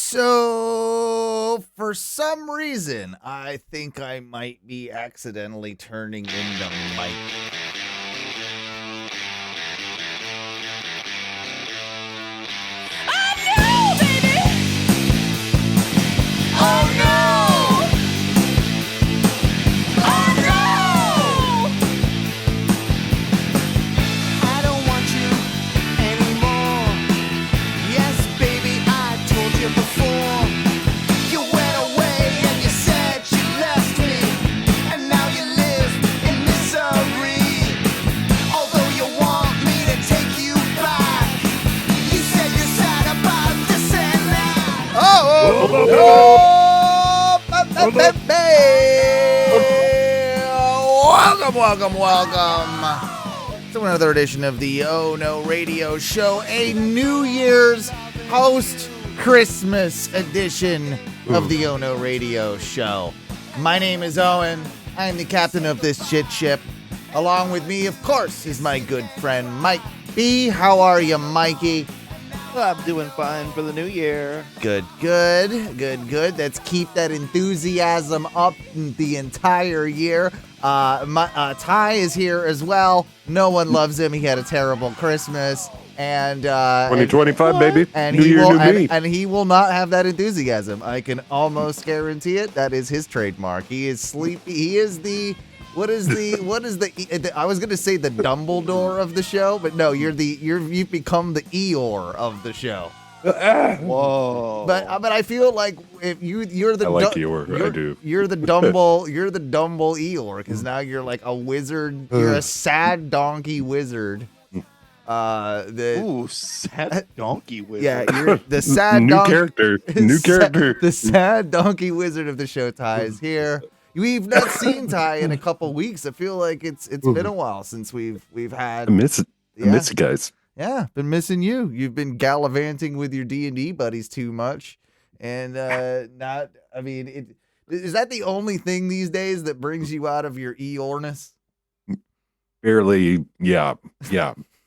So, for some reason, I think I might be accidentally turning into Mike. Oh no, baby! Oh no! Oh no! I don't want you anymore. Yes, baby, I told you before. You went away and you said you left me, and now you live in misery. Although you want me to take you back, you said you're sad about this and that. Welcome to another edition of the Oh No Radio Show, a New Year's post-Christmas edition of the Oh No Radio Show. My name is Owen. I am the captain of this shit ship. Along with me, of course, is my good friend Mike B. How are you, Mikey? I'm doing fine for the new year. Good. Let's keep that enthusiasm up the entire year. Ty is here as well. No one loves him. He had a terrible Christmas. And 2025, baby. And New he year, will, new me. and he will not have that enthusiasm. I can almost guarantee it. That is his trademark. He is sleepy. He is the. What is the? I was gonna say the Dumbledore of the show, but no, you've become the Eeyore of the show. Whoa! But I feel like if you're the I like Eeyore. I do. You're the Dumble Eeyore because now you're like a wizard. You're a sad donkey wizard. Ooh, sad donkey wizard. Yeah, you're the sad New character. The sad donkey wizard of the show. Ty is here. We've not seen Ty in a couple weeks. I feel like it's been a while since we've had. I miss it. I miss it, guys. Yeah, been missing you. You've been gallivanting with your D&D buddies too much, and not. I mean, is that the only thing these days that brings you out of your Eeyorness? Barely. Yeah.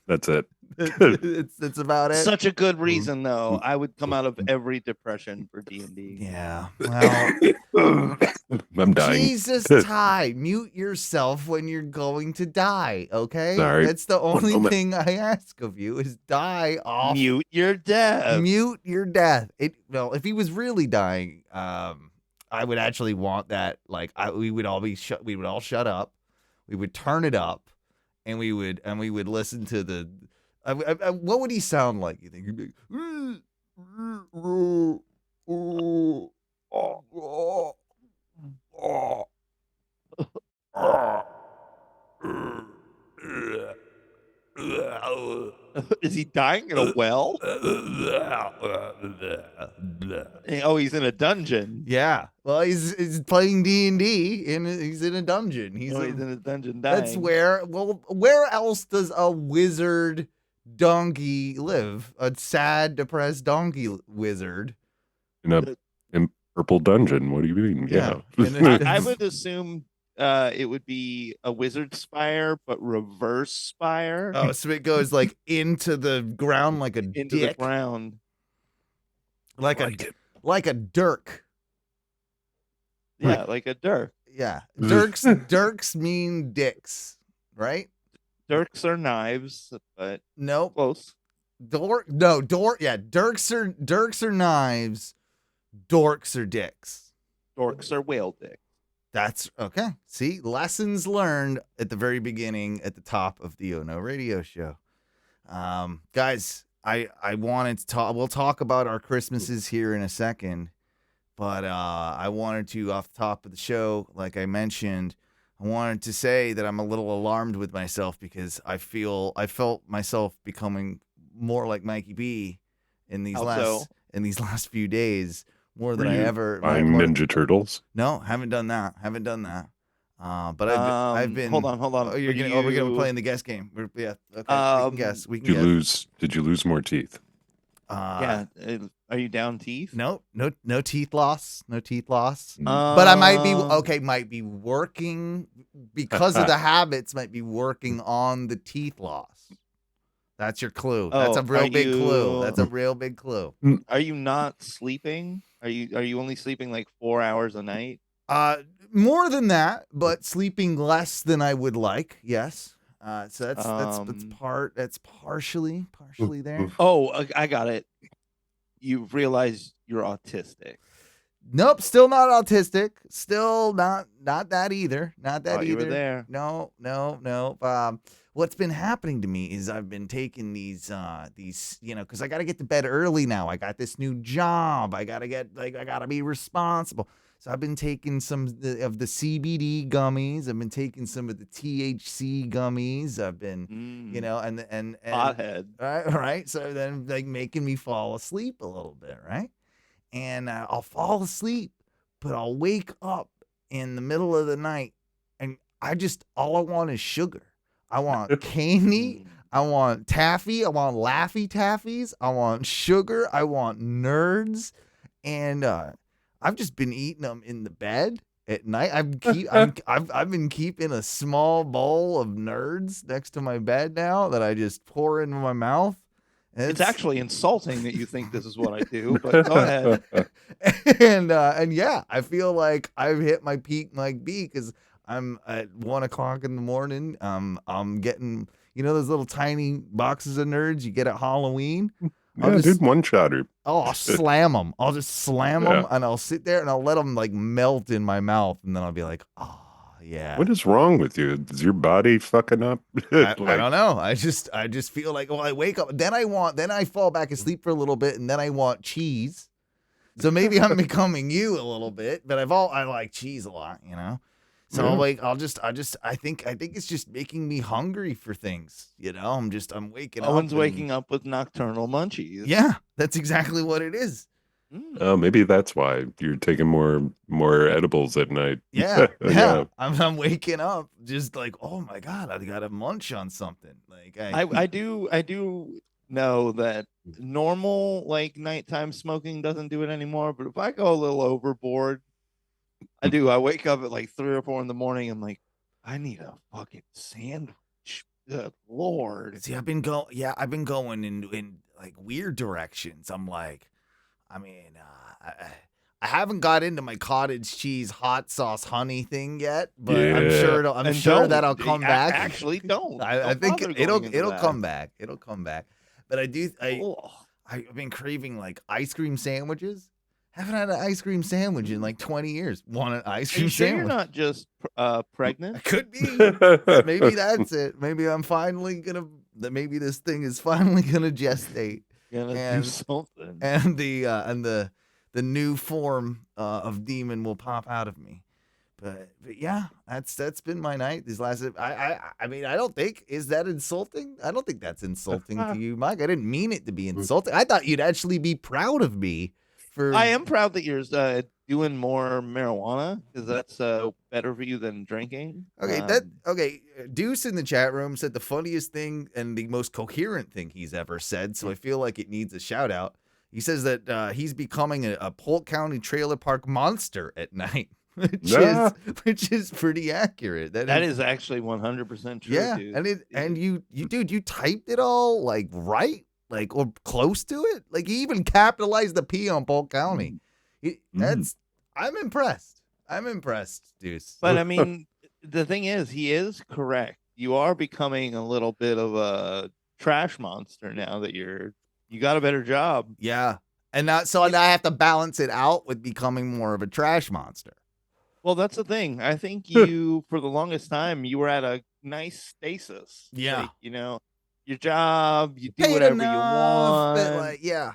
That's it. It's about it. Such a good reason, though. I would come out of every depression for D&D. Yeah. Well, I'm dying. Jesus, Ty, mute yourself when you're going to die. Okay. Sorry. That's the only thing I ask of you is die off. Mute your death. Mute your death. Well, if he was really dying, I would actually want that. Like, we would all shut up. We would turn it up, and we would listen to the. What would he sound like? You think he'd be Is he dying in a well? Oh, he's in a dungeon. Yeah. Well, he's playing D&D and he's in a dungeon. He's in a dungeon dying. That's where. Well, where else does a wizard donkey live? A sad, depressed donkey wizard In a purple dungeon. What do you mean? Yeah. I would assume it would be a wizard spire, but reverse spire. Oh, so it goes like into the ground like a into dick, the ground, like a dirk. Yeah, like a dirk. Yeah, dirks mean dicks, right? Dirks are knives, but nope. Close. Yeah, dirks are knives. Dorks are dicks. Dorks are whale dicks. That's okay. See, lessons learned at the very beginning, at the top of the Oh No Radio Show. Guys, I wanted to talk. We'll talk about our Christmases here in a second, but I wanted to, off the top of the show, like I mentioned, I wanted to say that I'm a little alarmed with myself because I felt myself becoming more like Mikey B in these last few days. More than I ever. Buying Ninja Turtles? No, haven't done that. But I've been. Hold on. Oh, we're gonna play in the guess game. Okay. We can guess. Did you lose more teeth? Yeah. Are you down teeth? No teeth loss. No teeth loss. But I might be working because of the habits. Might be working on the teeth loss. That's your clue. That's a Oh, real are big clue. you That's a real big clue. are you not sleeping? Are you only sleeping like 4 hours a night? More than that, but sleeping less than I would like. Yes. So that's Um, partially there. Oh, I got it. You realize you're autistic. Nope, still not autistic. Still not that either. Not that Thought you were either. there. No. What's been happening to me is I've been taking these because I got to get to bed early now. I got this new job. I gotta be responsible. So I've been taking some of the CBD gummies. I've been taking some of the THC gummies. I've been, and Pothead. right. So then like making me fall asleep a little bit, right? And I'll fall asleep, but I'll wake up in the middle of the night, and all I want is sugar. I want candy. I want taffy. I want Laffy Taffies. I want sugar. I want Nerds, and I've just been eating them in the bed at night. I've been keeping a small bowl of Nerds next to my bed now that I just pour into my mouth. It's actually insulting that you think this is what I do, but go ahead. and yeah, I feel like I've hit my peak Mike B because I'm at 1:00 in the morning. I'm getting those little tiny boxes of Nerds you get at Halloween. Dude, one shotter. Oh, I'll slam them. I'll just slam them, and I'll sit there and I'll let them like melt in my mouth, and then I'll be like, oh. Yeah. What is wrong with you? Is your body fucking up? I don't know. I just feel like, I wake up, then I fall back asleep for a little bit, and then I want cheese. So maybe I'm becoming you a little bit, but I like cheese a lot, So I think it's just making me hungry for things, I'm waking up. Owen's waking up with nocturnal munchies. Yeah, that's exactly what it is. Oh, maybe that's why you're taking more edibles at night. Yeah, yeah. I'm waking up just like, oh my god, I gotta munch on something. Like I do know that normal like nighttime smoking doesn't do it anymore. But if I go a little overboard, I do. I wake up at like 3 or 4 in the morning. I'm like, I need a fucking sandwich. Good Lord. See, I've been going in like weird directions. I'm like, I haven't got into my cottage cheese hot sauce honey thing yet, but I'm sure that'll come back. Actually, don't. I think it'll come back. It'll come back. But I've been craving like ice cream sandwiches. Haven't had an ice cream sandwich in like 20 years. Want an ice cream sandwich? You're not just pregnant? I could be. Maybe that's it. Maybe maybe this thing is finally gonna gestate. Do something. And the new form of demon will pop out of me. But yeah, that's been my night. These last I don't think, is that insulting? I don't think that's insulting to you, Mike. I didn't mean it to be insulting. I thought you'd actually be proud of me for. I am proud that you're doing more marijuana because that's better for you than drinking. Okay, Deuce in the chat room said the funniest thing and the most coherent thing he's ever said, so I feel like it needs a shout out. He says that he's becoming a Polk County trailer park monster at night, which is pretty accurate. That is actually 100% true. Yeah, dude. and you typed it all like right, like or close to it. Like he even capitalized the P on Polk County. I'm impressed. I'm impressed, Deuce. But I mean, the thing is, he is correct. You are becoming a little bit of a trash monster now that you got a better job. Yeah. And now I have to balance it out with becoming more of a trash monster. Well, that's the thing. I think you, for the longest time, you were at a nice stasis. Yeah. Like, your job, you do whatever you want. But like, yeah.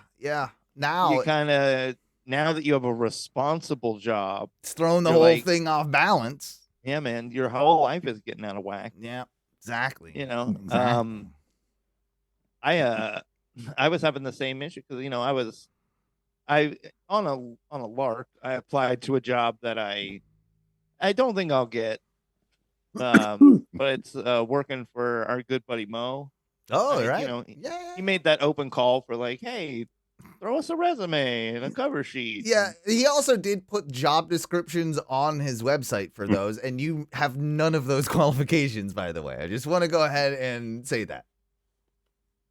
Now you now that you have a responsible job, it's thrown the whole thing off balance. Yeah, man. Your whole life is getting out of whack. Yeah, exactly. Exactly. I was having the same issue because I on a lark I applied to a job that I don't think I'll get, but it's working for our good buddy Mo. Oh, right. He made that open call for like, hey, throw us a resume and a cover sheet. Yeah, he also did put job descriptions on his website for those, and you have none of those qualifications, by the way. I just want to go ahead and say that.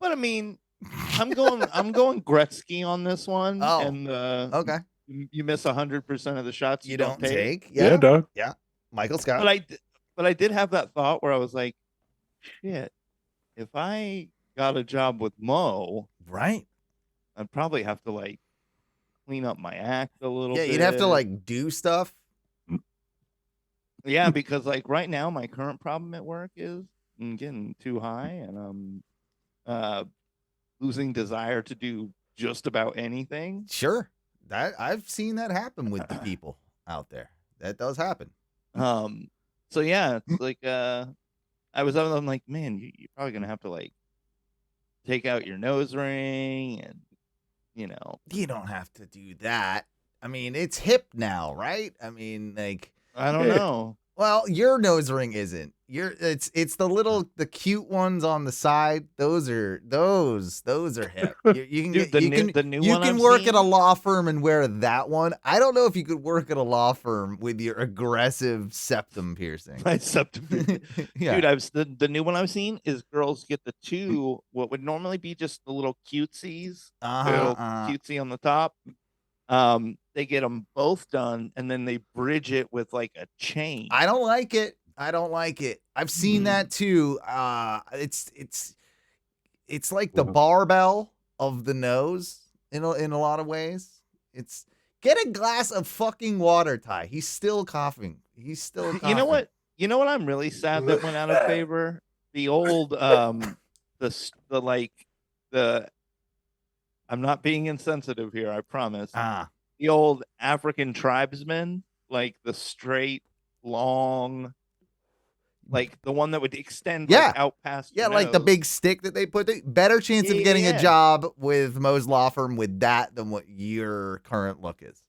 But I mean, I'm going Gretzky on this one. Oh, and Okay. you miss 100% of the shots You don't take? Yeah, dog. Yeah. Michael Scott. But I did have that thought where I was like, shit, if I got a job with Mo, Right. I'd probably have to like clean up my act a little Yeah, bit. you'd have to like do stuff. Yeah, because like right now my current problem at work is I'm getting too high and I'm losing desire to do just about anything. Sure. That I've seen that happen with the people out there. That does happen. So yeah, it's like I'm like, man, you're probably gonna have to like take out your nose ring and You don't have to do that. I mean, it's hip now, right? I mean, like, I don't know. well, your nose ring isn't. It's the cute ones on the side. Those are hip. You can Dude, get the new you one can I've work at a seen- law firm and wear that one. I don't know if you could work at a law firm with your aggressive septum piercing. My septum. Yeah. Dude, the new one I've seen is girls get the two what would normally be just the little cutesies, little cutesy on the top. They get them both done and then they bridge it with like a chain. I don't like it. I've seen that too. It's like the barbell of the nose in a lot of ways. It's get a glass of fucking water, Ty. He's still coughing. You know what? You know what I'm really sad that went out of favor? The old I'm not being insensitive here, I promise. The old African tribesmen, like the straight, long, like the one that would extend like, out past your like the nose. big stick that they put. Better chance of getting a job with Mo's Law Firm with that than what your current look is.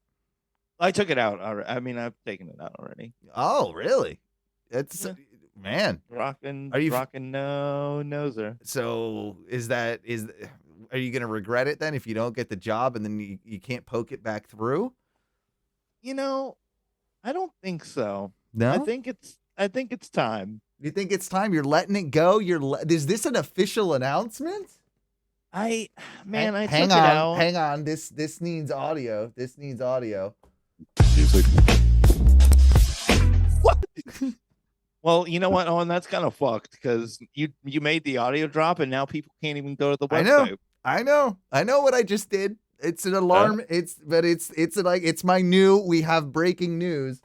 I took it out already. I mean, I've taken it out already. Oh, really? It's man. Rocking Are you no noser. So are you gonna regret it then if you don't get the job and then you can't poke it back through? I don't think so. No, I think it's time. You think it's time? You're letting it go. Is this an official announcement? I hang took it on, out. hang on. This needs audio. Music. What? Well, you know what, Owen? That's kind of fucked because you made the audio drop and now people can't even go to the website. I know what I just did. It's an alarm. It's like it's my new. We have breaking news.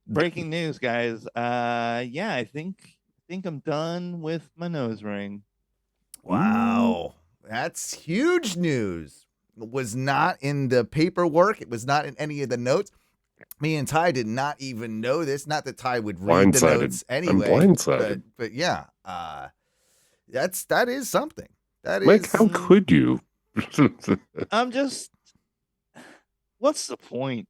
Breaking news, guys. Yeah, I think I'm done with my nose ring. Wow, that's huge news. It was not in the paperwork. It was not in any of the notes. Me and Ty did not even know this. Not that Ty would read the notes anyway. I'm blindsided. But yeah, that is something. That Mike, is. how could you? I'm just. What's the point?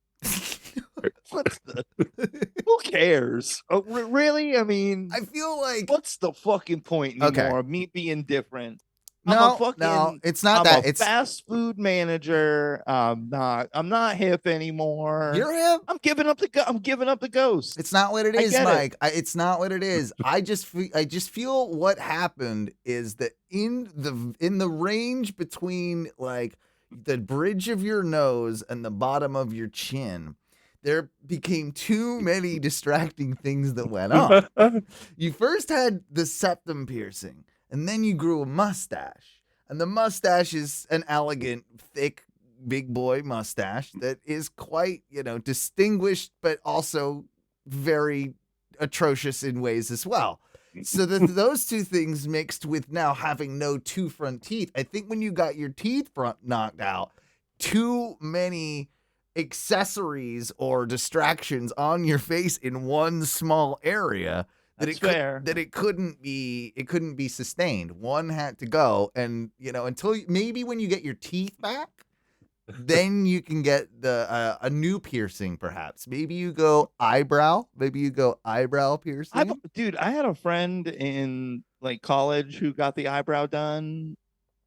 Who cares? Oh, really? I mean, I feel like what's the fucking point anymore of me being different? No, it's not that. It's fast food manager. I'm not hip anymore. You're hip. I'm giving up the ghost. It's not what it is, Mike. It's not what it is. I just feel what happened is that in the range between like the bridge of your nose and the bottom of your chin, there became too many distracting things that went on. You first had the septum piercing. And then you grew a mustache. And the mustache is an elegant, thick, big boy mustache that is quite, distinguished, but also very atrocious in ways as well. So those two things mixed with now having no two front teeth. I think when you got your teeth front knocked out, too many accessories or distractions on your face in one small area. That it couldn't be sustained. One had to go, and until maybe when you get your teeth back, then you can get a new piercing. Perhaps maybe you go eyebrow. Maybe you go eyebrow piercing. Dude, I had a friend in like college who got the eyebrow done,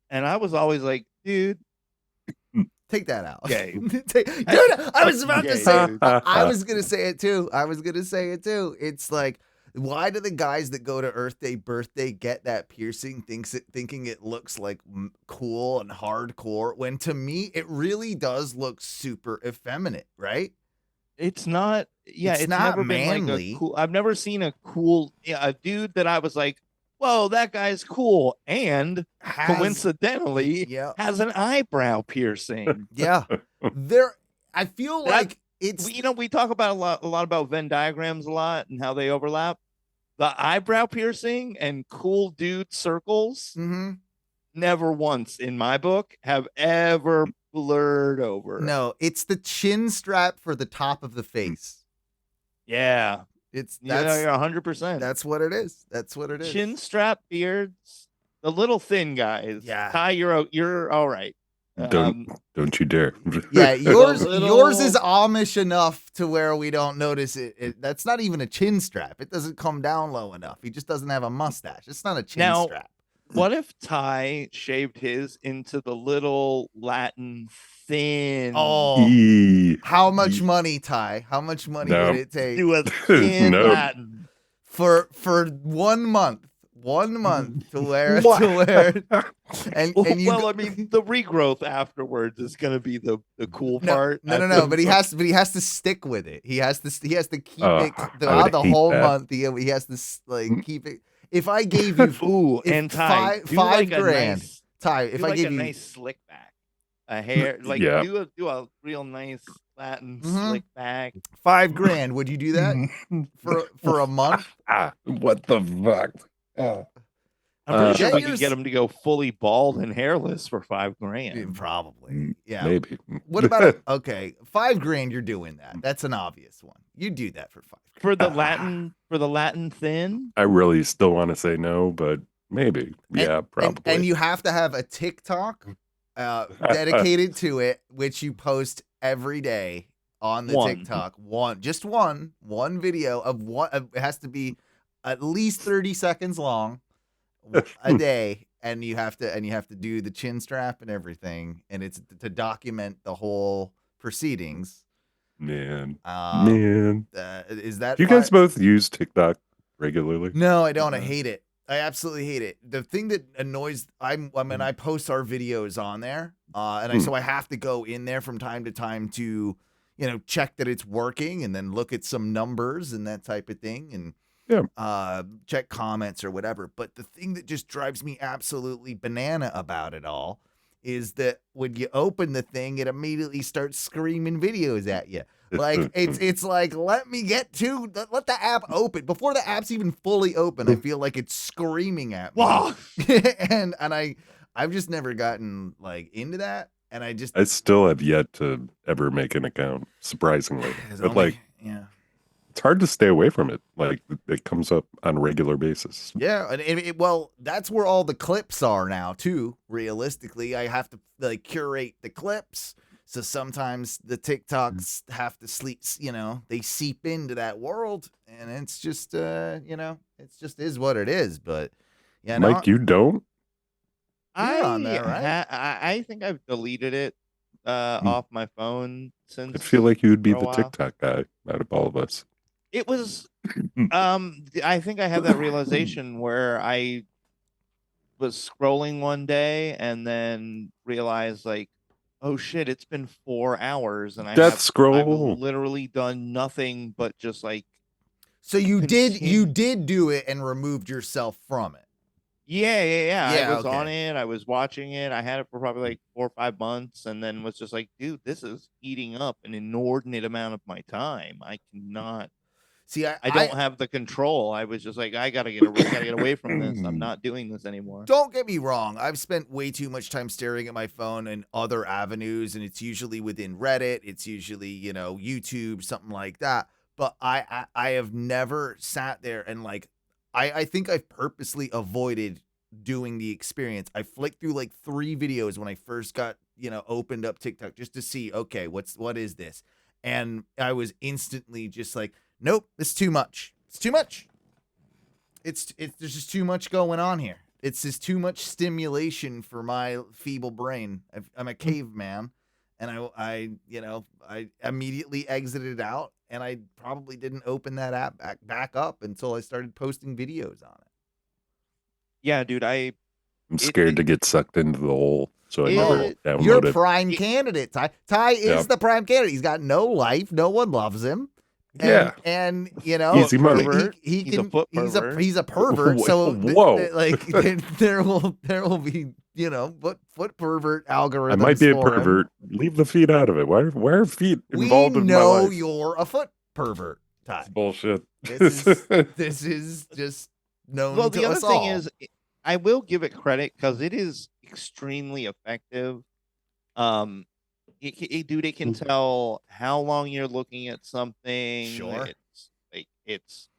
and I was always like, dude. Take that out. Okay. Dude, I was about to say. I was gonna say it too. It's like Why do the guys that go to Earth Day birthday get that piercing thinking it looks like cool and hardcore, when to me it really does look super effeminate, right? It's not. Yeah, It's it's not never been like a manly. cool. I've never seen a cool a dude that I was like, whoa, that guy's cool, and coincidentally Yeah. has an eyebrow piercing. Yeah. I feel That- like it's we talk about a lot about Venn diagrams a lot and how they overlap. The eyebrow piercing and cool dude circles Mhm. never once in my book have ever blurred over. No, it's the chin strap for the top of the face. Yeah. It's You're that's 100%. that's what it is. That's what it is. Chin strap beards, the little thin guys. Yeah. Ty, you're all right. Don't you dare. Yeah, yours little- yours is Amish enough to where we don't notice it. That's not even a chin strap. It doesn't come down low enough. He just doesn't have a mustache. It's not a chin Now- strap. What if Ty shaved his into the little Latin thin? Oh, Eee. how much money, Ty? How much money No. would it take Do a thin No. Latin. for 1 month? 1 month to wear What? and you Well, I mean, the regrowth afterwards is going to be the cool part. No. But he has to stick with it. He has to keep it I throughout would the hate whole that. month. He has to keep it. If I gave you Ooh, if and Ty, five do like a $5 grand, nice, Ty, if do I like give a you nice slick back, a hair, like Yeah. do a real nice Latin Mhm. slick back. $5 grand, would you do that for a month? What the fuck? Oh. I'm pretty Uh, sure Get we could yours- get him to go fully bald and hairless for $5 grand. Probably. Yeah. Maybe. What about okay, $5 grand? You're doing that. That's an obvious one. You do that for $5 grand. For the Latin thin? I really still want to say no, but maybe. Yeah, probably. And you have to have a TikTok dedicated to it, which you post every day on the One. TikTok. One video of one. It has to be at least 30 seconds long a day, and you have to do the chin strap and everything, and it's to document the whole proceedings. Man. Is that Do you guys both use TikTok regularly? No, I don't. I hate it. I absolutely hate it. The thing that annoys I post our videos on there, and so I have to go in there from time to time to, check that it's working, and then look at some numbers and that type of thing, and check comments or whatever. But the thing that just drives me absolutely banana about it all is that when you open the thing, it immediately starts screaming videos at you. Like it's like, let the app open before the app's even fully open. I feel like it's screaming at me. Wow. and I've just never gotten like into that. And I still have yet to ever make an account, surprisingly. But yeah. it's hard to stay away from it. Like it comes up on a regular basis. Yeah, and well, that's where all the clips are now too. Realistically, I have to curate the clips, so sometimes the TikToks have to sleep. They seep into that world, and it's just it's just is what it is. But yeah, Mike, you don't? You're on there, right? I think I've deleted it off my phone since. I feel like you would be for a the while. TikTok guy out of all of us. It was I think I had that realization where I was scrolling one day and then realized like, oh shit, it's been 4 hours and Death I've scroll. literally done nothing but just like So you Continue. did do it and removed yourself from it. yeah. Yeah, I was on okay. it, I was watching it, I had it for probably like 4 or 5 months and then was just like, dude, this is eating up an inordinate amount of my time. I cannot See, I don't have the control. I was just like, I gotta get away from this. I'm not doing this anymore. Don't get me wrong. I've spent way too much time staring at my phone and other avenues, and it's usually within Reddit. It's usually, YouTube, something like that. But I have never sat there and I think I've purposely avoided doing the experience. I flicked through like 3 videos when I first got, opened up TikTok just to see, okay, what is this? And I was instantly just like, nope, it's too much. It's too much. There's just too much going on here. It's just too much stimulation for my feeble brain. I'm a caveman, and I immediately exited out, and I probably didn't open that app back up until I started posting videos on it. Yeah, dude. I'm scared to get sucked into the hole, so I never It- You're download it. prime candidate, Ty. Ty is Yep. the prime candidate. He's got no life. No one loves him. Yeah. and you know, Easy money. Pervert. he He's a can. foot He's a pervert. pervert. So Whoa. like there will be foot pervert algorithms. I might be a for him. pervert. Leave the feet out of it. Why are feet We involved in my know life? you're a foot pervert, Ty. It's bullshit. This is just known Well, to the other us thing all. is, I will give it credit because it is extremely effective. Dude, it can tell how long you're looking at something. Sure. It's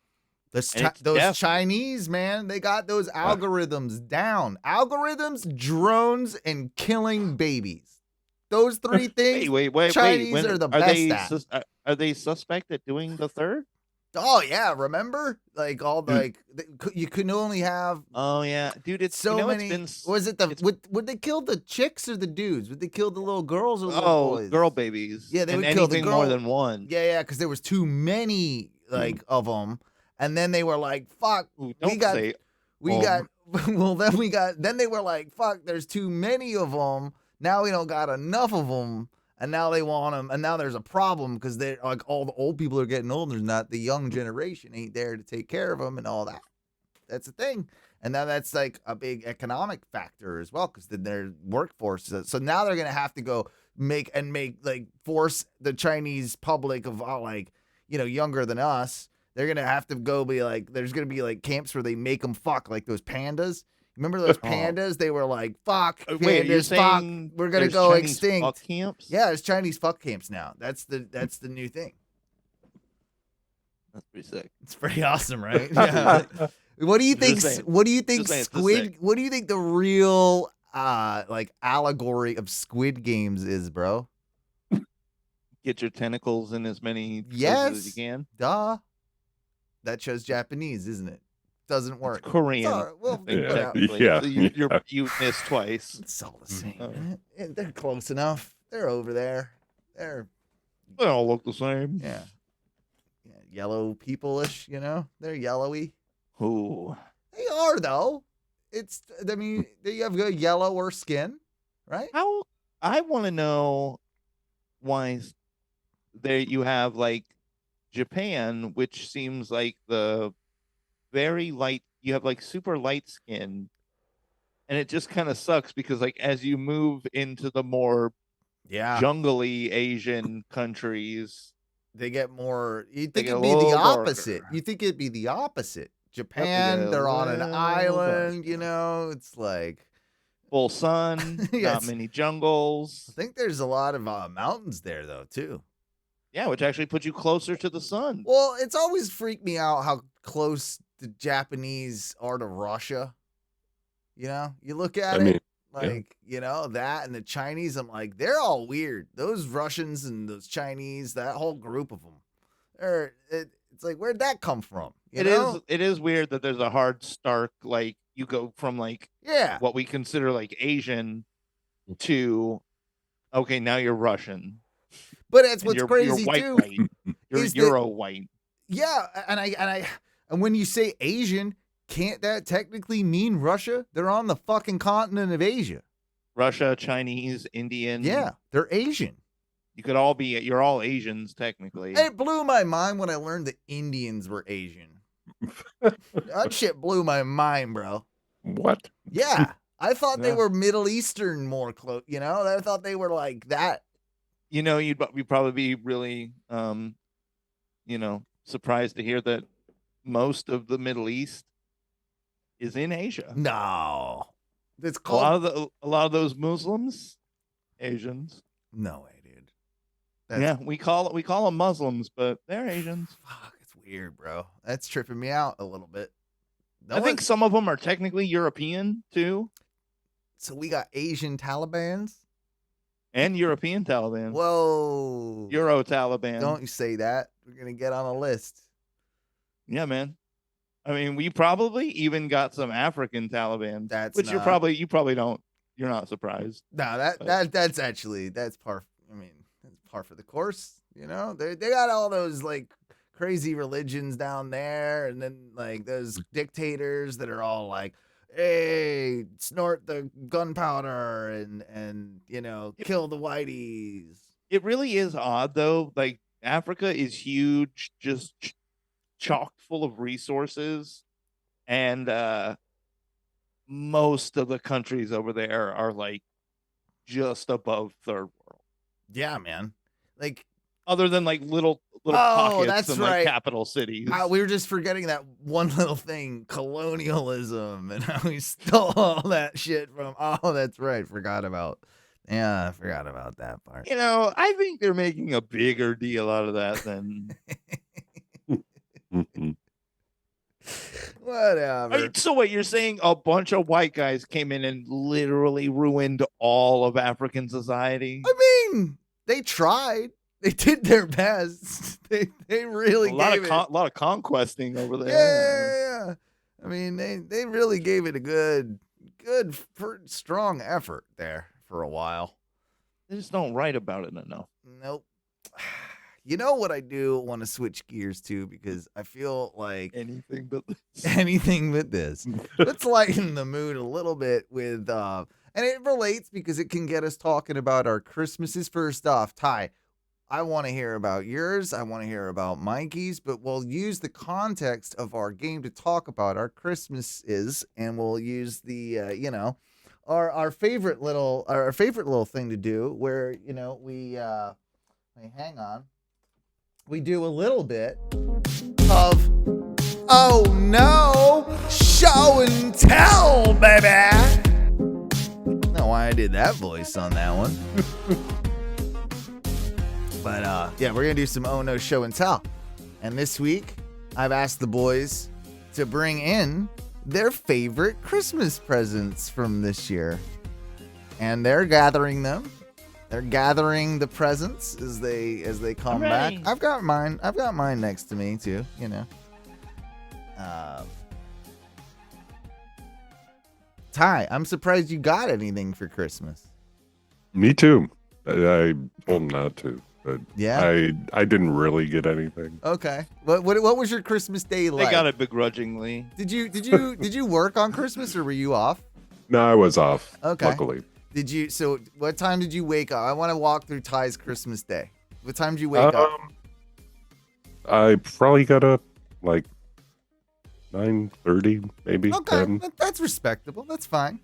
Those and it's those Chinese, man, they got those algorithms down. Algorithms, drones, and killing babies. Those three things. wait. Chinese When, are the they best at. are they suspect at doing the third? Oh yeah, remember? Like all you could only have Oh yeah, dude. It's so many. It's been, Was it the it's- would they kill the chicks or the dudes? Would they kill the little girls or the little oh boys? girl babies? Yeah, they and would kill the anything more girl- than one. Yeah, because there was too many of them, and then they were like, "Fuck, Ooh, we don't got say we got." Well, then they were like, "Fuck, there's too many of them. Now we don't got enough of them." And now they want them, and now there's a problem because they're like all the old people are getting old. There's not the young generation ain't there to take care of them and all that. That's the thing, and now that's like a big economic factor as well because then their workforce. So now they're gonna have to go make like force the Chinese public of younger than us. They're gonna have to go be like there's gonna be like camps where they make them fuck like those pandas. Remember those pandas? They were like, fuck, pandas, Wait, you're fuck, saying we're gonna there's go Chinese extinct. fuck camps? Yeah, it's Chinese fuck camps now. That's the new thing. That's pretty sick. It's pretty awesome, right? Yeah. What do you think? Just saying. What do you think? Just saying, it's Squid. sick. What do you think the real allegory of Squid Games is, bro? Get your tentacles in as many places Yes. as you can. Duh. That show's Japanese, isn't it? Doesn't work. It's Korean. It's all right. We'll I think, figure it out. technically. Yeah, So you yeah. you missed twice. It's all the same. Oh. man. They're close enough. They're over there. They're They all look the same. yeah, yellow people-ish. They're yellowy. Ooh. They are though. They have good yellower skin, right? How I want to know why there you have like Japan, which seems like the very light. You have like super light skin, and it just kind of sucks because like as you move into the more Yeah. jungly Asian countries, They get more. You They think get it'd a be the little opposite. darker. You think it'd be the opposite. get Japan, a they're on an little island. darker. It's like full sun, Yes. not many jungles. I think there's a lot of mountains there though too. Yeah, which actually puts you closer to the sun. Well, it's always freaked me out how close the Japanese are to Russia. You look at I mean, that and the Chinese. I'm like, they're all weird. Those Russians and those Chinese, that whole group of them. It's like, where'd that come from? It is weird that there's a hard stark like you go from like Yeah. what we consider like Asian to okay, now you're Russian. But that's And what's you're crazy white, too. white. You're is that- Euro white. Yeah, and when you say Asian, can't that technically mean Russia? They're on the fucking continent of Asia. Russia, Chinese, Indian. Yeah, they're Asian. You could all be you're all Asians technically. It blew my mind when I learned the Indians were Asian. That shit blew my mind, bro. what? Yeah, I thought they Yeah. were Middle Eastern more close. I thought they were like that. You'd probably be really surprised to hear that most of the Middle East is in Asia. No, it's A called lot of those Muslims, Asians. no way, dude. Yeah, we call them Muslims, but they're Asians. Fuck, it's weird, bro. That's tripping me out a little bit. I think some of them are technically European too, so. We got Asian Talibans. and European Taliban, Whoa. Euro Taliban. Don't you say that. We're going to get on a list. Yeah, man. I mean, we probably even got some African Taliban. That's which not- you probably don't. You're not surprised. No, that's par. I mean, that's par for the course. You know, they got all those like crazy religions down there, and then like those dictators that are all like, "Hey, snort the gunpowder and kill the whiteys." It really is odd though. Like Africa is huge, just chock full of resources, and most of the countries over there are like just above third world. Yeah, man. Like, Other than like little Oh, pockets that's in like right. capital cities. we were just forgetting that one little thing, colonialism, and how we stole all that shit from. Oh, that's right. Forgot about. Yeah, I forgot about that part. You know, I think they're making a bigger deal out of that than. Whatever. So what you're saying? A bunch of white guys came in and literally ruined all of African society. I mean, they tried. They did their best. They really A lot gave of lot of conquesting over there. Yeah. I mean, they really gave it a good, strong effort there for a while. They just don't write about it enough. Nope. You know what I do want to switch gears to, because I feel like Anything but this. anything but this. Let's lighten the mood a little bit with and it relates because it can get us talking about our Christmases. First off, Ty, I want to hear about yours. I want to hear about Mikey's, but we'll use the context of our game to talk about our Christmases, and we'll use the our favorite little thing to do, where we hang on. We do a little bit of oh no, show and tell, baby. I don't know why I did that voice on that one. But yeah, we're gonna do some oh no show and tell. And this week, I've asked the boys to bring in their favorite Christmas presents from this year. And they're gathering them. They're gathering the presents as they come back. ready. I've got mine next to me too, Ty, I'm surprised you got anything for Christmas. Me too. I told him not to, but Yeah? I didn't really get anything. Okay. What was your Christmas day like? They got it begrudgingly. Did you work on Christmas, or were you off? No, I was off. Okay. Luckily, So what time did you wake up? I want to walk through Ty's Christmas day. What time did you wake up? I probably got up like 9:30, maybe. Okay, 10. that's respectable. That's fine.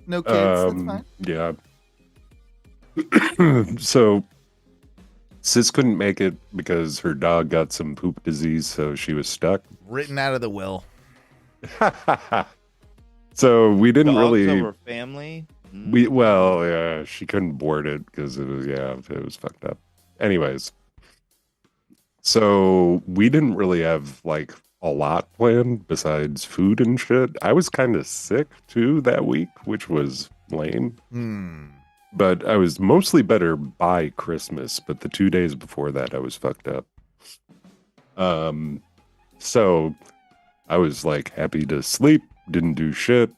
No kids. That's fine. Yeah. So, Sis couldn't make it because her dog got some poop disease, so she was stuck. Written out of the will. So we didn't Dogs really. over family. Yeah, she couldn't board it because it was fucked up. Anyways, so we didn't really have like a lot planned besides food and shit. I was kind of sick too that week, which was lame. But I was mostly better by Christmas, but the 2 days before that I was fucked up. So I was like happy to sleep, didn't do shit.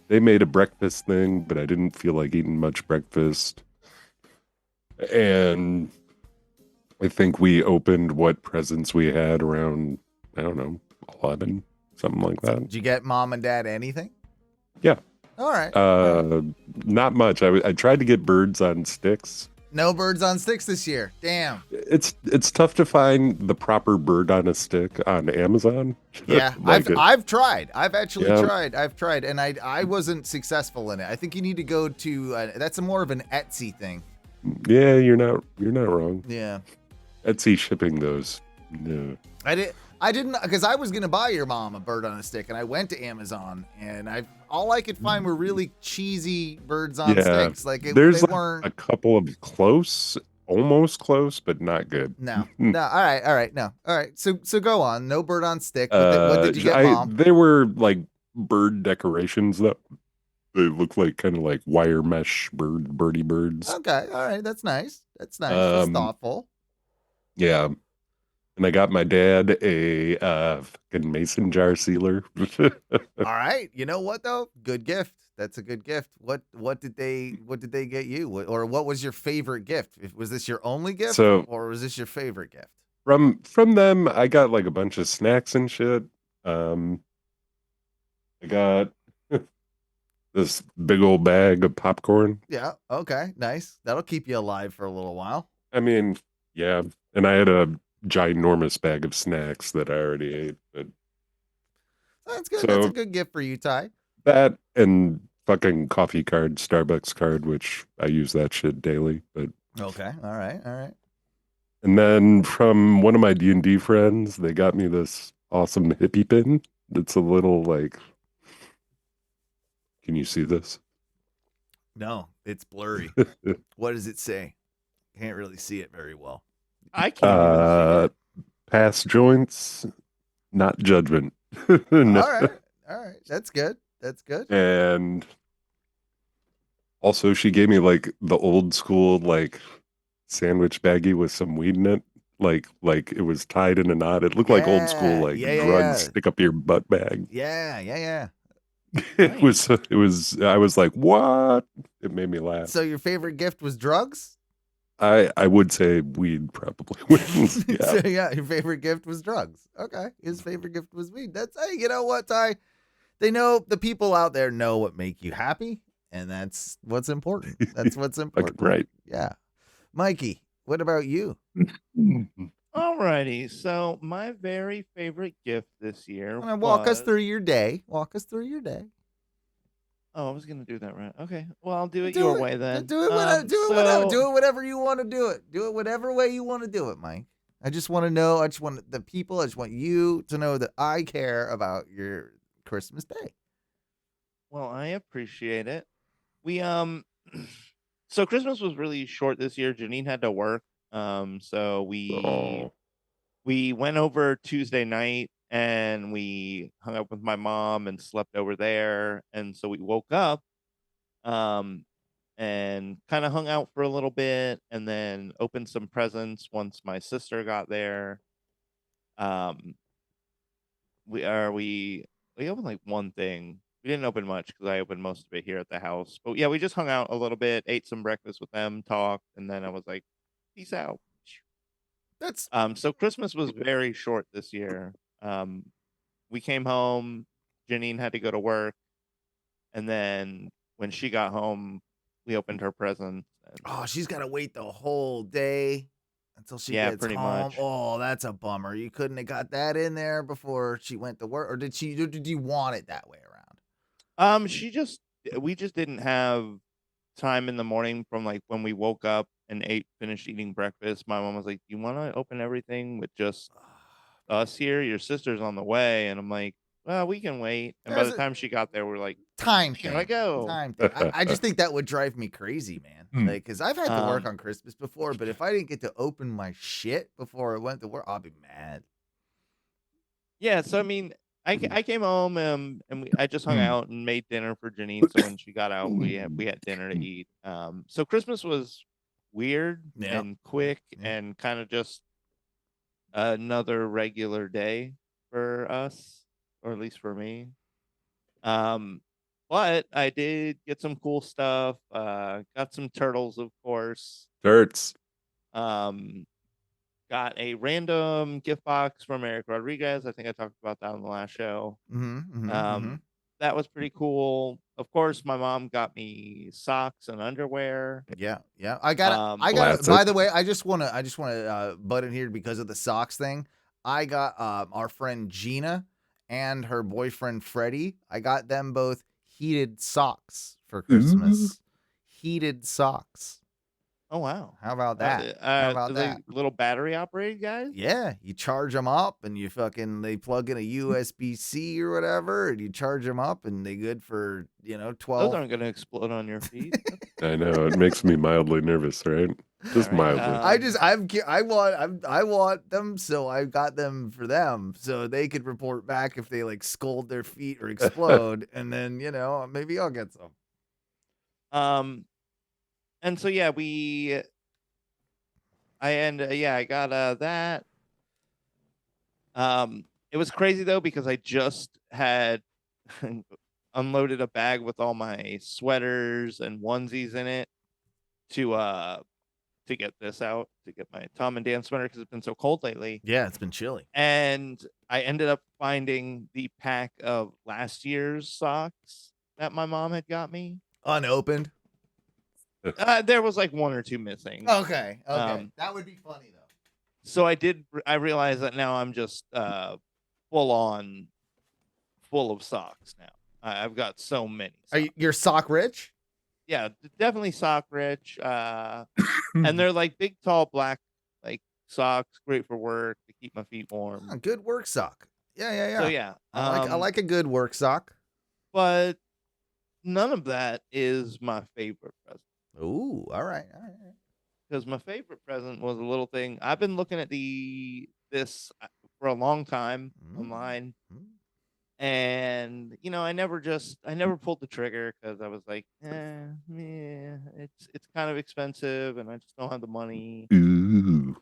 They made a breakfast thing, but I didn't feel like eating much breakfast. And I think we opened what presents we had around, I don't know, 11, something like that. Did you get mom and dad anything? Yeah. All right. Not much. I tried to get birds on sticks. No birds on sticks this year. Damn. It's tough to find the proper bird on a stick on Amazon. Yeah, I've tried. I've actually Yeah. tried. I've tried, and I wasn't successful in it. I think you need to go to that's more of an Etsy thing. Yeah, you're not wrong. Yeah. Etsy shipping those. No. I didn't, because I was gonna buy your mom a bird on a stick, and I went to Amazon, and all I could find were really cheesy birds on sticks. Like There's they like weren't. a couple of almost close, but not good. No. All right. No. All right. So go on. No bird on stick. What did you get, mom? They were like bird decorations that they look like kind of like wire mesh birdie birds. Okay. All right. That's nice. That's thoughtful. Yeah. And I got my dad a fucking mason jar sealer. All right. You know what though? Good gift. That's a good gift. What did they get you? Or what was your favorite gift? Was this your only gift So or was this your favorite gift? from them, I got like a bunch of snacks and shit. I got this big old bag of popcorn. Yeah. Okay. Nice. That'll keep you alive for a little while. I mean, yeah. And I had a ginormous bag of snacks that I already ate. But That's good. That's a so good gift for you, Ty. that and fucking coffee card, Starbucks card, which I use that shit daily. But Okay. All right. All right. and then from one of my D&D friends, they got me this awesome hippie pin. It's a little like, can you see this? No, it's blurry. What does it say? Can't really see it very well. I can't even see it. Past joints, not judgment. All No. right. All right. That's good. That's good. And also she gave me like the old school like sandwich baggie with some weed in it. Like it was tied in a knot. It looked like old school Yeah, like yeah, yeah, drug yeah. stick up your butt bag. Yeah. Yeah. Yeah. It was I was like, what? It made me laugh. So your favorite gift was drugs? I would say weed probably wins. Yeah. So yeah, your favorite gift was drugs. Okay. His favorite gift was weed. That's hey, you know what, Ty? They know the people out there know what make you happy, and that's what's important. That's what's important. Right. Yeah. Mikey, what about you? Alrighty, so my very favorite gift this year Walk us was- through your day. Walk us through your day. Oh, I was gonna do that right. Okay, well I'll do it Do your it- way then. Do it whatever. So- Do it whatever you want to do it. Do it whatever way you want to do it, Mike. I just want to know. I just want the people. I just want you to know that I care about your Christmas day. Well, I appreciate it. We so Christmas was really short this year. Janine had to work. So Oh. we went over Tuesday night and we hung out with my mom and slept over there. And so we woke up and kind of hung out for a little bit and then opened some presents once my sister got there. We opened like one thing. We didn't open much because I opened most of it here at the house. But yeah, we just hung out a little bit, ate some breakfast with them, talked, and then I was like, peace out. That's So Christmas was very short this year. We came home, Janine had to go to work, and then when she got home, we opened her present. oh, she's got to wait the whole day until she Yeah, gets pretty home. much. Oh, that's a bummer. You couldn't have got that in there before she went to work, or did you want it that way around? We just didn't have time in the morning from like when we woke up and finished eating breakfast. My mom was like, "You want to open everything with just us here? Your sister's on the way." And I'm like, "Well, we can wait." And by There's the a- time she got there, we're like, Time Here thing. I go. Time thing. I just think that would drive me crazy, man. Like, because I've had to work on Christmas before, but if I didn't get to open my shit before I went to work, I'll be mad. yeah. So I mean, I came home and I just hung out and made dinner for Janine. So when she got out, we had dinner to eat. So Christmas was weird Yeah. and quick Yeah. and kind of just another regular day for us, or at least for me. But I did get some cool stuff. Got some turtles, of course. Hurts. Got a random gift box from Eric Rodriguez. I think I talked about that on the last show. That was pretty cool. Of course, my mom got me socks and underwear. Yeah, yeah. I got. Classic. By the way, I just want to butt in here because of the socks thing. I got our friend Gina and her boyfriend Freddie. I got them both heated socks for Christmas. Heated socks. Oh wow! How about that? How about they that? little battery operated guys? Yeah, you charge them up and they plug in a USB-C or whatever, and you charge them up and they good for 12. Those aren't going to explode on your feet. I know it makes me mildly nervous, right? Just All right, mildly. I want them, so I got them for them, so they could report back if they like scald their feet or explode, and then maybe I'll get some. And so yeah, I got that. It was crazy though because I just had unloaded a bag with all my sweaters and onesies in it to get this out, to get my Tom and Dan sweater because it's been so cold lately. Yeah, it's been chilly. And I ended up finding the pack of last year's socks that my mom had got me. Unopened. There was like one or two missing. Okay. That would be funny though. So I realized that now I'm just full of socks now. I've got so many Are socks. you're sock rich? Yeah, definitely sock rich. And they're like big, tall, black like socks, great for work to keep my feet warm. Oh, good work sock. Yeah. So yeah, I like a good work sock. but none of that is my favorite present. Ooh, all right. Because my favorite present was a little thing. I've been looking at this for a long time online, and I never pulled the trigger because I was like, yeah, it's kind of expensive, and I just don't have the money. Ooh.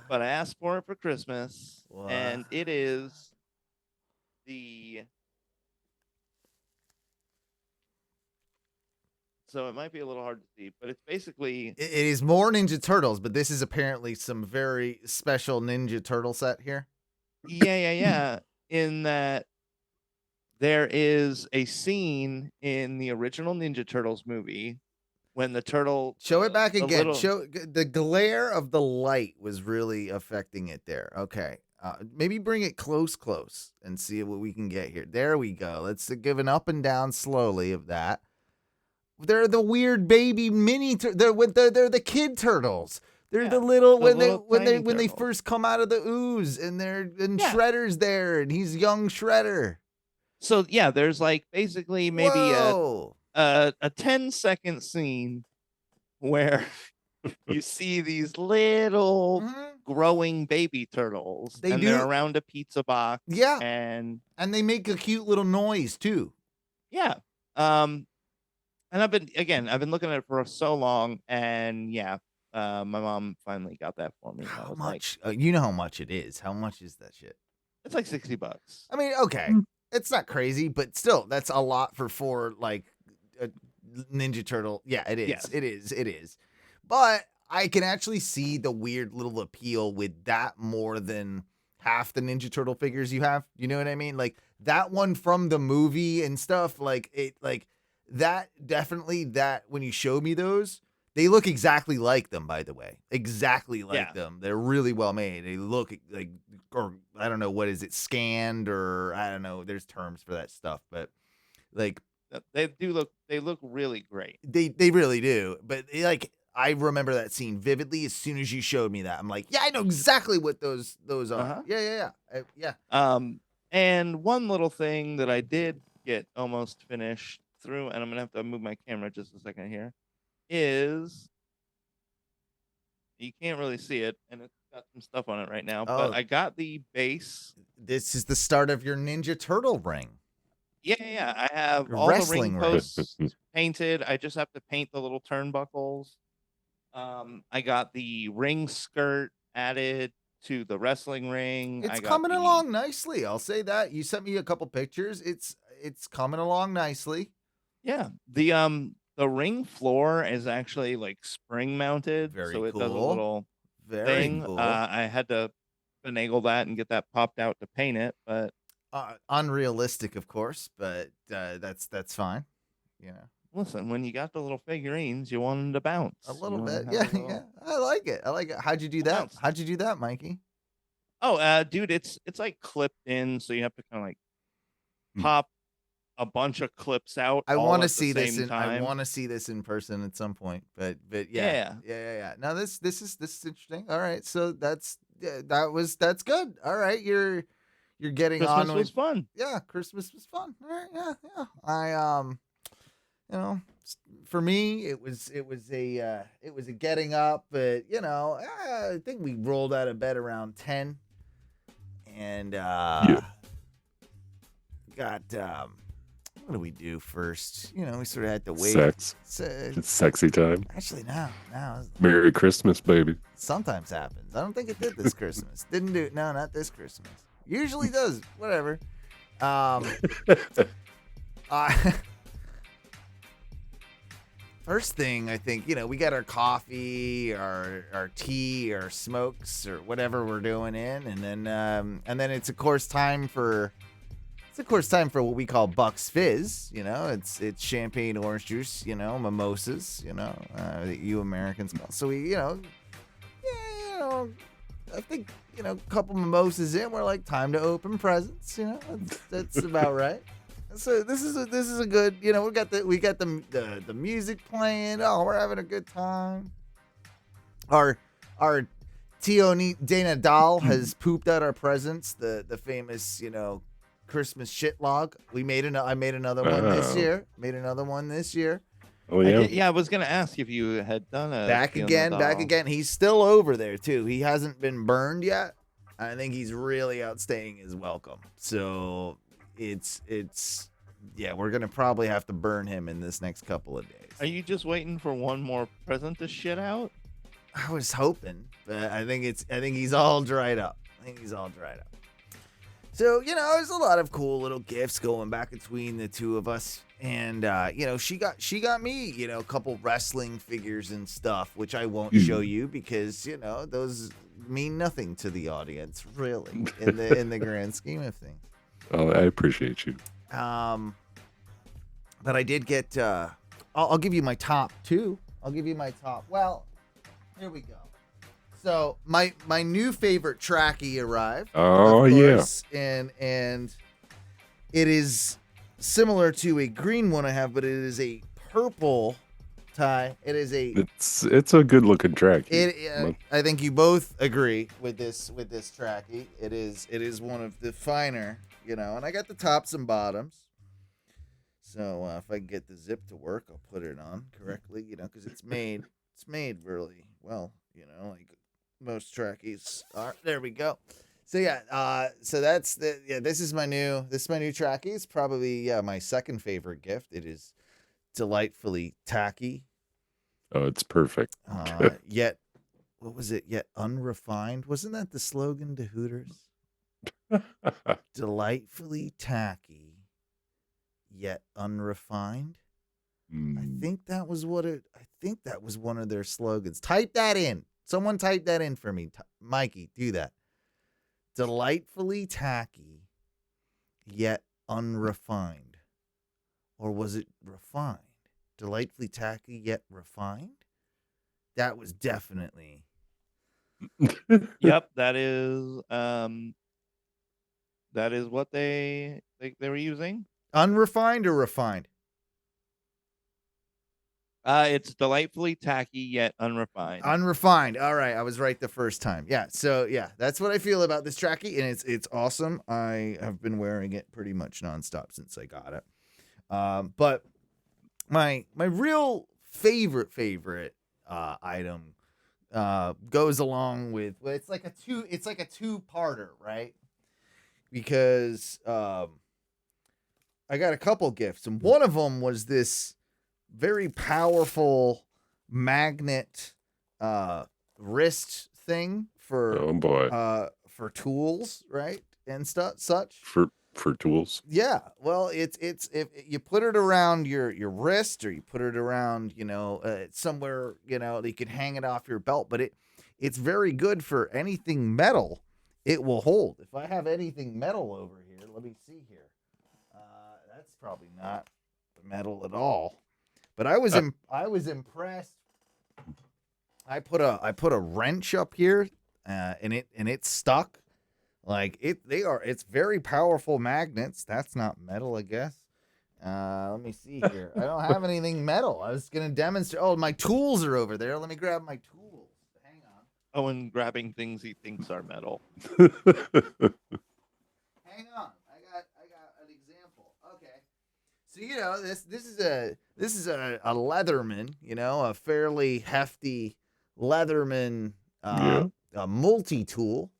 But I asked for it for Christmas, What? and it is the. So it might be a little hard to see, but it's basically It is more Ninja Turtles, but this is apparently some very special Ninja Turtle set here. yeah. In that there is a scene in the original Ninja Turtles movie when the turtle Show it back the again. little- Show the glare of the light was really affecting it there. Okay. Maybe bring it close and see what we can get here. There we go. Let's give an up and down slowly of that. They're the weird baby mini. They're the kid turtles. They're the little when they first come out of the ooze and Shredder's there and he's young Shredder. So yeah, there's like basically maybe Whoa. a 10-second scene where you see these little growing baby turtles they're around a pizza box. Yeah. And they make a cute little noise too. Yeah. And I've been looking at it for so long, and my mom finally got that for me. How much? You know how much it is. How much is that shit? It's like $60. I mean, okay, it's not crazy, but still, that's a lot for like a Ninja Turtle. Yeah, it is. Yes. It is. But I can actually see the weird little appeal with that more than half the Ninja Turtle figures you have. You know what I mean? Like that one from the movie and stuff. Like it, like. That definitely when you showed me those, they look exactly like them, by the way. Exactly like them. They're really well made. They look like, or I don't know, what is it, scanned, or I don't know. There's terms for that stuff, but like they look really great. They really do. But like I remember that scene vividly as soon as you showed me that. I'm like, yeah, I know exactly what those are. Yeah. And one little thing that I did get almost finished through, and I'm gonna have to move my camera just a second here, is you can't really see it, and it's got some stuff on it right now, but I got the base. This is the start of your Ninja Turtle ring. Yeah. I have all the ring posts painted. I just have to paint the little turnbuckles. I got the ring skirt added to the wrestling ring. It's coming along nicely. I'll say that. You sent me a couple pictures. It's coming along nicely. Yeah. The ring floor is actually like spring mounted. Very so it cool. does a little thing. Cool. I had to finagle that and get that popped out to paint it, but unrealistic, of course, but that's fine. You know. Listen, when you got the little figurines, you want them to bounce. A little bit. Yeah. I like it. How'd you do that? Bounce. How'd you do that, Mikey? Oh, dude, it's like clipped in, so you have to kind of like pop a bunch of clips out. I want to see this. I want to see this in person at some point. But yeah. Now this is interesting. All right, so that's good. All right, you're getting Christmas on. Christmas was fun. Yeah, Christmas was fun. All right, yeah. I for me it was a getting up, but I think we rolled out of bed around 10, and got what do we do first? You know, we sort of had to wait. Sex. So, It's sexy time. actually, now Merry Christmas, baby. sometimes happens. I don't think it did this Christmas. Didn't do. No, not this Christmas. Usually does. Whatever. Uh, First thing, I think, you know, we got our coffee, our tea, our smokes, or whatever we're doing and then it's of course time for what we call Bucks Fizz. You know, it's champagne, orange juice, you know, mimosas, you know, that you Americans call. So we, you know, yeah, you know, I think, you know, a couple mimosas in, we're like, time to open presents. You know, that's about right. So this is a good, you know, we got the music playing. Oh, we're having a good time. Our Tio Dana Dahl has pooped out our presents, the famous, you know, Christmas shit log. I made another one this year. Made another one this year. Oh yeah. Yeah, I was gonna ask if you had done a Back Fiona again. doll. He's still over there too. He hasn't been burned yet. I think he's really outstaying his welcome. So it's yeah, we're gonna probably have to burn him in this next couple of days. Are you just waiting for one more present to shit out? I was hoping, but I think he's all dried up. So, you know, there's a lot of cool little gifts going back between the two of us. And you know, she got me, you know, a couple wrestling figures and stuff, which I won't show you because, you know, those mean nothing to the audience, really, in the grand scheme of things. Oh, I appreciate you. But I did get I'll give you my top two. Well, here we go. So my new favorite trackie arrived. Oh of yeah. course, and it is similar to a green one I have, but it is a purple tie. It is a It's a good looking track. I think you both agree with this trackie. It is one of the finer, you know, and I got the tops and bottoms. So if I can get the zip to work, I'll put it on correctly, you know, because it's made really well, you know, like most trackies are. There we go. So yeah, so that's this is my new trackie. It's probably my second favorite gift. It is delightfully tacky. Oh, it's perfect. Yet, what was it? Yet unrefined. Wasn't that the slogan to Hooters? Delightfully tacky, yet unrefined. I think that was one of their slogans. Type that in. Someone type that in for me. Mikey, do that. Delightfully tacky, yet unrefined. Or was it refined? Delightfully tacky, yet refined? That was definitely. Yep, that is what they were using. Unrefined or refined? It's delightfully tacky yet unrefined. Unrefined. All right, I was right the first time. Yeah, so yeah, that's what I feel about this trackie, and it's awesome. I have been wearing it pretty much nonstop since I got it. But my real favorite item goes along with, well, it's like a two-parter, right? Because I got a couple gifts, and one of them was this very powerful magnet wrist thing for for tools, right? And such. For tools. Yeah. Well, it's if you put it around your wrist, or you put it around, you know, somewhere, you know, that you can hang it off your belt, but it's very good for anything metal. It will hold. If I have anything metal over here, let me see here. That's probably not metal at all. But I was impressed. I put a wrench up here, and it stuck. Like it's very powerful magnets. That's not metal, I guess. Let me see here. I don't have anything metal. I was gonna demonstrate. Oh, my tools are over there. Let me grab my tools. Hang on. Owen grabbing things he thinks are metal. Hang on. I got an example. Okay. So, you know, this is a Leatherman, you know, a fairly hefty Leatherman a multi-tool.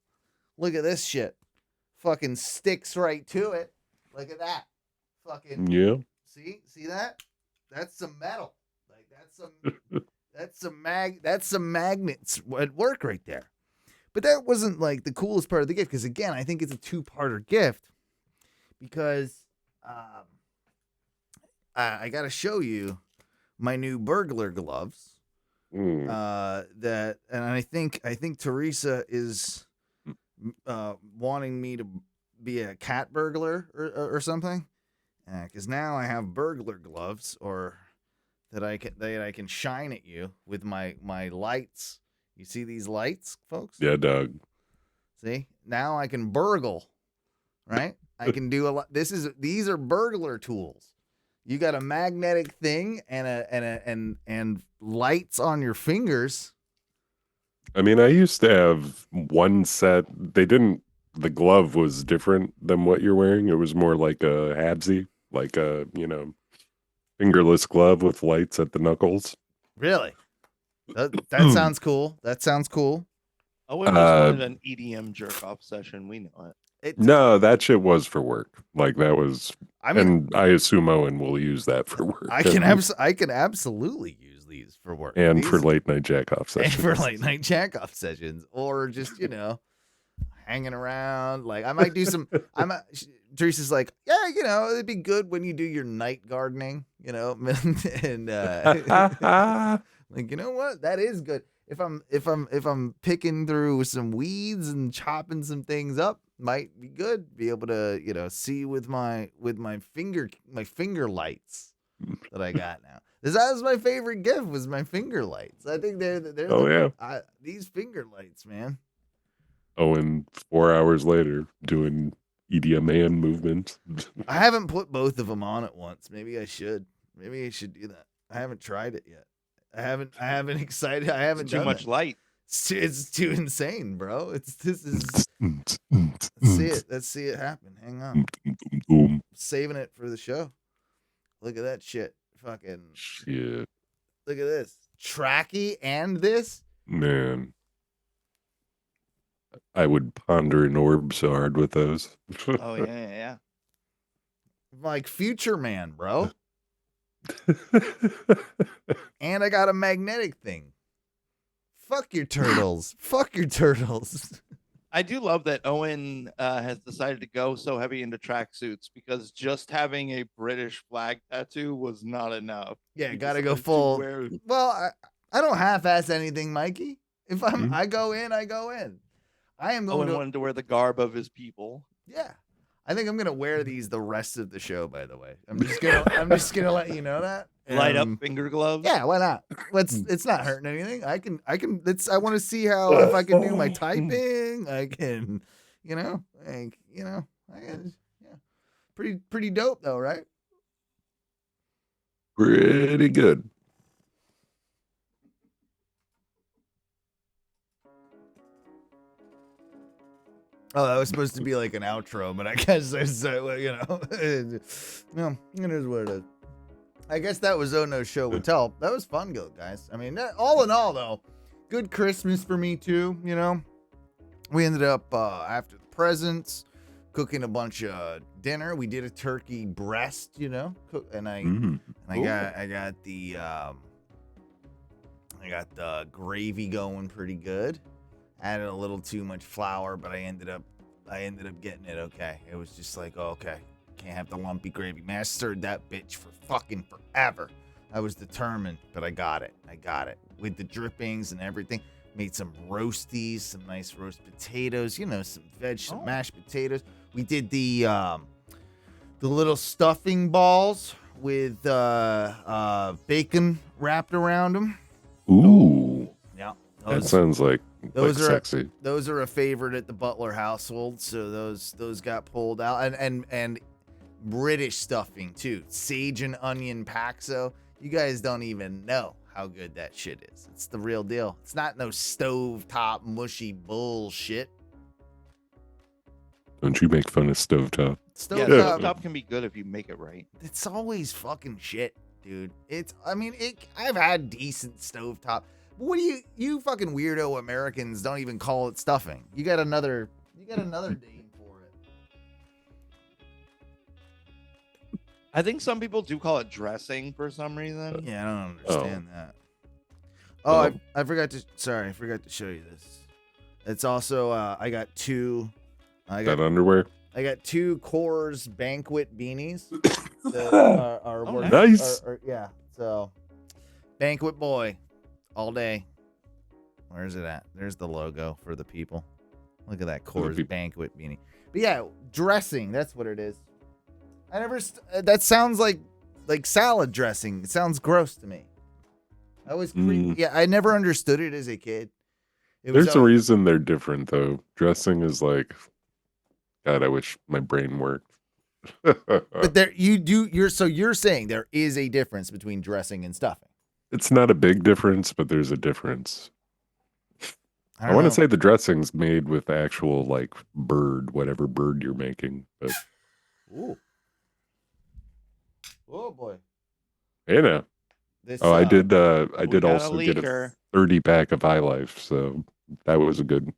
Look at this shit. Fucking sticks right to it. Look at that. Fucking See that? That's some metal. Like that's some magnets at work right there. But that wasn't like the coolest part of the gift because again, I think it's a two-parter gift because I got to show you my new burglar gloves. Mm. And I think Teresa is wanting me to be a cat burglar or something. Because now I have burglar gloves, or that I can shine at you with my lights. You see these lights, folks? Yeah, Doug. See, now I can burgle, right? I can do a lot. These are burglar tools. You got a magnetic thing and lights on your fingers. I mean, I used to have one set. The glove was different than what you're wearing. It was more like a habsy, like a, fingerless glove with lights at the knuckles. Really? That sounds cool. That sounds cool. Owen just wanted an EDM jerk off session. We know it. No, that shit was for work. Like that was. I mean, and I assume Owen will use that for work. I can absolutely use these for work and for late night jack off sessions. And for late night jack off sessions, or just hanging around. Like I might do some. Teresa's like, yeah, it'd be good when you do your night gardening, and like, you know what? That is good. If I'm picking through some weeds and chopping some things up, might be good. Be able to, see with my finger lights that I got now. That was my favorite gift, was my finger lights. I think they're these finger lights, man. Oh, and 4 hours later doing EDM movements. I haven't put both of them on at once. Maybe I should. Maybe I should do that. I haven't tried it yet. I haven't excited. I haven't too done much it. light. It's too insane, bro. Let's see it. Let's see it happen. Hang on. I'm saving it for the show. Look at that shit. Fucking shit. Look at this. Tracky and this? Man. I would ponder an orb so hard with those. Oh, yeah. Like Future Man, bro. And I got a magnetic thing. Fuck your turtles. Fuck your turtles. I do love that Owen has decided to go so heavy into tracksuits because just having a British flag tattoo was not enough. Yeah, gotta go full. Well, I don't half-ass anything, Mikey. If I go in, I go in. I am going Owen wanted to wear the garb of his people. Yeah. I think I'm gonna wear these the rest of the show, by the way. I'm just gonna let you know that. Light up finger gloves. Yeah, why not? It's not hurting anything. I want to see if I can do my typing. I can, pretty dope though, right? Pretty good. Oh, that was supposed to be like an outro, but I guess there's, no, it is what it is. I guess that was Oh No Show with Help. That was fun, guys. I mean, all in all, though, good Christmas for me, too, We ended up, after the presents, cooking a bunch of dinner. We did a turkey breast, and I got the gravy going pretty good. Added a little too much flour, but I ended up getting it okay. It was just like, oh, okay, can't have the lumpy gravy. Man, I stirred that bitch for fucking forever. I was determined, but I got it. With the drippings and everything. Made some roasties, some nice roast potatoes, some veg, some mashed potatoes. We did the little stuffing balls with bacon wrapped around them. Ooh. Yeah. That sounds like sexy. Those are a favorite at the Butler household, so those got pulled out. And British stuffing too. Sage and onion paxo. You guys don't even know how good that shit is. It's the real deal. It's not no stovetop mushy bullshit. Don't you make fun of stovetop? Stovetop can be good if you make it right. It's always fucking shit, dude. I've had decent stovetop. What do you fucking weirdo Americans don't even call it stuffing? You got another name for it. I think some people do call it dressing for some reason. Yeah, I don't understand that. Oh, Well- I forgot to. Sorry, I forgot to show you this. It's also I got two. I That got underwear. I got two Coors banquet beanies. That are Oh, worth- nice. yeah. So, banquet boy, all day. Where's it at? There's the logo for the people. Look at that Coors people. banquet beanie. But yeah, dressing. That's what it is. I never. That sounds like salad dressing. It sounds gross to me. I was yeah. I never understood it as a kid. It was There's a reason they're different, though. Dressing is like, God, I wish my brain worked. But there, you're saying there is a difference between dressing and stuffing. It's not a big difference, but there's a difference. I want to say the dressing's made with actual like bird, whatever bird you're making. But Ooh. Oh boy. you know, This. I did got a also get a leaker. 30 pack of High Life, so that was a good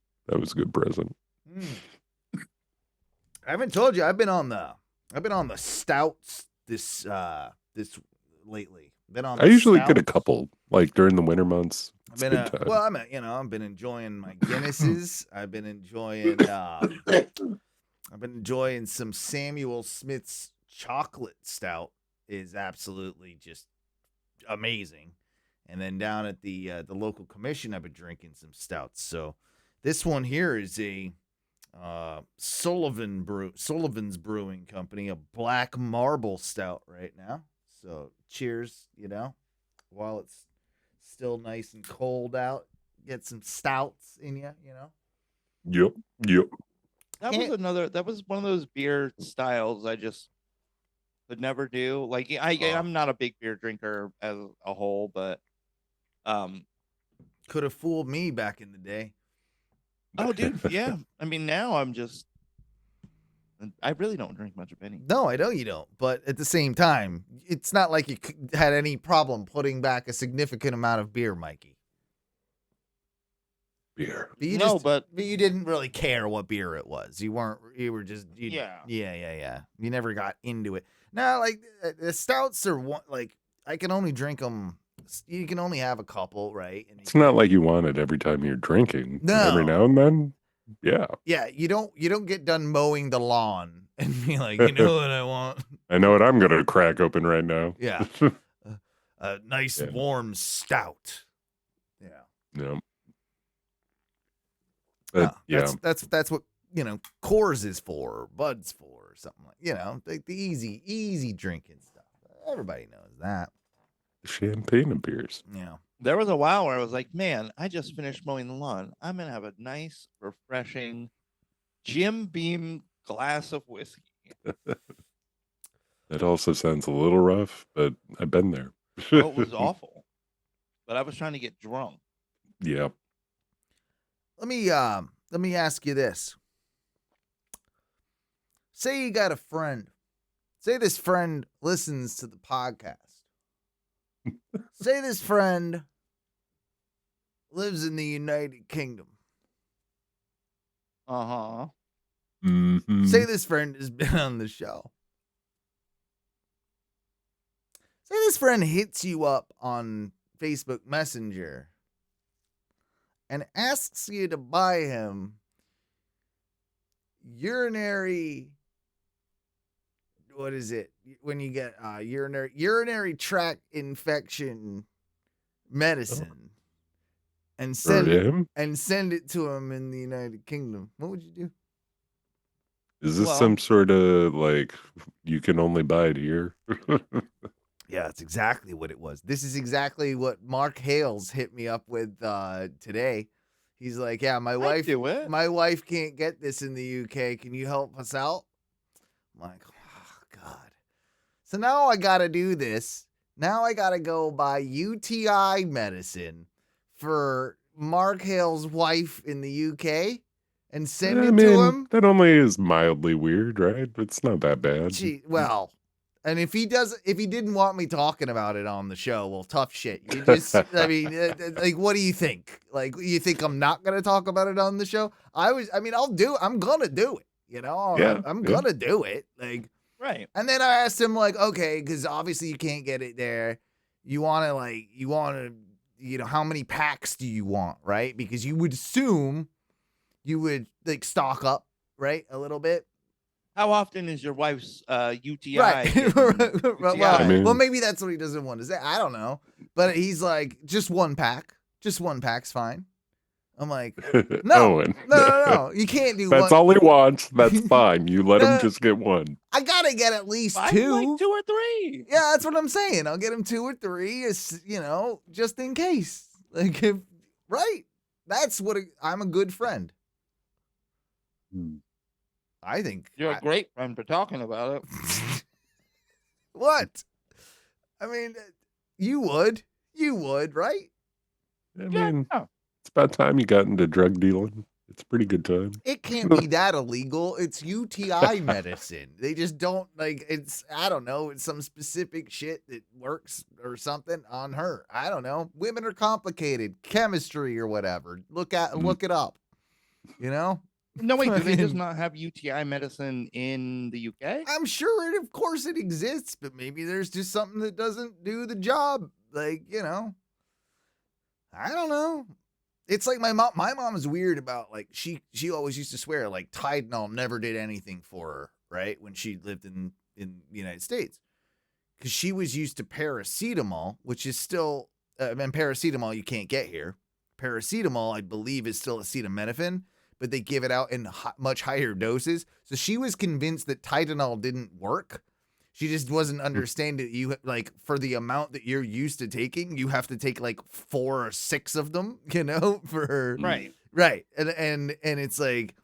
present. I haven't told you. I've been on the stouts this lately. Been on. I usually get a stouts. couple like during the winter months. It's I've a been good time. I've been enjoying my Guinnesses. I've been enjoying some Samuel Smith's chocolate stout is absolutely just amazing. And then down at the local commission, I've been drinking some stouts. So this one here is a Sullivan's Brewing Company, a black marble stout right now. So cheers, while it's still nice and cold out, get some stouts in you, Yep. That was one of those beer styles I just would never do. Like I'm not a big beer drinker as a whole, but Could have fooled me back in the day. oh dude, yeah. I mean now I really don't drink much of any. No, I know you don't. But at the same time, it's not like you had any problem putting back a significant amount of beer, Mikey. Beer. But but you didn't really care what beer it was. You were just yeah. You never got into it. Now, like the stouts are like I can only drink them. You can only have a couple, right? And It's not like you want it every time you're drinking. No. Every now and then. Yeah. Yeah, you don't get done mowing the lawn and be like, you know what I want? I know what I'm gonna crack open right now. Yeah. A nice warm stout. Yeah. Yeah. But, That's what Coors is for, or Bud's for, or something like the easy drinking stuff. Everybody knows that. Champagne appears. Yeah. There was a while where I was like, man, I just finished mowing the lawn. I'm gonna have a nice, refreshing Jim Beam glass of whiskey. That also sounds a little rough, but I've been there. Oh, it was awful. But I was trying to get drunk. Yeah. Let me ask you this. Say you got a friend. Say this friend listens to the podcast. Say this friend lives in the United Kingdom. Uh-huh. Mm-hmm. Say this friend has been on the show. Say this friend hits you up on Facebook Messenger and asks you to buy him urinary, what is it? When you get urinary tract infection medicine and send it to him in the United Kingdom. What would you do? Is this some sort of like you can only buy it here? Yeah, that's exactly what it was. This is exactly what Mark Hales hit me up with today. He's like, "Yeah, my wife can't get this in the UK. Can you help us out?" I'm like, "Oh God." So now I got to do this. Now I got to go buy UTI medicine for Mark Hale's wife in the UK and send it to him. That only is mildly weird, right? It's not that bad. Gee, well, and if he didn't want me talking about it on the show, well, tough shit. You just, I mean, like, what do you think? Like, you think I'm not gonna talk about it on the show? I'm gonna do it. I'm gonna do it. Like, Right. And then I asked him, like, okay, because obviously you can't get it there. You want to, how many packs do you want, right? Because you would assume you would, like, stock up, right? A little bit. How often is your wife's UTI? Right. UTI? Well, maybe that's what he doesn't want to say. I don't know. But he's like, just one pack. Just one pack's fine. I'm like, no, Owen. no. You can't do That's one. all he wants. That's fine. You let him just get one. I gotta get at least I two. like 2 or 3. Yeah, that's what I'm saying. I'll get him 2 or 3, just in case. Like, right? That's what I'm a good friend. I think You're a great friend for talking about it. What? I mean, you would, right? I mean, it's about time you got into drug dealing. It's a pretty good time. It can't be that illegal. It's UTI medicine. They just don't I don't know. It's some specific shit that works or something on her. I don't know. Women are complicated. Chemistry or whatever. Look it up. No, wait, do they just not have UTI medicine in the UK? I'm sure of course it exists, but maybe there's just something that doesn't do the job. I don't know. It's like my mom is weird about, like, she always used to swear, like, Tylenol never did anything for her, right? When she lived in the United States. Because she was used to paracetamol, which is still, paracetamol you can't get here. Paracetamol, I believe, is still acetaminophen, but they give it out in much higher doses. So she was convinced that Tylenol didn't work. She just wasn't understanding that you, like, for the amount that you're used to taking, you have to take like 4 or 6 of them, for her. Right. Right. And it's like,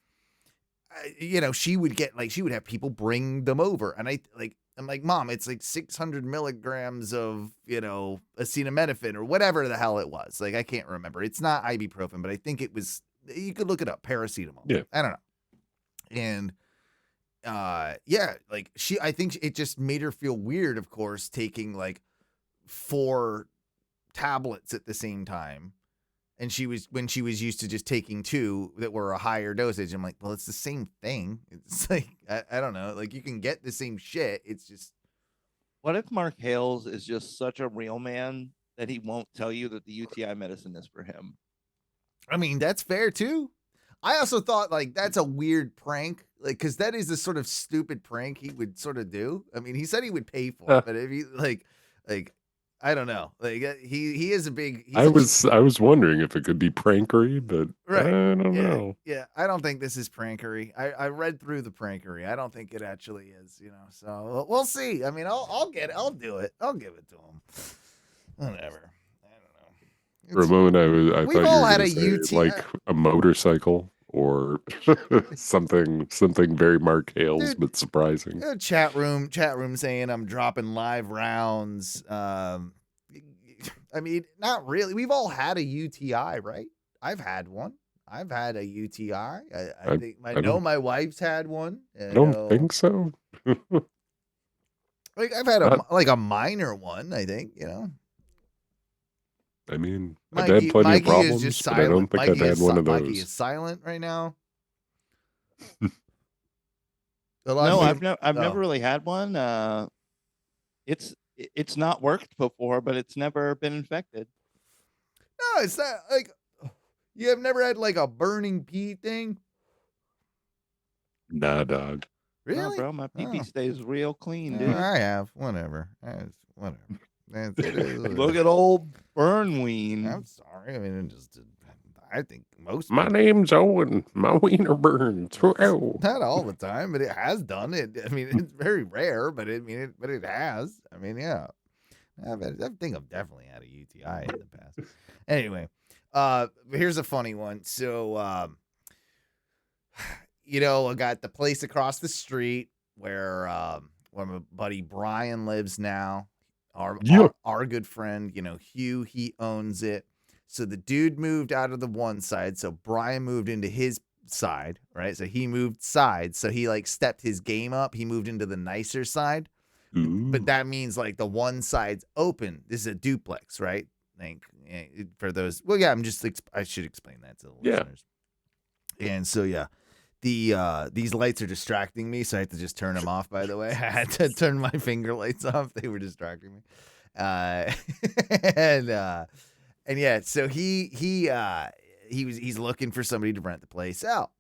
she would have people bring them over. And I'm like, Mom, it's like 600 milligrams of, acetaminophen or whatever the hell it was. Like, I can't remember. It's not ibuprofen, but I think it was, you could look it up, paracetamol. Yeah. I don't know. And I think it just made her feel weird, of course, taking like 4 tablets at the same time. And when she was used to just taking 2 that were a higher dosage. I'm like, well, it's the same thing. It's like, I don't know. Like, you can get the same shit. It's just. What if Mark Hales is just such a real man that he won't tell you that the UTI medicine is for him? I mean, that's fair too. I also thought, like, that's a weird prank, like, because that is the sort of stupid prank he would sort of do. I mean, he said he would pay for it, but if he like, I don't know, like, he is a big. I was wondering if it could be prankery, but Right. I don't know. Yeah, I don't think this is prankery. I read through the prankery. I don't think it actually is. So we'll see. I mean, I'll get it. I'll do it. I'll give it to him. Whatever. For a moment, I thought you all were had going a to say, UTI. like, a motorcycle or something very Mark Hales, Dude, but surprising. Chat room saying I'm dropping live rounds. I mean, not really. We've all had a UTI, right? I've had one. I've had a UTI. I think I know my wife's had one. I don't think so. Like, I've had a minor one, I think, I mean, Mikey, I've had plenty Mikey of problems, is just but silent. I don't think I've had one of those. Mikey is silent right now. No, I've never really had one. It's not worked before, but it's never been infected. No, it's not like you have never had like a burning pee thing. Nah, dog. Really, no, bro? My pee stays real clean, dude. I have whatever. Whatever. Look at old Burnween. I'm sorry. I mean, I think most. My name's Owen. My wiener burns. Oh. Not all the time, but it has done it. I mean, it's very rare, but it has. I mean, yeah. I think I've definitely had a UTI in the past. Anyway, here's a funny one. So, I got the place across the street where my buddy Brian lives now. Our good friend, Hugh, he owns it. So the dude moved out of the one side. So Brian moved into his side, right? So he moved sides. So he like stepped his game up. He moved into the nicer side. But that means like the one side's open. This is a duplex, right? Like, for those. Well, yeah, I should explain that to the listeners. And so, yeah, these lights are distracting me, so I have to just turn them off. By the way, I had to turn my finger lights off; they were distracting me. Uh, and yeah, so he's looking for somebody to rent the place out.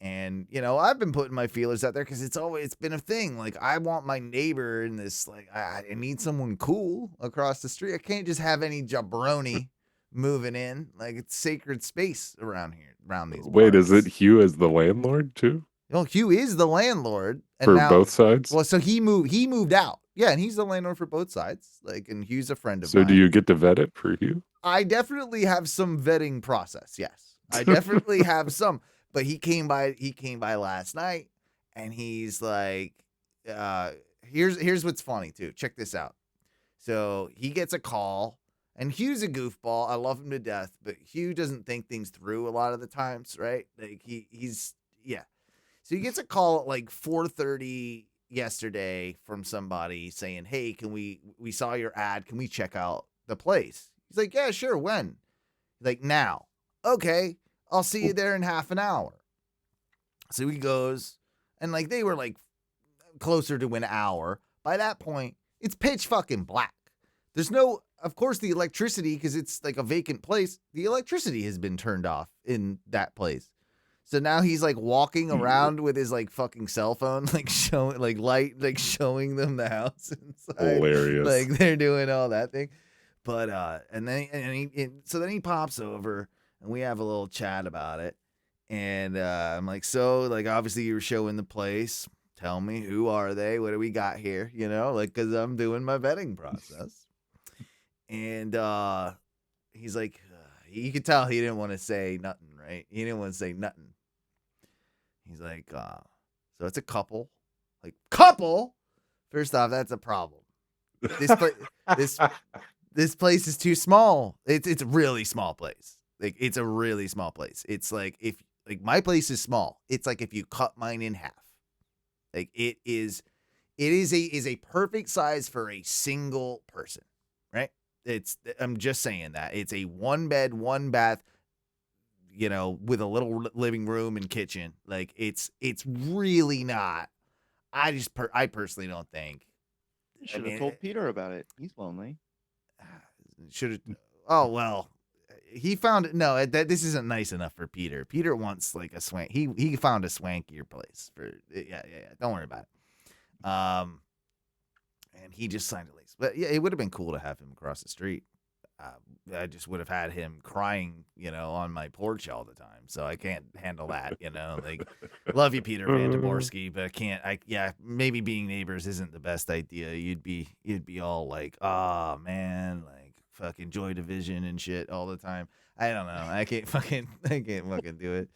And I've been putting my feelers out there because it's been a thing. Like, I want my neighbor in this. Like, I need someone cool across the street. I can't just have any jabroni moving in. Like, it's sacred space around here, around these. Wait, parts. is it Hugh as the landlord too? Well, Hugh is the landlord For both sides. Well, so he moved out. Yeah, and he's the landlord for both sides. Like, and Hugh's a friend of So mine. do you get to vet it for Hugh? I definitely have some vetting process. Yes, I definitely have some. But he came by last night, and he's like, here's what's funny too. Check this out. So he gets a call, and Hugh's a goofball. I love him to death, but Hugh doesn't think things through a lot of the times, right? Like he's. So he gets a call at like 4:30 yesterday from somebody saying, "Hey, we saw your ad. Can we check out the place?" He's like, "Yeah, sure. When?" He's like, "Now." "Okay. I'll see you there in half an hour." So he goes, and like they were like closer to an hour. By that point, it's pitch fucking black. There's no, of course, the electricity, because it's like a vacant place. The electricity has been turned off in that place. So now he's like walking around with his like fucking cell phone, like showing showing them the house inside. Hilarious. Like they're doing all that thing. But so then he pops over. And we have a little chat about it. And I'm like, so, like, obviously you were showing the place. Tell me, who are they? What do we got here? Like, because I'm doing my vetting process. And he's like, you could tell he didn't want to say nothing, right? He didn't want to say nothing. He's like, so it's a couple. Like, couple? First off, that's a problem. This place is too small. It's a really small place. Like, it's a really small place. It's like my place is small. It's like if you cut mine in half. Like it is a perfect size for a single person, right? I'm just saying that. It's a 1 bed, 1 bath, with a little living room and kitchen. Like it's really not. I personally don't think. Should have told Peter about it. He's lonely. Should have. Oh well. He found this isn't nice enough for Peter. Peter wants like a swank. He found a swankier place for yeah. Don't worry about it. And he just signed a lease. But yeah, it would have been cool to have him across the street. I just would have had him crying, on my porch all the time. So I can't handle that, like love you, Peter Van Deborski, but I can't. Maybe being neighbors isn't the best idea. You'd be all like, oh man, like fucking Joy Division and shit all the time. I don't know. I can't fucking do it.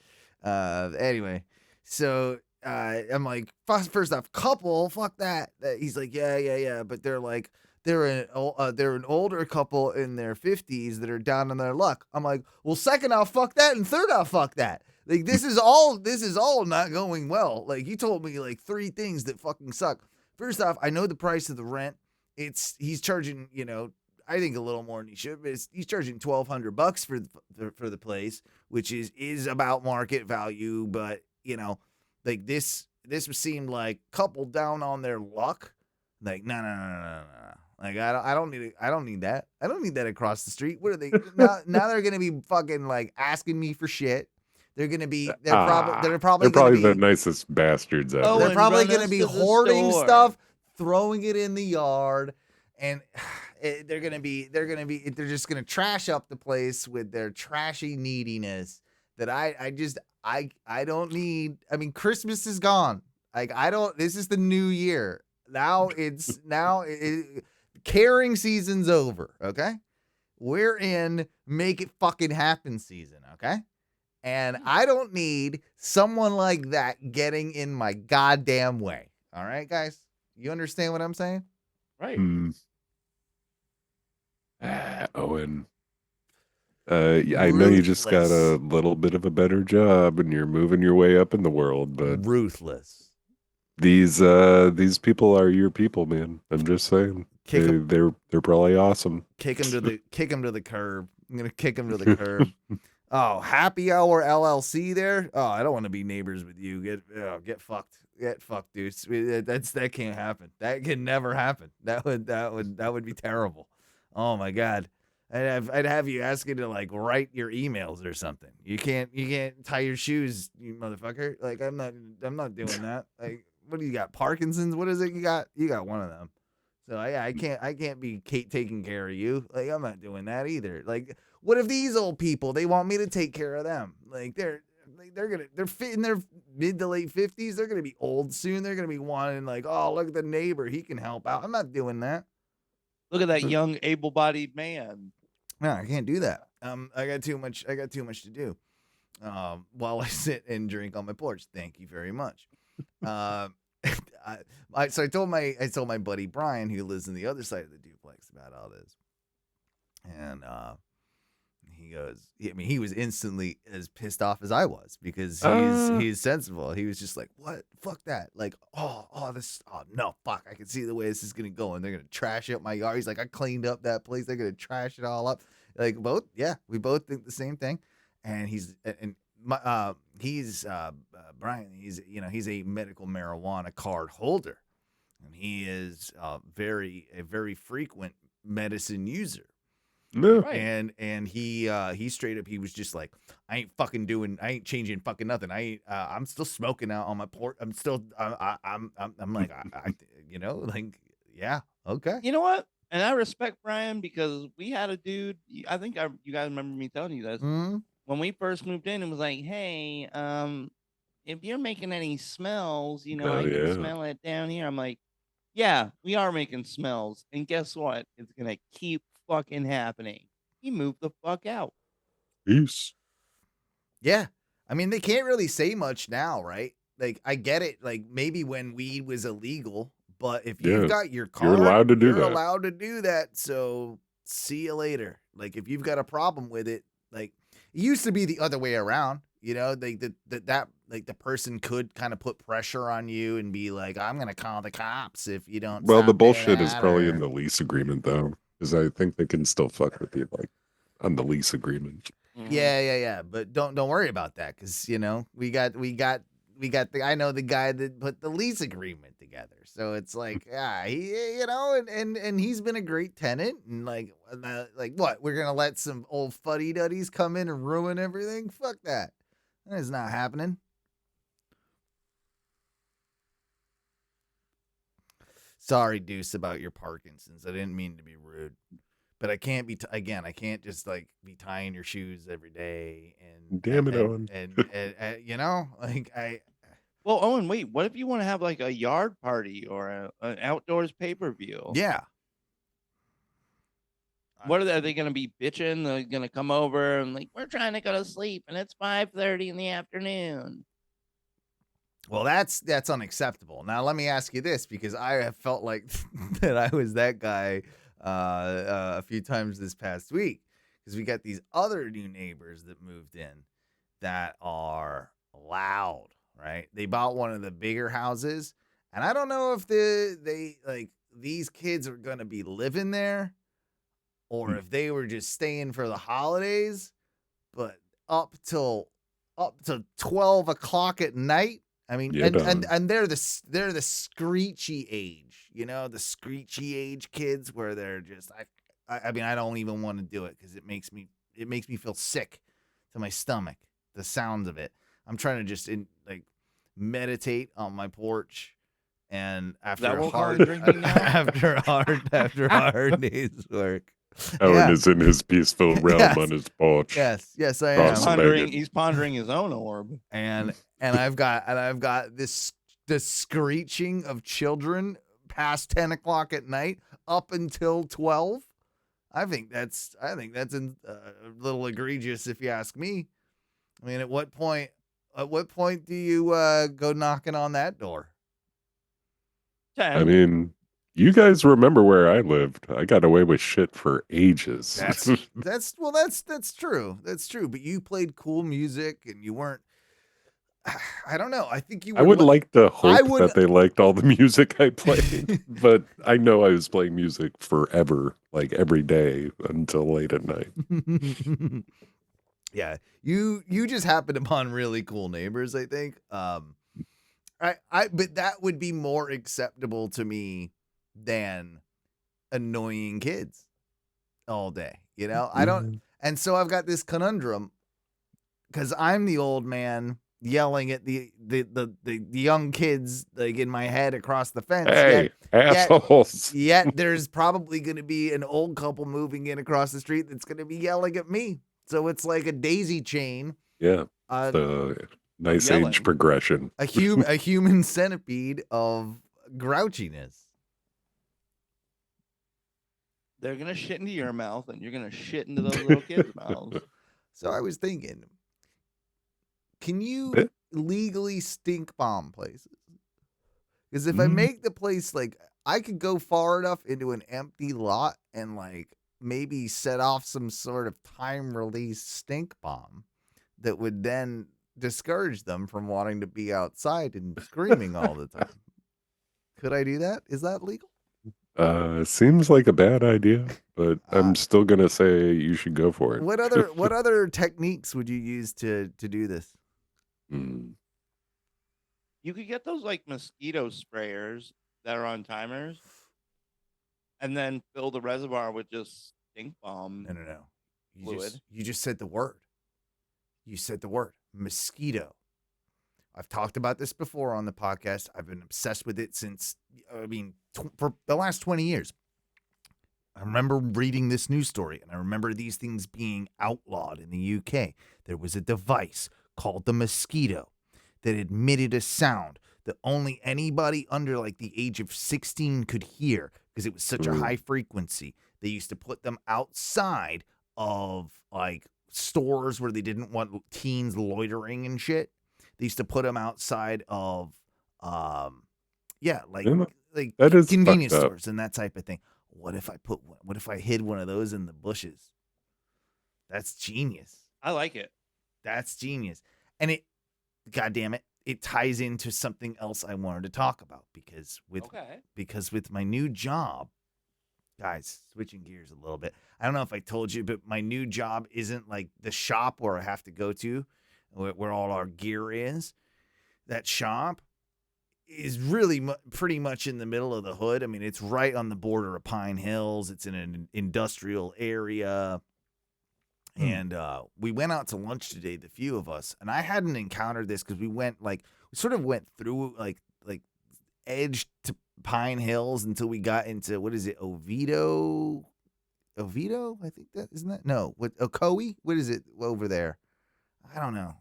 Anyway, so I'm like, first off, couple, fuck that. He's like, yeah, but they're like, they're an older couple in their 50s that are down on their luck. I'm like, well, second off, fuck that, and third off, fuck that. Like this is all not going well. Like you told me like 3 things that fucking suck. First off, I know the price of the rent. He's charging, I think a little more than he should, but he's charging $1,200 for the place, which is about market value. But like this seemed like couple down on their luck. Like no. Like I don't need that. I don't need that across the street. What are they now? They're gonna be fucking like asking me for shit. They're probably the nicest bastards ever. They're probably gonna be hoarding stuff, throwing it in the yard. And they're just gonna trash up the place with their trashy neediness that I don't need. I mean, Christmas is gone. Like this is the new year. Now caring season's over. Okay. We're in make it fucking happen season. Okay. And I don't need someone like that getting in my goddamn way. All right, guys, you understand what I'm saying? Right. Owen. I know you just got a little bit of a better job and you're moving your way up in the world, but ruthless. These people are your people, man. I'm just saying. They're probably awesome. Kick them to the curb. I'm gonna kick them to the curb. Oh, Happy Hour LLC there. Oh, I don't want to be neighbors with you. Get fucked. Get fucked, dude. That can't happen. That can never happen. That would be terrible. Oh my god. I'd have you asking to like write your emails or something. You can't tie your shoes, you motherfucker. Like I'm not doing that. Like what do you got? Parkinson's? What is it? You got one of them. So I can't be taking care of you. Like I'm not doing that either. Like what if these old people they want me to take care of them? Like they're in their mid to late 50s. They're gonna be old soon. They're gonna be wanting like, oh look at the neighbor, he can help out. I'm not doing that. Look at that young, able-bodied man. No, I can't do that. I got too much to do. While I sit and drink on my porch. Thank you very much. So I told my buddy Brian, who lives on the other side of the duplex, about all this, and he goes, he was instantly as pissed off as I was because he's sensible. He was just like, "What? Fuck that! Like, no, fuck! I can see the way this is gonna go, and they're gonna trash up my yard." He's like, "I cleaned up that place. They're gonna trash it all up." Like we both think the same thing, and Brian. He's a medical marijuana card holder, and he is a very frequent medicine user. No. Right. And he straight up, he was just like, I ain't changing fucking nothing. I'm still smoking out on my porch. I'm still I'm like like yeah, okay. You know what? And I respect Brian because we had a dude. I think you guys remember me telling you this Mm-hmm. when we first moved in. It was like, hey, if you're making any smells, Oh, I can yeah. smell it down here. I'm like, yeah, we are making smells, and guess what? It's gonna keep fucking happening. He moved the fuck out. Peace. Yeah. I mean, they can't really say much now, right? Like, I get it. Like, maybe when weed was illegal, but if you've Yeah, got your card, you're allowed to do you're that. allowed to do that. So, see you later. Like, if you've got a problem with it, like, it used to be the other way around. Like the person could kind of put pressure on you and be like, "I'm gonna call the cops if you don't." Well, the stop doing bullshit is that," probably or- in the lease agreement, though, because I think they can still fuck with you, like, on the lease agreement. Mhm. Yeah. But don't worry about that because we got I know the guy that put the lease agreement together. So it's like, and he's been a great tenant, and like what, we're gonna let some old fuddy duddies come in and ruin everything? Fuck that. That is not happening. Sorry, Deuce, about your Parkinson's. I didn't mean to be rude. But I can't be I can't just like be tying your shoes every day and Damn it, Owen. and like Well, Owen, wait. What if you want to have like a yard party or an outdoors pay-per-view? yeah. What are they going to be bitching? They're going to come over and like, we're trying to go to sleep and it's 5:30 in the afternoon. Well, that's unacceptable. Now, let me ask you this, because I have felt like that I was that guy a few times this past week, because we got these other new neighbors that moved in that are loud, right? They bought one of the bigger houses, and I don't know if these kids are going to be living there or if they were just staying for the holidays, but up till 12 o'clock at night. I mean, Yeah, and they're the screechy age, the screechy age kids where they're just I mean, I don't even want to do it because it makes me feel sick to my stomach, the sounds of it. I'm trying to just meditate on my porch, and after a hard after a hard day's work. Owen is in his peaceful realm on his porch. Yes, I Awesome. am. He's pondering his own orb. And I've got this screeching of children past 10 o'clock at night up until 12. I think that's a little egregious, if you ask me. I mean, at what point do you go knocking on that door? 10. I mean, you guys remember where I lived. I got away with shit for ages. That's true. That's true. But you played cool music and you weren't. I don't know. I think you were. I would like to hope that they liked all the music I played, but I know I was playing music forever, like every day until late at night. Yeah, you just happened upon really cool neighbors, I think. But that would be more acceptable to me than annoying kids all day. You know, I don't, and so I've got this conundrum because I'm the old man yelling at the young kids like in my head across the fence. Hey, assholes. Yet there's probably going to be an old couple moving in across the street that's going to be yelling at me. So it's like a daisy chain. Yeah. The nice Yelling. age progression. A human centipede of grouchiness. They're gonna shit into your mouth, and you're gonna shit into those little kids' mouths. So I was thinking, can you legally stink bomb places? Because if I make the place like I could go far enough into an empty lot and like maybe set off some sort of time release stink bomb that would then discourage them from wanting to be outside and screaming all the time. Could I do that? Is that legal? Seems like a bad idea, but I'm still gonna say you should go for it. What other techniques would you use to do this? You could get those like mosquito sprayers that are on timers, and then fill the reservoir with just stink bomb. No. Fluid. You just said the word. You said the word mosquito. I've talked about this before on the podcast. I've been obsessed with it since, for the last 20 years. I remember reading this news story, and I remember these things being outlawed in the UK. There was a device called the mosquito that emitted a sound that only anybody under like the age of 16 could hear because it was such a high frequency. They used to put them outside of like stores where they didn't want teens loitering and shit. They used to put them outside of, like that is convenience fucked up. stores and that type of thing. What if I hid one of those in the bushes? That's genius. I like it. That's genius. And it, goddamn it, it ties into something else I wanted to talk about because with my new job, guys, switching gears a little bit. I don't know if I told you, but my new job isn't like the shop where I have to go to, where all our gear is. That shop is really pretty much in the middle of the hood. I mean, it's right on the border of Pine Hills. It's in an industrial area. And we went out to lunch today, the few of us, and I hadn't encountered this because we sort of went through like edge to Pine Hills until we got into, what is it, Oviedo? I think that, isn't that? No, what, Ocoee? What is it over there? I don't know.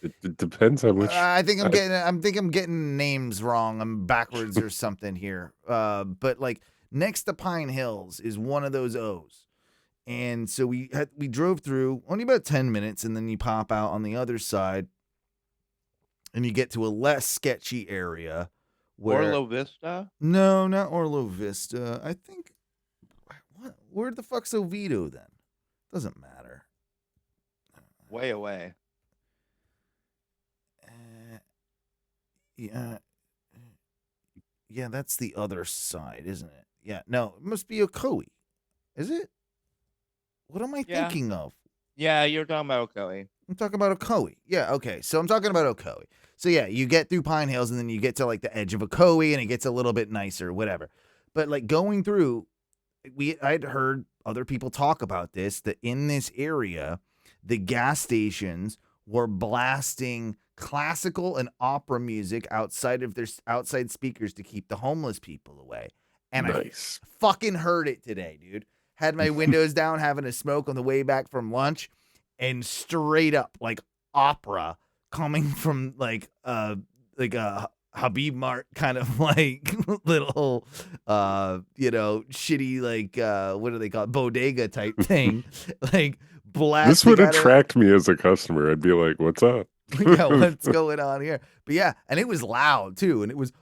It depends on which. I think I'm getting names wrong. I'm backwards or something here. But like next to Pine Hills is one of those O's. And so we drove through only about 10 minutes, and then you pop out on the other side and you get to a less sketchy area. Orlo Vista? No, not Orlo Vista. I think, where the fuck's Oviedo then? Doesn't matter. Way away. Yeah, that's the other side, isn't it? Yeah, no, it must be Ocoee. Is it? What am I thinking of? Yeah, you're talking about Ocoee. I'm talking about Ocoee. Yeah, okay. So I'm talking about Ocoee. So yeah, you get through Pine Hills and then you get to like the edge of Ocoee and it gets a little bit nicer, whatever. But like going through, I'd heard other people talk about this, that in this area, the gas stations were blasting classical and opera music outside of their outside speakers to keep the homeless people away. And nice. I fucking heard it today, dude. Had my windows down, having a smoke on the way back from lunch, and straight up like opera coming from like a Habib Mart kind of like little shitty like what do they call it, bodega type thing. Like blasting. This would attract me as a customer. I'd be like, "What's up? Yeah, what's going on here?" But yeah, and it was loud too, and it was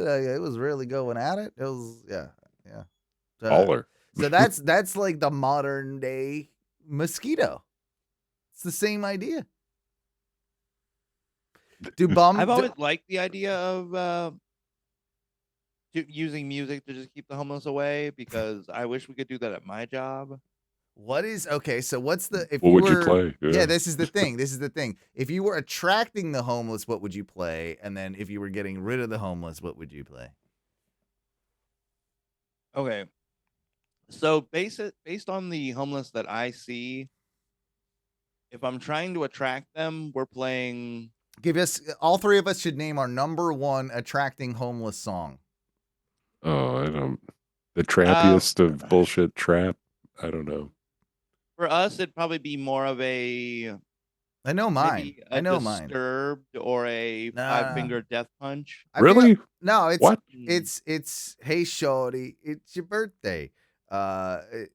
it was really going at it. It was yeah. Baller. So that's like the modern day mosquito. It's the same idea. I've always liked the idea of using music to just keep the homeless away, because I wish we could do that at my job. What is okay? So what's the if What you would you were play? yeah, this is the thing. This is the thing. If you were attracting the homeless, what would you play? And then if you were getting rid of the homeless, what would you play? Okay. So based on the homeless that I see, if I'm trying to attract them, we're playing. Give us all three of us should name our number one attracting homeless song. Oh, I don't. The trappiest of bullshit trap. I don't know. For us, it'd probably be more of a I know mine. maybe I a know mine. Disturbed or a Nah. Five-Finger Death Punch. I think- Really? no, it's What? it's hey shorty, it's your birthday. Yeah.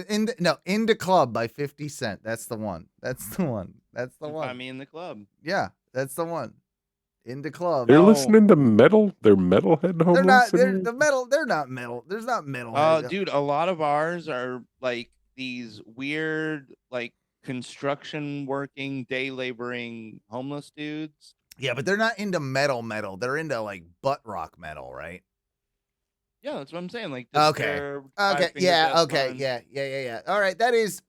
In the Club by 50 Cent. That's the one. That's the one. That's the Find one. me in the club. Yeah, that's the one. In the Club. They're No. listening to metal. They're metalhead homeless. They're not. in They're here? the metal. They're not metal. There's not metal. Dude, a lot of ours are like these weird, like construction working, day laboring homeless dudes. Yeah, but they're not into metal. They're into like butt rock metal, right? Yeah, that's what I'm saying. Like, Okay. Disturbed, Okay. Five-Finger Yeah. Death Okay. Punch. Yeah. All right. That is.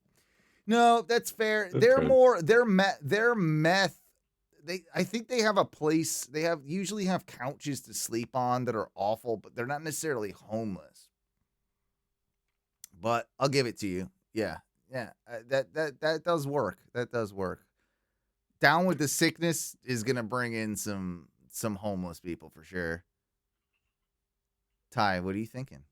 No, that's fair. They're Okay. more. They're meth. I think they have a place. They usually have couches to sleep on that are awful, but they're not necessarily homeless. But I'll give it to you. Yeah. That does work. That does work. Down with the Sickness is gonna bring in some homeless people for sure. Ty, what are you thinking?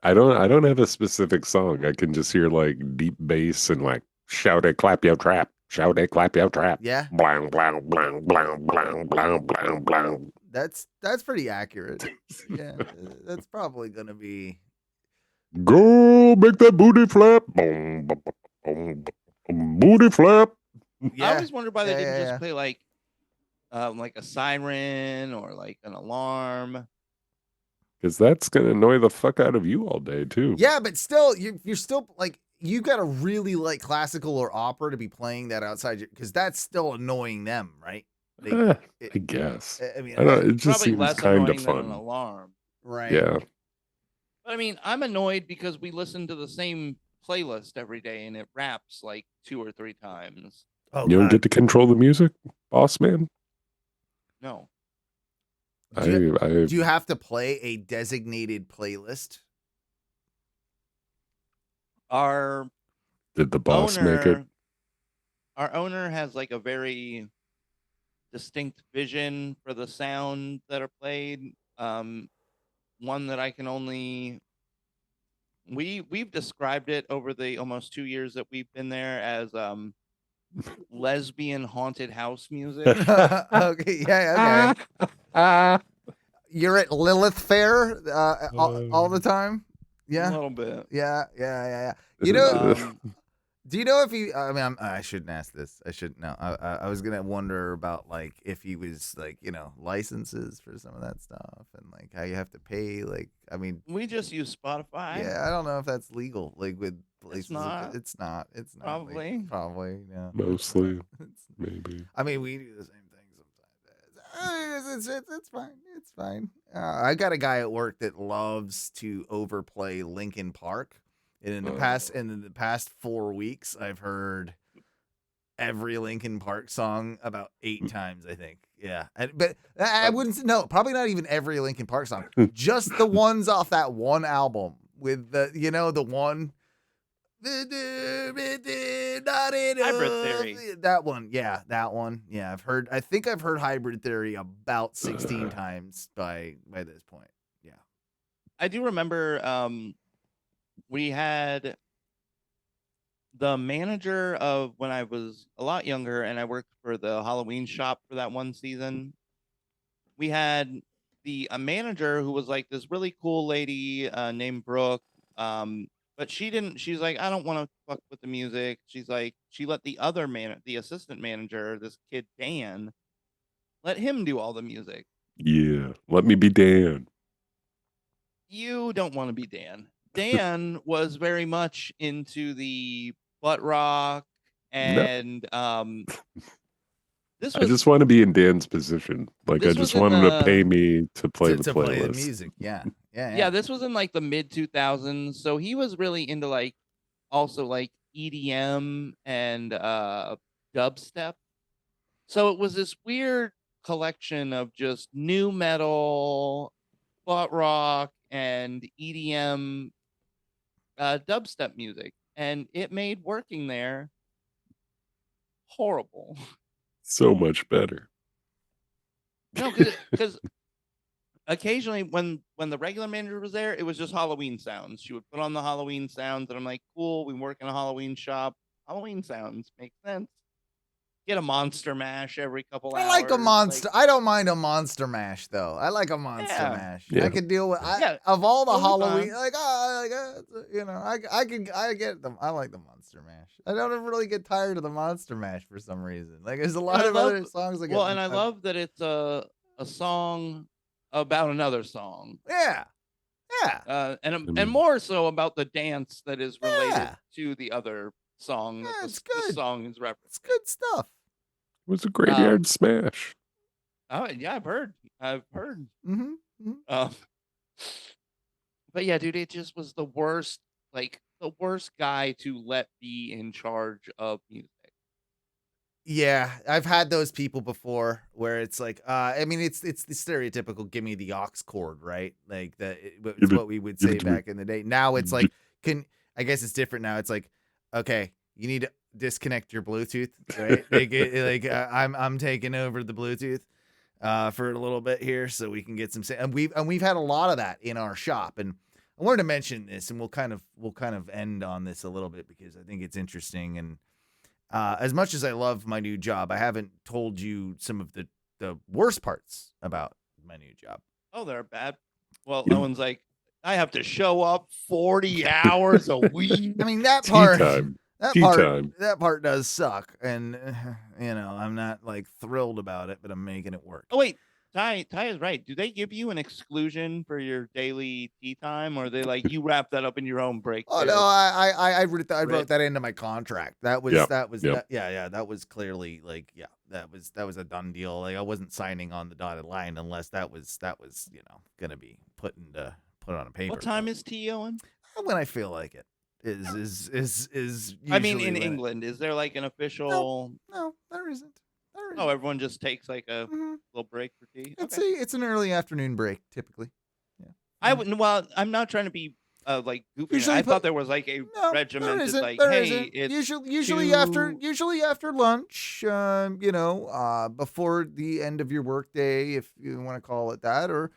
I don't have a specific song. I can just hear like deep bass and like shout it, clap your trap. Shout it, clap your trap. Yeah, Blang, blang, blang, blang, blang, blang, blang, blang. that's pretty accurate. Yeah, that's probably gonna be. Go make that booty flap. Boom, boom, boom, boom, booty flap. I Yeah, always wondered why they didn't yeah. just play like a siren or like an alarm. Because that's going to annoy the fuck out of you all day, too. Yeah, but still, you're still like you gotta really like classical or opera to be playing that outside because that's still annoying them, right? I guess. I mean, I don't, it just Probably seems less kind annoying of than an fun. alarm. right? Yeah. But I mean, I'm annoyed because we listen to the same playlist every day and it raps like 2 or 3 times. Oh, You don't God. get to control the music, boss man? No. Do you have to play a designated playlist? Our Did the boss make it? Our owner has like a very distinct vision for the sound that are played. One that I can only we've described it over the almost 2 years that we've been there as lesbian haunted house music. Okay, yeah, okay. You're at Lilith Fair all the time? A Yeah. little bit. Yeah. You know, Um, do you know if he? I mean, I shouldn't ask this. I shouldn't know. I was gonna wonder about like if he was like licenses for some of that stuff and like how you have to pay. Like, I mean, we just use Spotify. yeah, I don't know if that's legal. Like with places, not. It's not. It's not. Probably. Probably. Yeah. Mostly, It's- maybe. I mean, we do the same thing sometimes. It's fine. It's fine. I got a guy at work that loves to overplay Linkin Park, and in the past 4 weeks, I've heard every Linkin Park song about 8 times. I think. Yeah, but I wouldn't. No, probably not even every Linkin Park song. Just the ones off that one album with the one. Hybrid Theory. That one, yeah, that one. Yeah, I think I've heard Hybrid Theory about 16 times by this point. Yeah. I do remember we had the manager of when I was a lot younger and I worked for the Halloween shop for that one season. We had a manager who was like this really cool lady named Brooke. But she's like, I don't want to fuck with the music. She's like, she let the assistant manager, this kid Dan, let him do all the music. Yeah. Let me be Dan. You don't want to be Dan. Dan was very much into the butt rock and this was I just want to be in Dan's position. Like, I this just was in want him to the- pay me to play the to play the playlist. music. Yeah. Yeah, this was in like the mid 2000s. So he was really into like also like EDM and dubstep. So it was this weird collection of just new metal, butt rock, and EDM dubstep music. And it made working there horrible. So much better. No, because occasionally when the regular manager was there, it was just Halloween sounds. She would put on the Halloween sounds, and I'm like, cool, we work in a Halloween shop. Halloween sounds make sense. Get a monster mash every couple I hours. like a monster. I don't mind a monster mash though. I like a monster Yeah. mash. Yeah. I could deal with. Yeah, Of all the totally Halloween, fine. you know, I get them. I like the monster mash. I don't ever really get tired of the monster mash for some reason. Like there's a lot of other songs. Well, and I love that it's a song about another song. Yeah, yeah. And more so about the dance that is related Yeah. to the other song that it's the good. song is referenced. It's good stuff. It was a graveyard smash. Oh yeah, I've heard. Mm-hmm. But yeah, dude, it just was the worst. Like the worst guy to let be in charge of music. Yeah, I've had those people before where it's like, I mean, it's the stereotypical "give me the aux cord," right? Like it's what we would say back in the day. Now it's like, I guess it's different now. It's like, okay, you need to disconnect your Bluetooth, right? I'm taking over the Bluetooth for a little bit here so we can get some. And we've had a lot of that in our shop, and I wanted to mention this, and we'll kind of end on this a little bit because I think it's interesting. And as much as I love my new job, I haven't told you some of the worst parts about my new job. Oh, they're bad. Well, no one's like, I have to show up 40 hours a week. I mean, that part. Time. That part does suck, and you know, I'm not like thrilled about it, but I'm making it work. Oh wait, Ty is right. Do they give you an exclusion for your daily tea time, or are they like you wrap that up in your own break? Oh no, I wrote that into my contract. That was that was clearly like that was a done deal. Like I wasn't signing on the dotted line unless that was you know gonna be put on a paper. What time is tea, Owen? When I feel like it. Is I mean, in England, is there like an official? No, there isn't. Oh, everyone just takes like a little break for tea. It's an early afternoon break typically. Yeah. I wouldn't. Well, I'm not trying to be like goofy. I thought there was like a regimented like, hey, it's usually after lunch. You know, before the end of your workday, if you want to call it that, or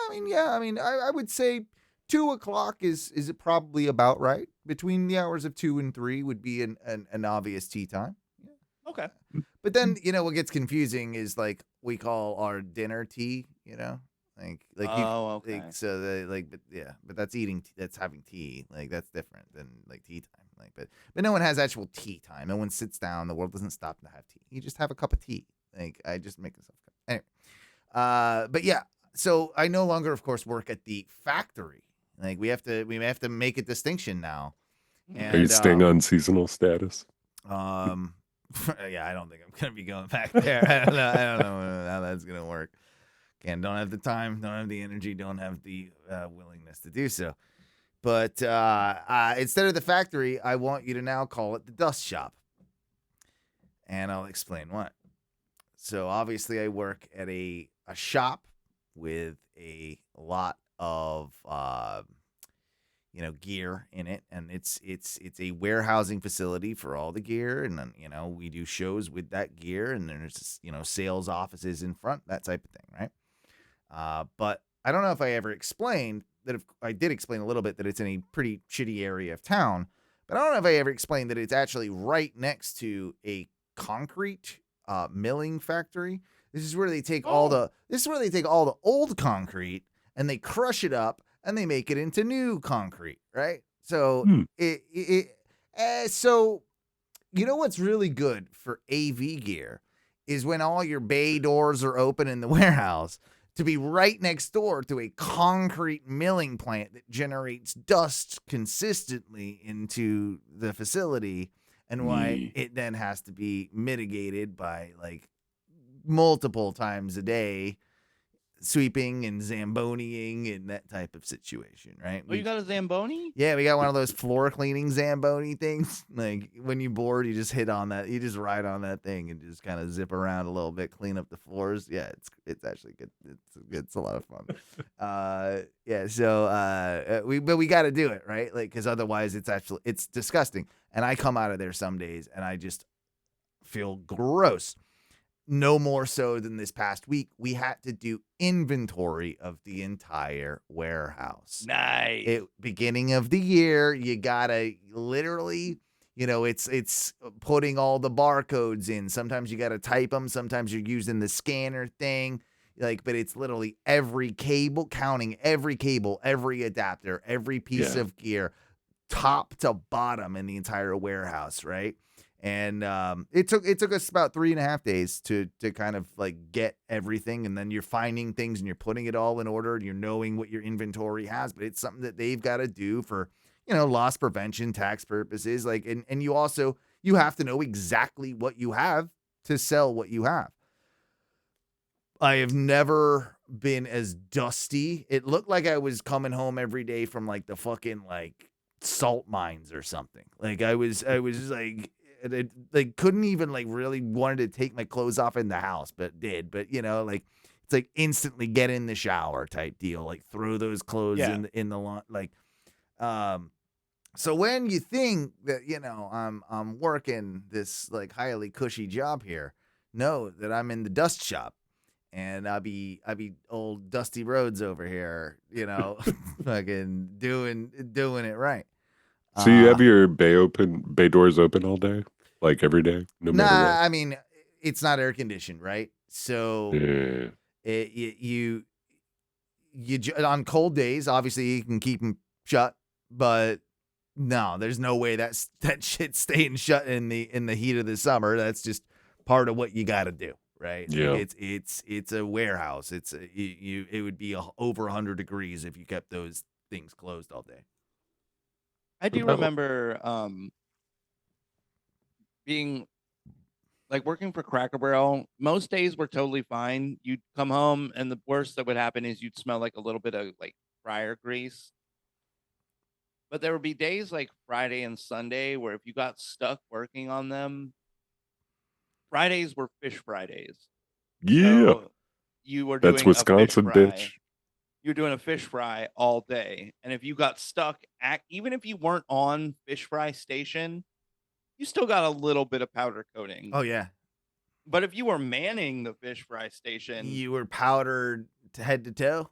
I would say 2:00 is probably about right. Between the hours of 2 and 3 would be an obvious tea time. Yeah. Okay. But then, you know, what gets confusing is like we call our dinner tea, you know? Okay. But that's having tea. Like that's different than like tea time. Like but no one has actual tea time. No one sits down. The world doesn't stop to have tea. You just have a cup of tea. Like I just make myself anyway. But yeah, so I no longer of course work at the factory. Like we have to make a distinction now. And, are you staying on seasonal status? Yeah, I don't think I'm gonna be going back there. I don't know how that's gonna work. Don't have the time, don't have the energy, don't have the willingness to do so. But instead of the factory, I want you to now call it the dust shop. And I'll explain what. So obviously I work at a shop with a lot of gear in it, and it's a warehousing facility for all the gear, and then we do shows with that gear, and there's sales offices in front, that type of thing, right? But I don't know if I ever explained that. If I did explain a little bit that it's in a pretty shitty area of town, but I don't know if I ever explained that it's actually right next to a concrete milling factory. This is where they take all the old concrete and they crush it up and they make it into new concrete, right? So so you know what's really good for AV gear is when all your bay doors are open in the warehouse to be right next door to a concrete milling plant that generates dust consistently into the facility, and why it then has to be mitigated by like multiple times a day sweeping and Zamboniing and that type of situation, right? Oh, you got a Zamboni? Yeah, we got one of those floor cleaning Zamboni things. Like when you board, you just hit on that. You just ride on that thing and just kind of zip around a little bit, clean up the floors. Yeah, it's actually good. It's a lot of fun. Yeah. So we got to do it, right? Like because otherwise it's disgusting. And I come out of there some days and I just feel gross. No more so than this past week. We had to do inventory of the entire warehouse. Nice. Beginning of the year, you gotta literally, it's putting all the barcodes in. Sometimes you gotta type them. Sometimes you're using the scanner thing. But it's literally every cable, counting every cable, every adapter, every piece of gear, top to bottom in the entire warehouse, right? And it took us about 3.5 days to kind of like get everything, and then you're finding things and you're putting it all in order and you're knowing what your inventory has. But it's something that they've got to do for loss prevention, tax purposes. And you have to know exactly what you have to sell what you have. I have never been as dusty. It looked like I was coming home every day from like the fucking like salt mines or something. Like I was like. Couldn't even like really wanted to take my clothes off in the house, but did. But it's like instantly get in the shower type deal. Like throw those clothes in the lawn. So when you think that I'm working this like highly cushy job here, know that I'm in the dust shop, and I be old Dusty Rhodes over here, fucking doing it right. So you have your bay doors open all day, like every day, no matter what. I mean, it's not air conditioned, right? So you on cold days, obviously you can keep them shut, but no, there's no way that shit's staying shut in the heat of the summer. That's just part of what you got to do, right? Yeah, it's a warehouse. It would be over 100 degrees if you kept those things closed all day. I do remember being like working for Cracker Barrel. Most days were totally fine. You'd come home and the worst that would happen is you'd smell like a little bit of like fryer grease. But there would be days like Friday and Sunday where if you got stuck working on them, Fridays were fish Fridays. Yeah. So you were doing That's Wisconsin, a fish fry. bitch. You're doing a fish fry all day. And if you got stuck even if you weren't on fish fry station, you still got a little bit of powder coating. Oh yeah. But if you were manning the fish fry station, you were powdered to head to toe.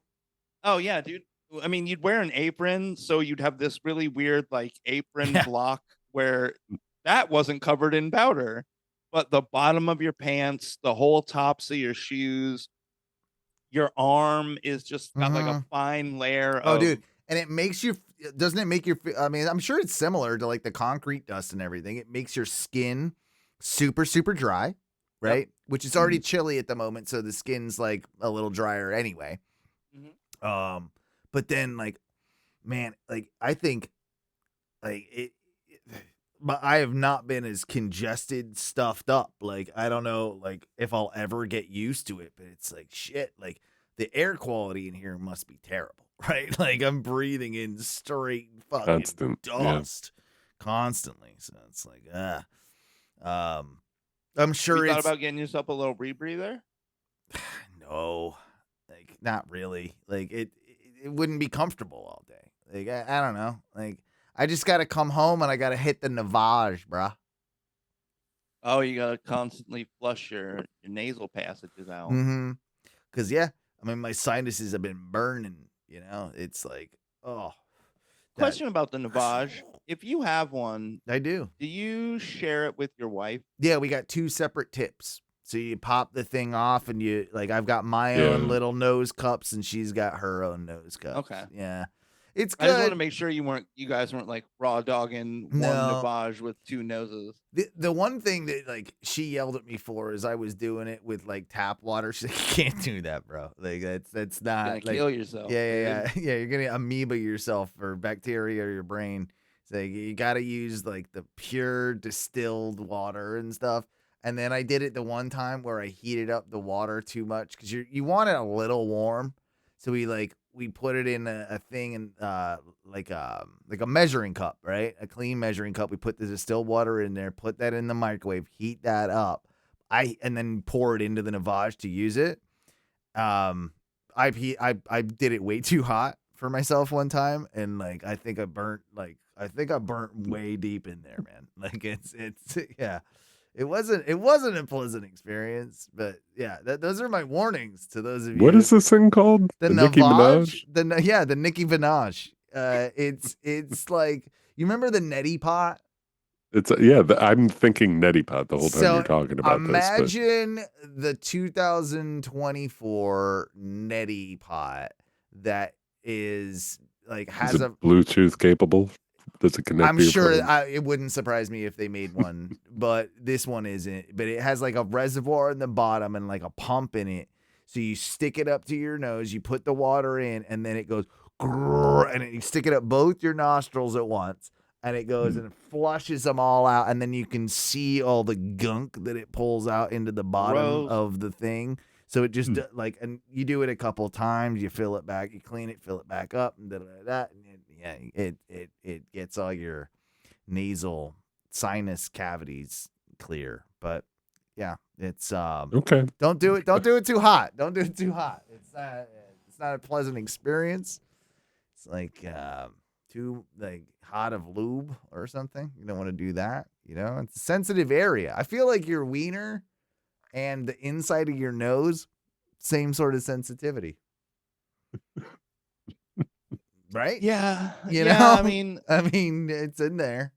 Oh yeah, dude. I mean, you'd wear an apron, so you'd have this really weird like apron block where that wasn't covered in powder, but the bottom of your pants, the whole tops of your shoes, your arm is just got like a fine layer of. Oh, dude. And it makes you, doesn't it make your, I mean, I'm sure it's similar to like the concrete dust and everything. It makes your skin super, super dry, right? Yep. Which is already chilly at the moment. So the skin's like a little drier anyway. Mm-hmm. But then like, man, like I think like but I have not been as congested, stuffed up. Like, I don't know, like if I'll ever get used to it, but it's like shit. Like the air quality in here must be terrible, right? Like I'm breathing in straight fucking dust constantly. So it's like, I'm sure you thought about getting yourself a little rebreather. No, like not really. Like it wouldn't be comfortable all day. Like I don't know. Like I just got to come home and I got to hit the Navage, bruh. Oh, you got to constantly flush your nasal passages out. Mm-hmm. Because, yeah, I mean, my sinuses have been burning, you know? It's like, oh. Question about the Navage. If you have one. I do. Do you share it with your wife? Yeah, we got 2 separate tips. So you pop the thing off and you, like, I've got my own little nose cups and she's got her own nose cups. Okay. Yeah. It's good. I just want to make sure you guys weren't like raw dogging one Navage with 2 noses. The one thing that like she yelled at me for is I was doing it with like tap water. She's like, you can't do that, bro. Like that's not you're gonna kill yourself. Yeah. You're gonna amoeba yourself or bacteria or your brain. It's like you gotta use like the pure distilled water and stuff. And then I did it the one time where I heated up the water too much because you want it a little warm. So we put it in a thing and like a measuring cup, right? A clean measuring cup. We put the distilled water in there, put that in the microwave, heat that up. And then pour it into the Navage to use it. I did it way too hot for myself one time, and like I think I burnt way deep in there, man. Like it's yeah. It wasn't a pleasant experience, but yeah, those are my warnings to those of you. What is this thing called? The Nicki Navage? Minaj? The Nicki Minaj. It's like, you remember the neti pot? It's I'm thinking neti pot the whole time you're talking about this. Imagine the 2024 neti pot that is like has a Bluetooth capable. Does it connect? I'm to your sure phone? it wouldn't surprise me if they made one, but this one isn't. But it has like a reservoir in the bottom and like a pump in it. So you stick it up to your nose, you put the water in, and then it goes grrr, and you stick it up both your nostrils at once, and it goes and it flushes them all out, and then you can see all the gunk that it pulls out into the bottom of the thing. So it just like, and you do it a couple times, you fill it back, you clean it, fill it back up, and that. Yeah, it gets all your nasal sinus cavities clear. But yeah, it's okay. Don't do it too hot. Don't do it too hot. It's not a pleasant experience. It's like too like hot of lube or something. You don't want to do that. You know, it's a sensitive area. I feel like your wiener and the inside of your nose, same sort of sensitivity. Right? Yeah. You know? I mean, it's in there.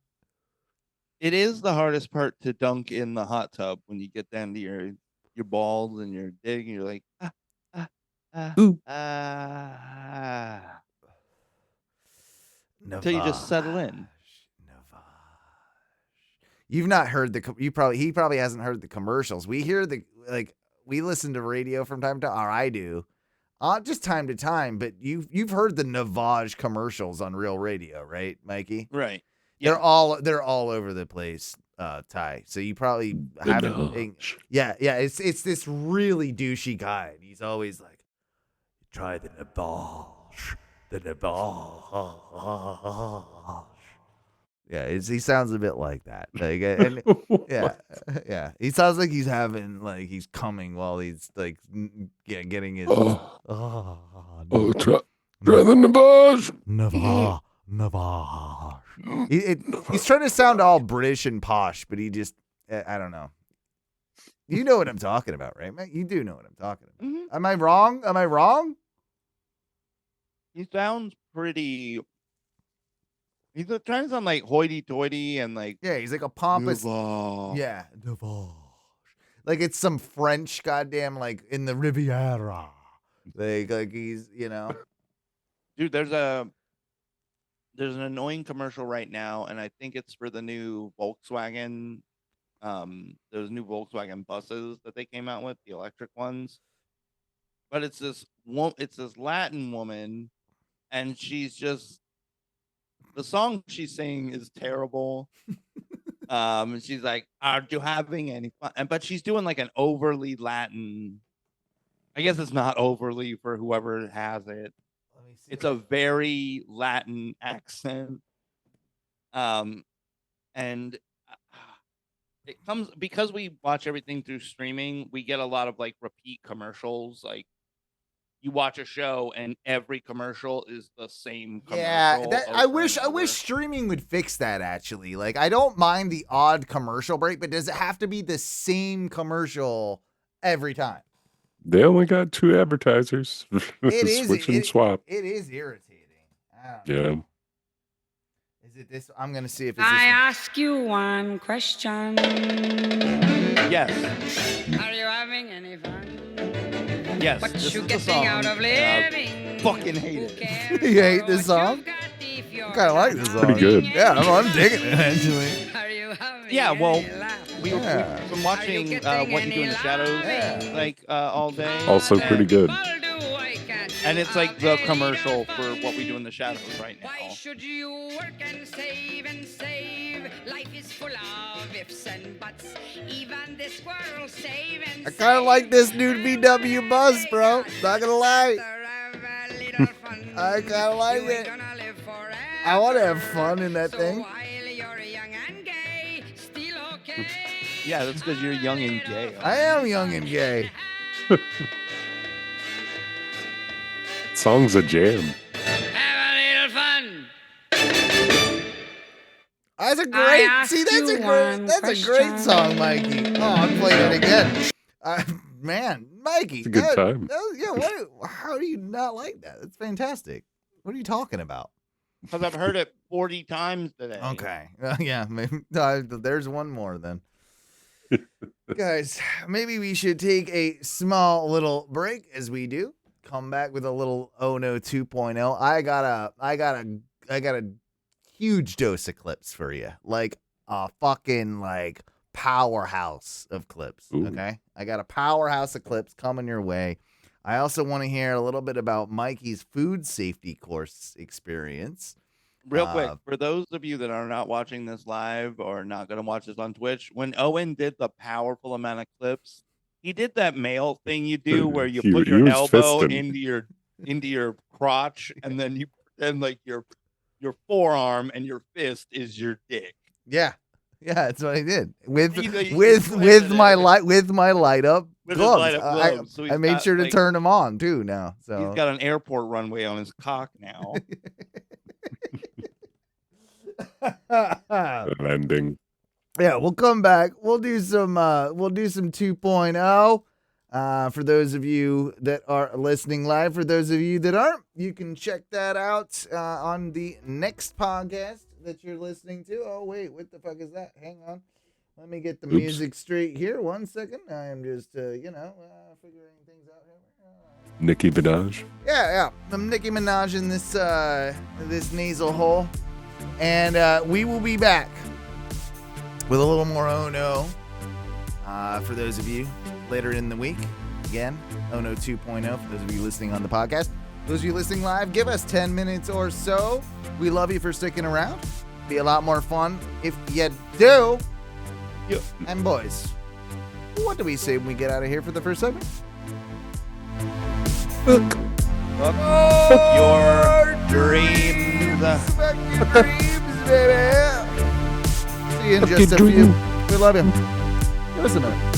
It is the hardest part to dunk in the hot tub when you get down to your balls and your dick, and you're like, until you just settle in. You've not heard he probably hasn't heard the commercials. We hear we listen to radio from time to time, or I do. Just time to time, but you've heard the Navage commercials on Real Radio, right, Mikey? Right. Yeah. They're all over the place, Ty. So you probably haven't. Yeah. It's this really douchey guy. And he's always like, try the Navage, the Navage. Yeah, he sounds a bit like that. Like, and yeah. He sounds like he's coming while he's like, getting his. Try the Navage. Navage. He's trying to sound all British and posh, but he just, I don't know. You know what I'm talking about, right, man? You do know what I'm talking about. Mm-hmm. Am I wrong? He sounds pretty. He's trying to sound like hoity-toity and like. Yeah, he's like a pompous. Navage. Yeah, Navage. Like it's some French goddamn, like in the Riviera. Like he's, you know. Dude, there's an annoying commercial right now, and I think it's for the new Volkswagen. Those new Volkswagen buses that they came out with, the electric ones. But it's this Latin woman, and she's just. The song she's singing is terrible. And she's like, "Aren't you having any fun?" But she's doing like an overly Latin. I guess it's not overly for whoever has it. It's a very Latin accent. And it comes because we watch everything through streaming. We get a lot of like repeat commercials, like. You watch a show and every commercial is the same commercial. Yeah, I wish streaming would fix that actually. Like I don't mind the odd commercial break, but does it have to be the same commercial every time? They only got 2 advertisers. Switch and swap. It is irritating. Yeah. Is it this? I'm gonna see if it's I ask you one question. Yes. Are you having any fun? Yes. What this you is the getting song. out of living? Fucking hate it. You hate this song? I kind of like this song. Pretty good. Yeah, I'm digging it actually. Are you having Yeah, well, any laugh? we've been watching What You Do in the Shadows like all day. Also pretty good. What do I catch? And it's like the commercial for What We Do in the Shadows right now. Why should you work and save and save? Life is full of ifs and buts. Even the squirrel save and I kind of like this new VW bus, bro. Not gonna lie. I kind of like it. I want to have fun in that thing. Yeah, that's because you're young and gay. I am young and gay. Song's a jam. Have a little fun. That's a I great. ask See, that's you a great. one That's a great question. song, Mikey. Oh, I'm playing it again. Man, Mikey. It's a good time. Yeah. How do you not like that? That's fantastic. What are you talking about? Because I've heard it 40 times today. Okay. Yeah. Maybe there's one more then. Guys, maybe we should take a small little break as we do. Come back with a little Oh No 2.0. I got a huge dose of clips for you. Like a fucking like powerhouse of clips. Ooh. Okay. I got a powerhouse of clips coming your way. I also want to hear a little bit about Mikey's food safety course experience. Real quick, for those of you that are not watching this live or not going to watch this on Twitch, when Owen did the powerful amount of clips, he did that male thing you do where you He- put he your was elbow fisting. into your crotch, and then you pretend like your forearm and your fist is your dick. Yeah. Yeah, that's what I did. With He with planted my it. light up With his gloves. light up gloves. So I he's made got, sure to like- turn them on too now. So He's got an airport runway on his cock now. Landing. Yeah, we'll come back. We'll do some 2.0. For those of you that are listening live, for those of you that aren't, you can check that out on the next podcast that you're listening to. Oh wait, what the fuck is that? Hang on. Let me get the Oops. music straight here. 1 second. I am just figuring things out here. Nicki Minaj. Yeah. I'm Nicki Minaj in this nasal hole. And we will be back with a little more Oh No. For those of you later in the week. Again, Oh No 2.0 for those of you listening on the podcast. Those of you listening live, give us 10 minutes or so. We love you for sticking around. Be a lot more fun if you do. Yeah. And boys, what do we say when we get out of here for the first segment? Your dreams. Fuck your dreams, baby. See you in just a few. We love you. Give us a minute.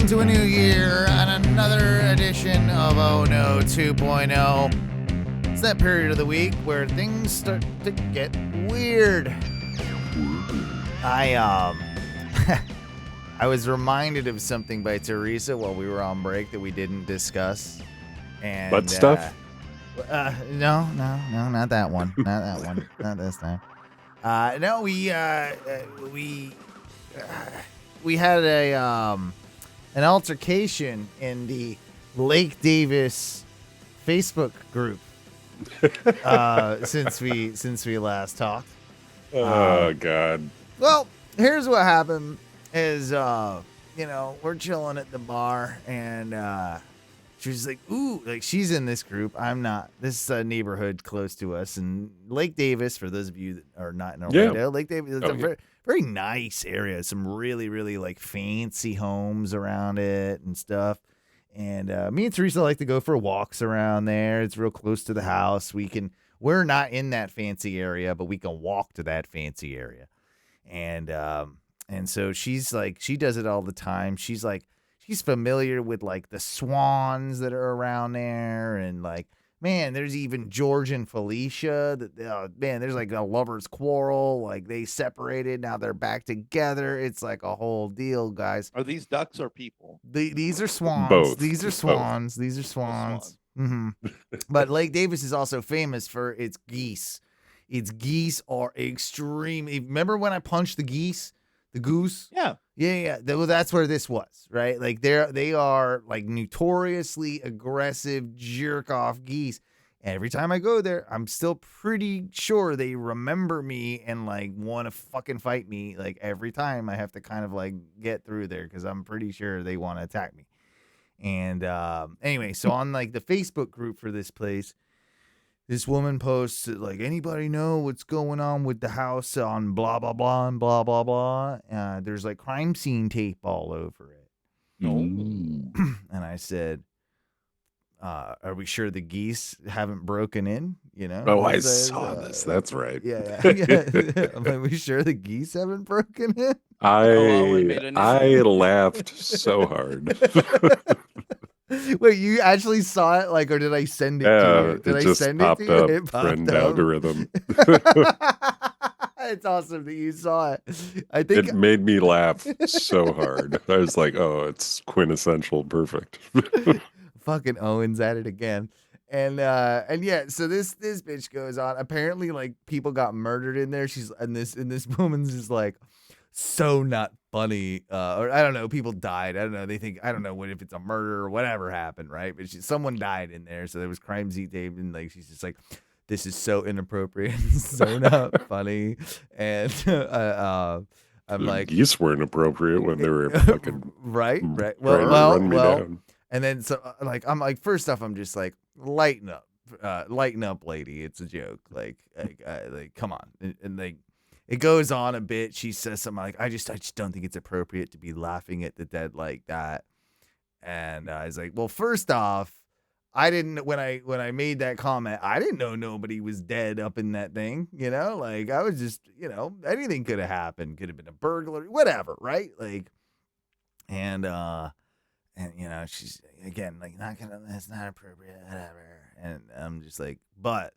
welcome to a new year and another edition of Oh No 2.0. It's that period of the week where things start to get weird. I was reminded of something by Teresa while we were on break that we didn't discuss. And Butt stuff? No, not that one. Not that one. Not this time. No, we had an altercation in the Lake Davis Facebook group since we last talked. Oh God. Well, here's what happened: is we're chilling at the bar, and she was like, "Ooh, like she's in this group. I'm not. This is a neighborhood close to us, and Lake Davis. For those of you that are not in Orlando, Lake Davis is a very, very nice area. Some really, really like fancy homes around it and stuff. And me and Teresa like to go for walks around there. It's real close to the house. We're not in that fancy area, but we can walk to that fancy area. And so she's like, she does it all the time. She's like, she's familiar with like the swans that are around there, and like, man, there's even George and Felicia. Man, there's like a lover's quarrel. Like they separated, now they're back together. It's like a whole deal, guys. Are these ducks or people? These are swans. Both. These are swans. These are swans. Mm-hmm. But Lake Davis is also famous for its geese. Its geese are extreme. Remember when I punched the geese? The goose? Yeah. Yeah. Well, that's where this was, right? Like they are like notoriously aggressive jerk off geese. Every time I go there, I'm still pretty sure they remember me and like want to fucking fight me. Like every time I have to kind of like get through there because I'm pretty sure they want to attack me. And anyway, so on like the Facebook group for this place, this woman posts like, anybody know what's going on with the house on blah, blah, blah, and blah, blah, blah. There's like crime scene tape all over it. And I said, are we sure the geese haven't broken in? You know? Oh, I saw this. That's right. Yeah. I'm like, we sure the geese haven't broken in? I laughed so hard. Wait, you actually saw it, like, or did I send it to you? Did it I just send popped it to you? up. It popped Friend up. algorithm. It's awesome that you saw it. I think It made me laugh so hard. I was like, oh, it's quintessential perfect. fucking Owen's at it again. And yeah, so this bitch goes on. Apparently, like, people got murdered in there. And this woman's just like, so not funny. Or I don't know, people died. I don't know. They think, I don't know if it's a murder or whatever happened, right? But someone died in there, so there was crime scene tape, and like she's just like, this is so inappropriate, so not funny. And I'm like, geese weren't appropriate when they were fucking right. trying to run me down. And then so like I'm like, first off, I'm just like, lighten up, lady. It's a joke. Like come on. And like, it goes on a bit. She says something like, I just don't think it's appropriate to be laughing at the dead like that. And I was like, well, first off, I didn't, when I made that comment, I didn't know nobody was dead up in that thing, you know? Like, I was just, anything could have happened. Could have been a burglary, whatever, right? Like, and she's, again, like, that's not appropriate, whatever. And I'm just like, but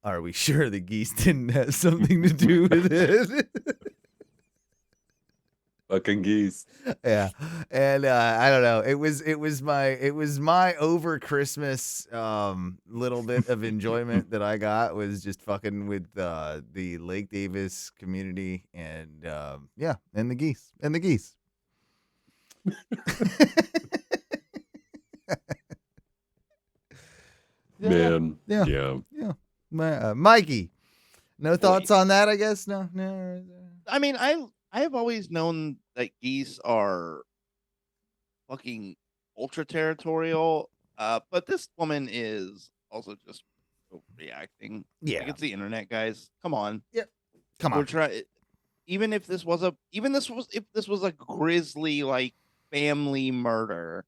are we sure the geese didn't have something to do with it? Fucking geese. Yeah. And I don't know. It was my over Christmas little bit of enjoyment that I got was just fucking with the Lake Davis community and and the geese. Man. Yeah. Mikey, no thoughts on that, I guess? No. I mean, I have always known that geese are fucking ultra territorial, but this woman is also just reacting. Yeah, like, it's the internet, guys. Come on. Yep. Come on. We're trying. If this was a grisly like family murder,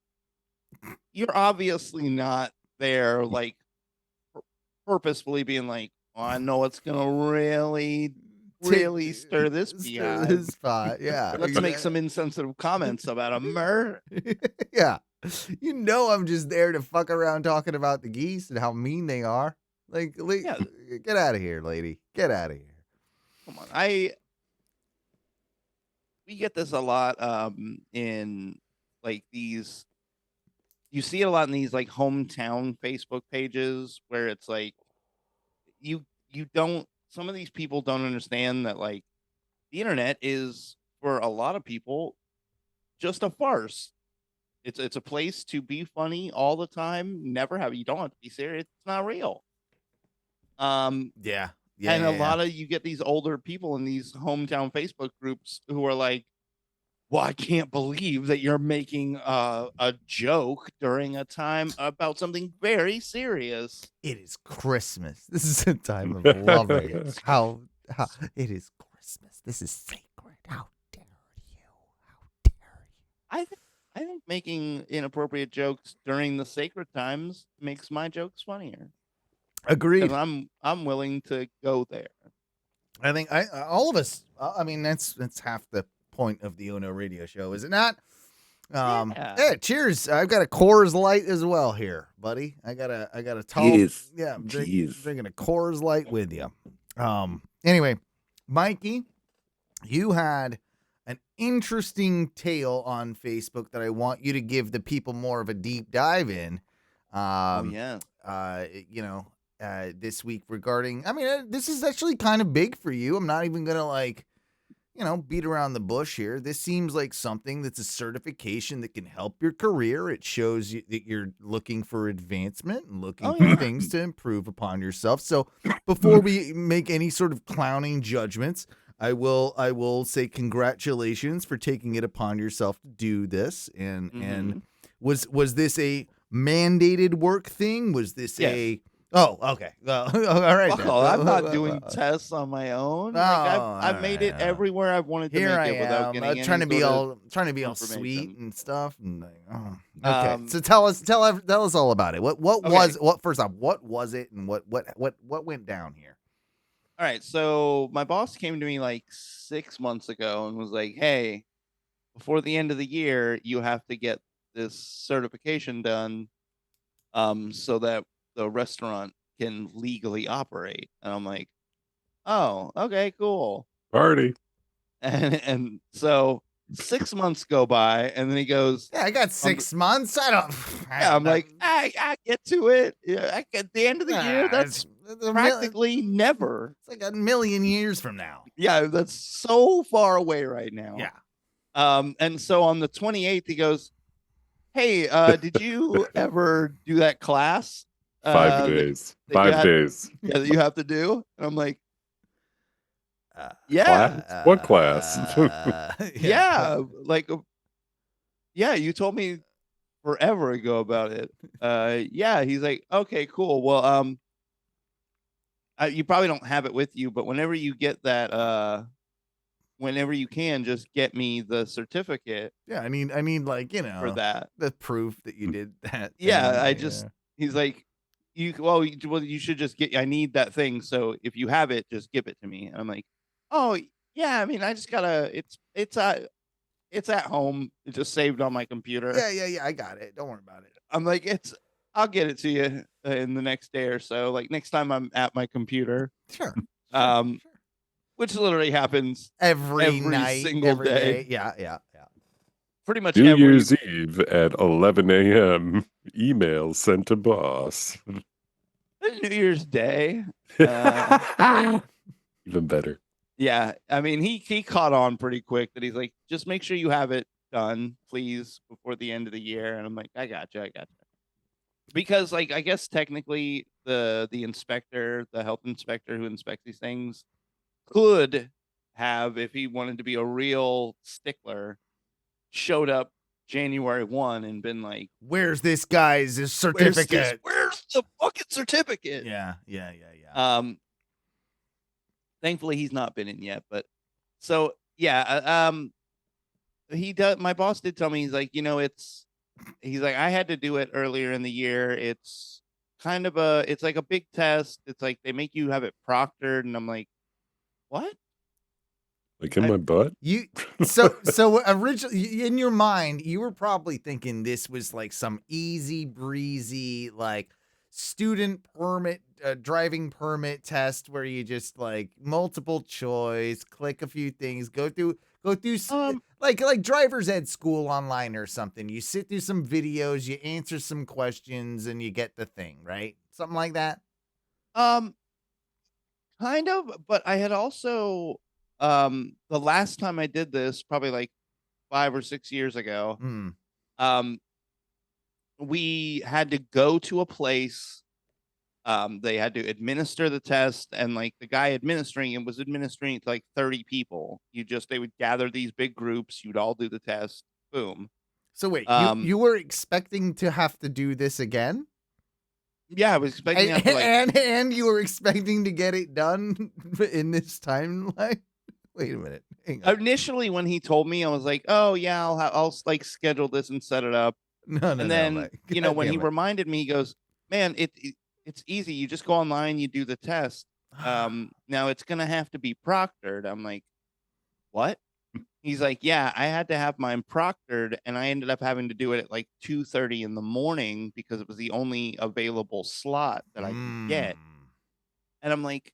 you're obviously not there like purposefully being like, oh, I know it's gonna really really stir this stir beehive. this pot. Yeah. Let's make some insensitive comments about a murder. Yeah. You know I'm just there to fuck around talking about the geese and how mean they are. Like, Yeah. get out of here, lady. Get out of here. Come on. We get this a lot in like these, you see it a lot in these like hometown Facebook pages where it's like you don't, some of these people don't understand that like the internet is for a lot of people just a farce. It's a place to be funny all the time. Never have, you don't have to be serious. It's not real. Yeah. And a lot of, you get these older people in these hometown Facebook groups who are like, well, I can't believe that you're making a joke during a time about something very serious. It is Christmas. This is a time of loving. How it is Christmas. This is sacred. How dare you? How dare you? I think making inappropriate jokes during the sacred times makes my jokes funnier. Agreed. Because I'm willing to go there. I think all of us. I mean, that's half the point of the Ono Radio Show, is it not? Yeah. Hey, cheers! I've got a Coors Light as well here, buddy. I got a tall. Yes. Yeah, I'm Jeez. drinking a Coors Light with you. Anyway, Mikey, you had an interesting tale on Facebook that I want you to give the people more of a deep dive in. Yeah. This week regarding, I mean, this is actually kind of big for you. I'm not even gonna beat around the bush here. This seems like something that's a certification that can help your career. It shows you that you're looking for advancement and looking for things to improve upon yourself. So before we make any sort of clowning judgments, I will say congratulations for taking it upon yourself to do this. And was this a mandated work thing? Was this Yes. Oh, okay. Well, all right. Well, I'm not doing tests on my own. Like, I've made it everywhere I've wanted to Here make I it without am, getting trying to any be sort all sweet information. and stuff. And okay, Um, so tell us all about it. What Okay. was first off? What was it, and what went down here? All right. So my boss came to me like 6 months ago and was like, "Hey, before the end of the year, you have to get this certification done, so that the restaurant can legally operate." And I'm like, "Oh, okay, cool." Party. And so 6 months go by, and then he goes, Yeah, I got 6 months. I don't. "Yeah." I'm like, I get to it. Yeah, at the end of the year, that's practically never. It's like a million years from now. Yeah, that's so far away right now. Yeah. And so on the 28th, he goes, "Hey, did you ever do that class? 5 days. that you 5 had- days. Yeah, that you have to do?" And I'm like, Uh, "Yeah, Class? What class? yeah, like, yeah, you told me forever ago about it." Yeah, he's like, "Okay, cool. Well, you probably don't have it with you, but whenever you get that, whenever you can, just get me the certificate Yeah, I need like for that." the proof that you did that. Yeah, thing, he's like, you should just get, I need that thing. So if you have it, just give it to me. And I'm like, "Oh yeah, I mean, I just gotta, it's at home. It's just saved on my computer." Yeah. I got it. Don't worry about it. I'm like, I'll get it to you in the next day or so. Like next time I'm at my computer, Sure. um, which literally happens Every every night, single every day. Yeah. pretty much New every Year's Eve at 11 a.m. Email sent to boss. New Year's Day. Even better. Yeah, I mean, he caught on pretty quick that he's like, "Just make sure you have it done, please, before the end of the year." And I'm like, I gotcha. Because, like, I guess technically the inspector, the health inspector who inspects these things, could have, if he wanted to be a real stickler, showed up January 1 and been like, Where's this guy's certificate? Where's the fucking certificate? Yeah. Thankfully he's not been in yet, but so yeah, he does. My boss did tell me, he's like, he's like, I had to do it earlier in the year. It's kind of it's like a big test. It's like they make you have it proctored, and I'm like, what? Like in my butt? So originally in your mind, you were probably thinking this was like some easy breezy, like student permit, driving permit test where you just like multiple choice, click a few things, go through like driver's ed school online or something. You sit through some videos, you answer some questions, and you get the thing, right? Something like that. Um, kind of, but I had also the last time I did this, probably like 5 or 6 years ago, Hmm. um, we had to go to a place. They had to administer the test, and like the guy administering it was administering it to like 30 people. They would gather these big groups, you'd all do the test, boom. So wait, Um, you were expecting to have to do this again? yeah, I was expecting that for like And you were expecting to get it done in this timeline? Wait a minute. Hang on. initially when he told me, I was like, oh yeah, I'll like schedule this and set it up. No, And then Mike. when God he damn it. reminded me, he goes, man, it's easy. You just go online, you do the test. Now it's gonna have to be proctored. I'm like, what? He's like, yeah, I had to have mine proctored, and I ended up having to do it at like 2:30 in the morning because it was the only available slot that I could get. And I'm like,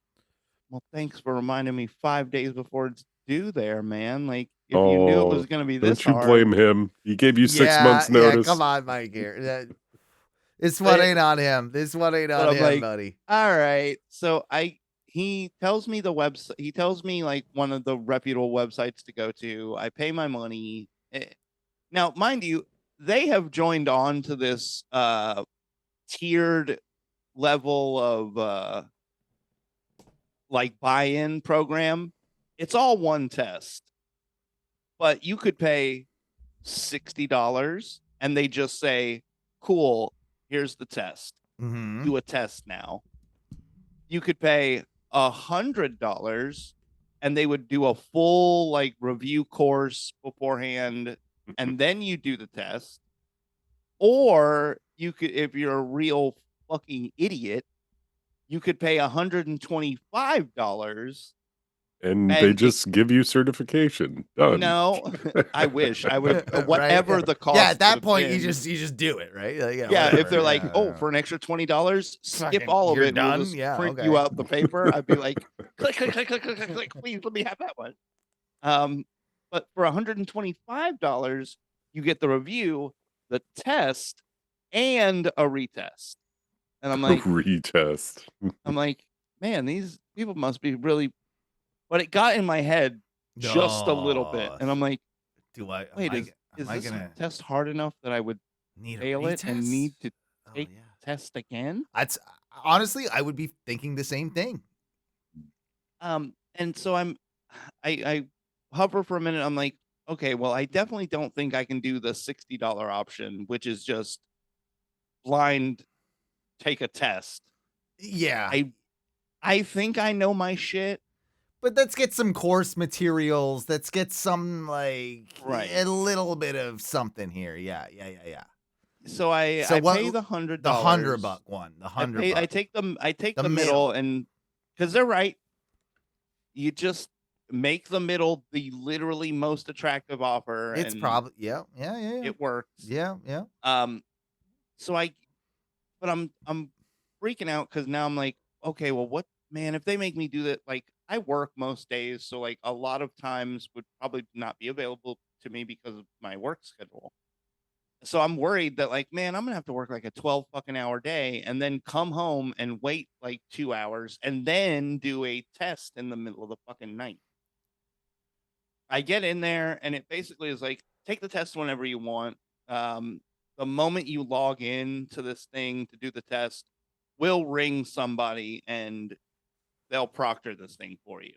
well, thanks for reminding me 5 days before it's due there, man. Like, if you knew it was gonna be this don't you hard. blame him? He gave you 6 months notice. Yeah, come on, Mike here. This one ain't on him. This one ain't on I'm him, like, buddy. all right. So he tells me the website. He tells me like one of the reputable websites to go to. I pay my money. Now, mind you, they have joined on to this tiered level of like buy-in program. It's all one test, but you could pay $60 and they just say, cool, here's the test. Mm-hmm. Do a test now. You could pay $100 and they would do a full like review course beforehand, and then you do the test. Or you could, if you're a real fucking idiot, you could pay $125 and they just give you certification. Done. No, I wish I would. Right? Whatever the cost. Yeah, at that would point been. you just do it, right? Like, Yeah, whatever. if they're like, Yeah, oh, yeah. for an extra $20, skip Fucking- all of you're it. We'll done? just Yeah, print okay. you out the paper. I'd be like, click, click, click, click, click, click, click. Please let me have that one. But for $125, you get the review, the test, and a retest. And I'm like, retest. I'm like, man, these people must be really. But it got in my head just a little bit, and I'm like, do I? wait, is this test hard enough that I would need fail it and need to take yeah. test again? That's honestly, I would be thinking the same thing. And so I hover for a minute. I'm like, okay, well, I definitely don't think I can do the $60 option, which is just blind take a test. Yeah. I think I know my shit. But let's get some course materials. Let's get some like a little bit of something here. Yeah. So I pay the $100. The $100 one. The $100. I take the middle, and because they're right. You just make the middle the literally most attractive offer. It's probably yeah. It works. Yeah. So I'm freaking out because now I'm like, okay, well, what, man, if they make me do that, like I work most days, so like a lot of times would probably not be available to me because of my work schedule. So I'm worried that like, man, I'm gonna have to work like a 12 fucking hour day and then come home and wait like 2 hours and then do a test in the middle of the fucking night. I get in there and it basically is like, take the test whenever you want. The moment you log in to this thing to do the test, we'll ring somebody and they'll proctor this thing for you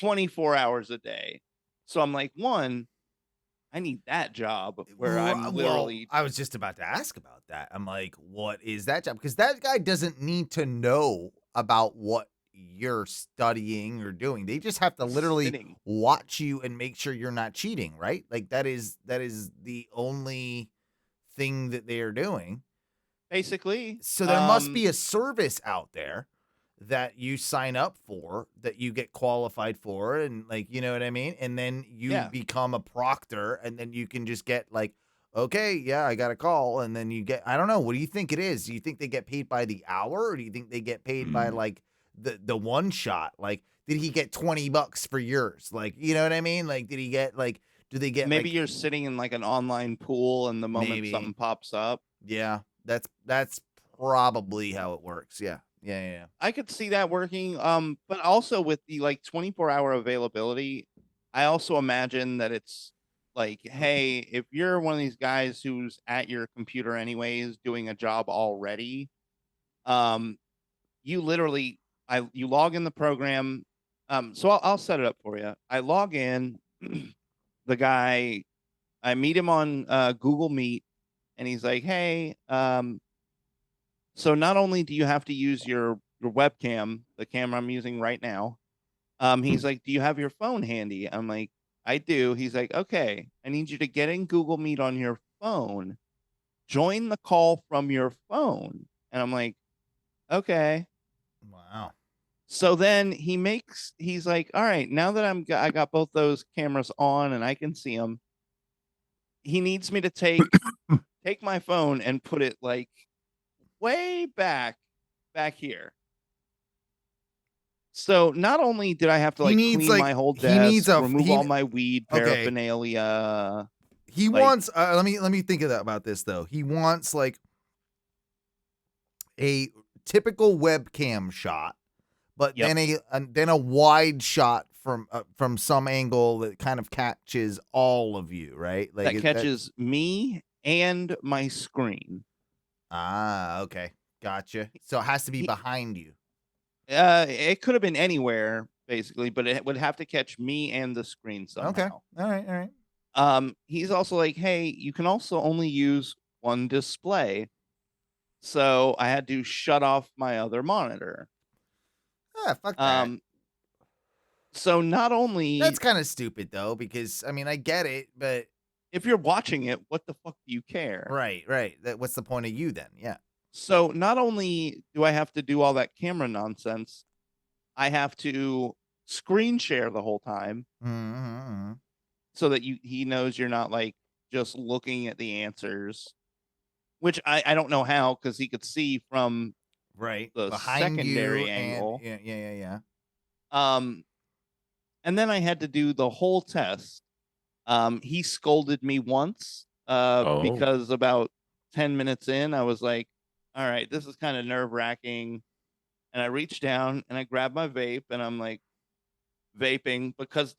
24 hours a day. So I'm like, one, I need that job where I'm literally. I was just about to ask about that. I'm like, what is that job? Because that guy doesn't need to know about what you're studying or doing. They just have to literally watch you and make sure you're not cheating, right? Like that is the only thing that they are doing. Basically. So there must be a service out there that you sign up for, that you get qualified for, and like, you know what I mean? And then you Yeah. become a proctor, and then you can just get like, okay, yeah, I got a call, and then you get, I don't know, what do you think it is? Do you think they get paid by the hour, or do you think they get paid by like the one shot? Like, did he get $20 for yours? Like, you know what I mean? Like, did he get like, do they get Maybe like, you're sitting in like an online pool, and the moment Maybe. something pops up, yeah, that's probably how it works. Yeah. I could see that working. But also with the like 24-hour availability, I also imagine that it's like, hey, if you're one of these guys who's at your computer anyways, doing a job already, um, you literally, you log in the program. So I'll set it up for you. I log in, the guy, I meet him on Google Meet, and he's like, hey, so not only do you have to use your webcam, the camera I'm using right now, he's like, do you have your phone handy? I'm like, I do. He's like, okay, I need you to get in Google Meet on your phone, join the call from your phone. And I'm like, okay. Wow. So then he's like, all right, now that I got both those cameras on and I can see them, he needs me to take my phone and put it like way back here. So not only did I have to He like needs, clean like, my whole he needs desk, a- remove he- all my weed okay. paraphernalia. He Like- wants let me think of that about this though. He wants like a typical webcam shot, but Yep. then a wide shot from some angle that kind of catches all of you, right? Like That catches me and my screen. Okay. Gotcha. So it has to be He- behind you. It could have been anywhere basically, but it would have to catch me and the screen somehow. Okay. All right. He's also like, hey, you can also only use one display. So I had to shut off my other monitor. Fuck that. So not only That's kind of stupid though, because I mean I get it, but if you're watching it, what the fuck do you care? right. What's the point of you then? Yeah. So not only do I have to do all that camera nonsense, I have to screen share the whole time Mm-hmm. so that he knows you're not like just looking at the answers, which I don't know how, because he could see from Right. the Behind secondary you angle. Yeah. And then I had to do the whole test. He scolded me once because about 10 minutes in, I was like, all right, this is kind of nerve wracking. And I reached down and I grabbed my vape and I'm like vaping because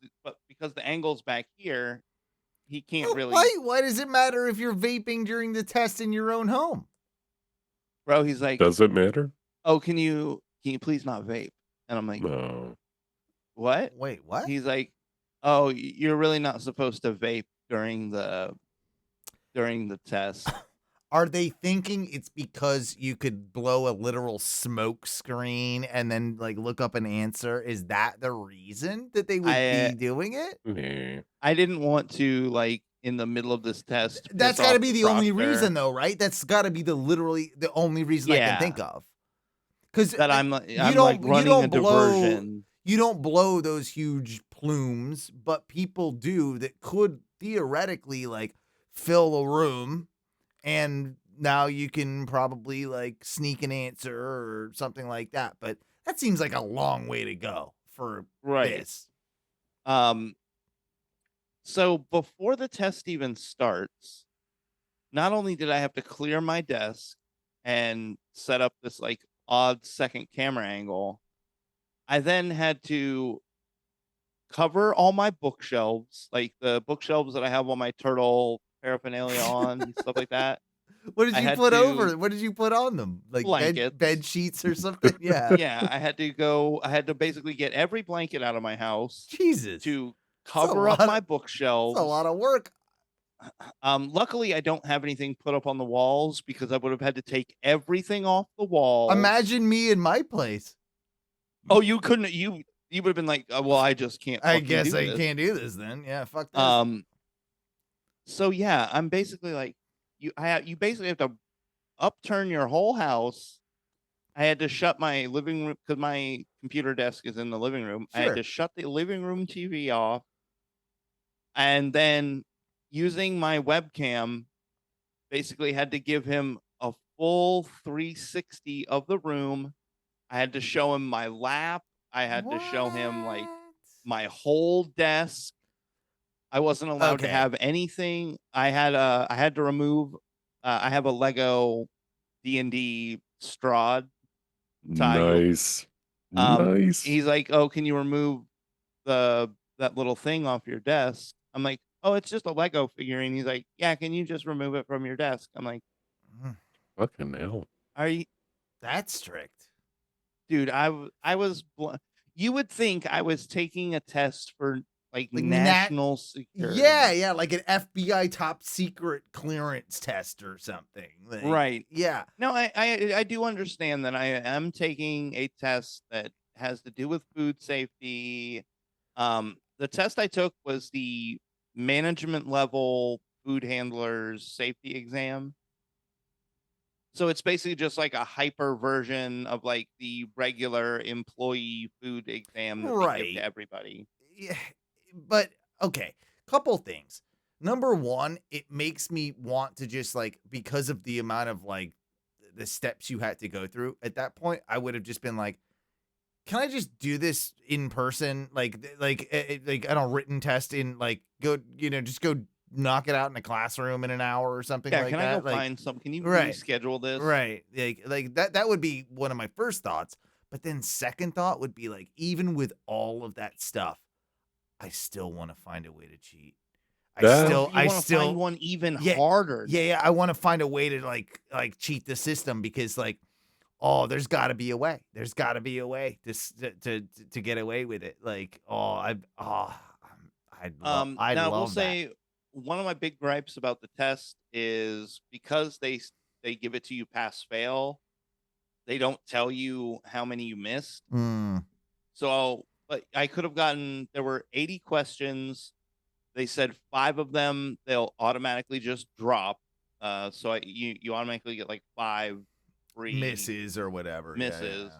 the angle's back here, he can't really. Why does it matter if you're vaping during the test in your own home? Bro, he's like, Does it matter? oh, can you please not vape? And I'm like, No. what? Wait, what? He's like, oh, you're really not supposed to vape during the test. Are they thinking it's because you could blow a literal smoke screen and then like look up an answer? Is that the reason that they would be doing it? Yeah. I didn't want to like in the middle of this test. That's got to be the only reason though, right? That's got to be the only reason I can think of. Because that I'm like running a diversion. You don't blow those huge plumes, but people do that could theoretically like fill a room, and now you can probably like sneak an answer or something like that. But that seems like a long way to go for this. So before the test even starts, not only did I have to clear my desk and set up this like odd second camera angle, I then had to cover all my bookshelves, like the bookshelves that I have all my turtle paraphernalia on and stuff like that. What did you put over? What did you put on them? Like bed sheets or something? Yeah. Yeah, I had to basically get every blanket out of my house. Jesus. To cover up my bookshelves. That's a lot of work. Luckily, I don't have anything put up on the walls because I would have had to take everything off the walls. Imagine me in my place. Oh, you couldn't. You would have been like, well, I just can't. I guess I can't do this then. Yeah, fuck this. So yeah, I'm basically like, you basically have to upturn your whole house. I I had to shut my living room because my computer desk is in the living room. I had Sure. to shut the living room TV off, and then using my webcam, basically had to give him a full 360 of the room. I had to show him my lap. I had to show him like my whole desk. I wasn't allowed to Okay. have anything. I had to remove. I have a Lego D&D Strahd tile. Nice. Um, Nice. he's like, "Oh, can you remove that little thing off your desk?" I'm like, "Oh, it's just a Lego figurine." He's like, "Yeah, can you just remove it from your desk?" I'm like, Mm, Fucking hell. "Are you, That's strict. dude?" I was. You would think I was taking a test for like Like national security. Yeah, like an FBI top secret clearance test or something. Like, Right. Yeah. No, I do understand that I am taking a test that has to do with food safety. The test I took was the management level food handlers safety exam. So it's basically just like a hyper version of like the regular employee food exam that they give Right. to everybody. Yeah, but okay, couple things. Number one, it makes me want to just like because of the amount of like the steps you had to go through at that point, I would have just been like, can I just do this in person? Like I don't written test in like go just go knock it out in a classroom in an hour or something Yeah, like can I that. go Like find some? Can you right. reschedule this? Right. Like that would be one of my first thoughts. But then second thought would be like even with all of that stuff, I still want to find a way to cheat. I That- still You I want to still find one even Yeah, harder. yeah, I want to find a way to like cheat the system because like oh, there's got to be a way. There's got to be a way to get away with it. Like I'd Now I will love that. say one of my big gripes about the test is because they give it to you pass fail, they don't tell you how many you missed. Mm, So, but I could have gotten there were 80 questions. They said 5 of them they'll automatically just drop. So you automatically get like 5 free misses or whatever. Yeah, misses.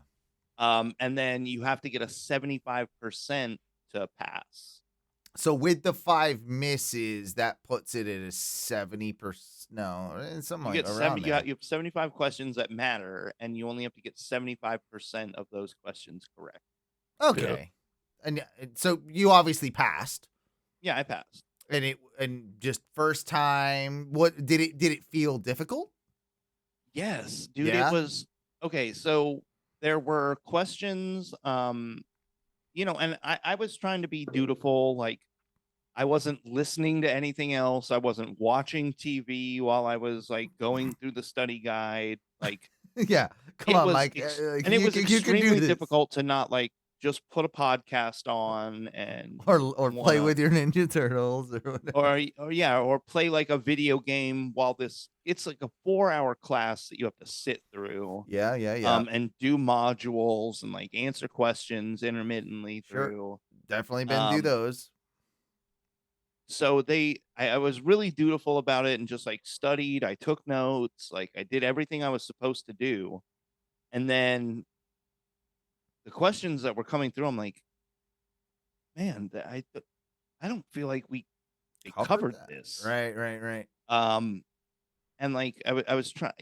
yeah. And then you have to get a 75% to pass. So with the 5 misses, that puts it at a 70%. No, something You like get around there. you have 75 questions that matter, and you only have to get 75% of those questions correct. Okay. And so you obviously passed. Yeah, I passed. And just first time, what did it feel difficult? Yes, dude, Yeah? it was okay. So there were questions, and I was trying to be dutiful. Like I wasn't listening to anything else. I wasn't watching TV while I was like going through the study guide. Like Yeah. Come it on, was, Mike. and it was You can do extremely this. difficult to not like just put a podcast on and Or play wanna- with your Ninja Turtles or whatever. or play like a video game while it's like a 4-hour class that you have to sit through. Yeah. And do modules and like answer questions intermittently Sure. through. Definitely been through those. So I was really dutiful about it and just like studied. I took notes, like I did everything I was supposed to do. And then the questions that were coming through, I'm like, man, I don't feel like we covered that. this. Right. And like I was trying,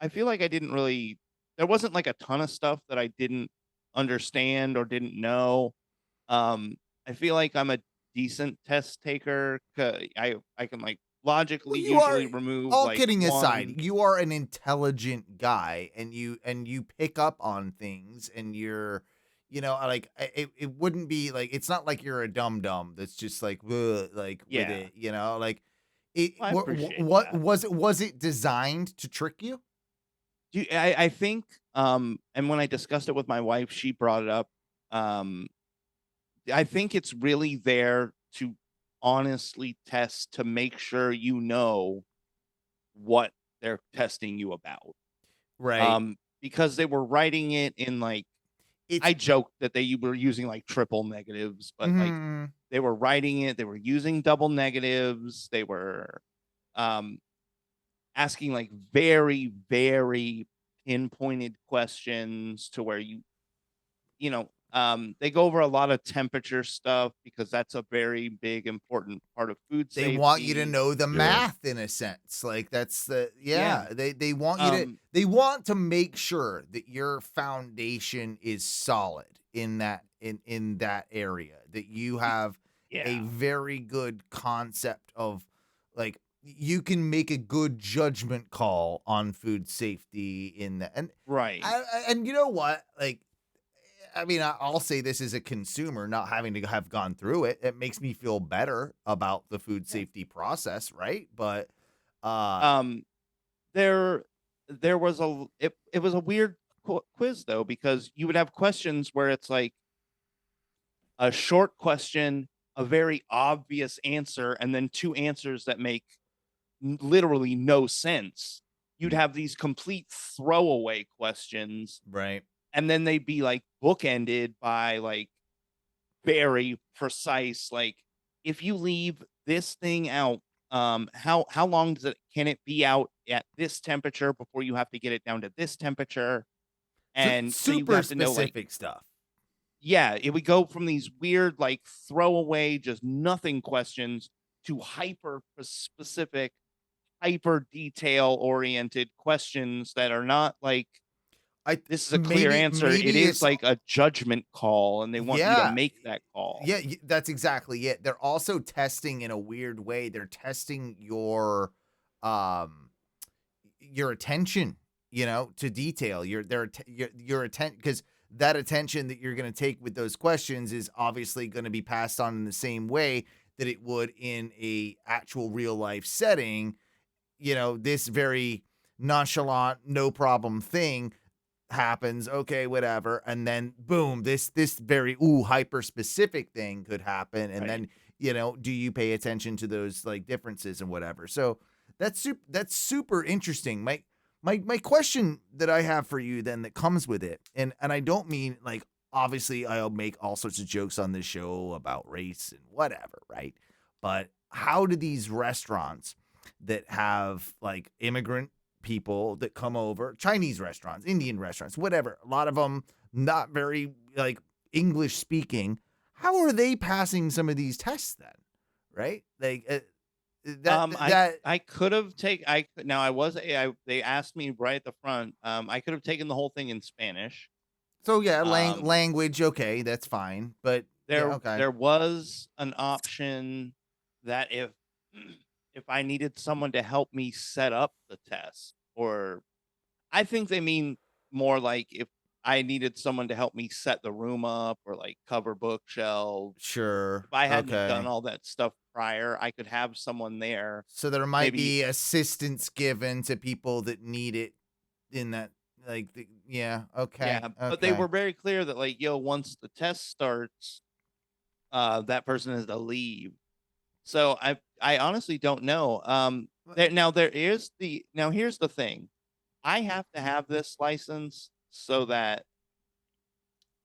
I feel like I didn't really. There wasn't like a ton of stuff that I didn't understand or didn't know. I feel like I'm a decent test taker. I can like logically usually remove all like kidding aside, one- you are an intelligent guy and you pick up on things and you're like it wouldn't be like it's not like you're a dum dum that's just like like Yeah. with it, like it I appreciate what that. was it designed to trick you? I think and when I discussed it with my wife, she brought it up. I think it's really there to honestly test to make sure you know what they're testing you about. Right. Because they were writing it in like I joked that they were using like triple negatives, but like Mhm. they were writing it, they were using double negatives, they were asking like very, very pinpointed questions to where they go over a lot of temperature stuff because that's a very big important part of food They safety. want you to know the Yeah. math in a sense. Like that's the they want you to Um, they want to make sure that your foundation is solid in that area, that you have a yeah. very good concept of like you can make a good judgment call on food safety in that. And Right. and you know what? Like I mean, I'll say this as a consumer, not having to have gone through it. It makes me feel better about the food Yeah. safety process, right? But Um, there there was it was a weird quiz though, because you would have questions where it's like a short question, a very obvious answer, and then two answers that make literally no sense. You'd have these complete throwaway questions, right. and then they'd be like bookended by like very precise, like if you leave this thing out, how long can it be out at this temperature before you have to get it down to this temperature? So And so you super have to know, like, specific stuff. yeah, it would go from these weird, like, throwaway, just nothing questions to hyper specific, hyper detail oriented questions that are not like, this is a clear answer. It maybe is it's like a judgment call, and they want you to yeah. make that call. Yeah, that's exactly it. They're also testing in a weird way. They're testing your attention, to detail. Your attention, because that attention that you're going to take with those questions is obviously going to be passed on in the same way that it would in a actual real life setting. This very nonchalant, no problem thing happens, okay, whatever, and then boom, this very hyper specific thing could happen, and Right. then do you pay attention to those like differences and whatever? So that's super interesting. My question that I have for you then that comes with it, and I don't mean like obviously I'll make all sorts of jokes on this show about race and whatever, right? But how do these restaurants that have like immigrant people that come over, Chinese restaurants, Indian restaurants, whatever, a lot of them not very like English speaking, how are they passing some of these tests then? Right? Like I could have taken now I was they asked me right at the front. I could have taken the whole thing in Spanish. so yeah, Um, language, okay, that's fine. But yeah, okay. there was an option that if I needed someone to help me set up the test, or I think they mean more like if I needed someone to help me set the room up or like cover bookshelves. Sure. If I hadn't done Okay. all that stuff prior, I could have someone there. So there might Maybe be assistance given to people that need it in that yeah, okay. yeah, but they Okay. were very clear that like, yo, once the test starts, that person has to leave. So I honestly don't know. Here's the thing. I have to have this license so that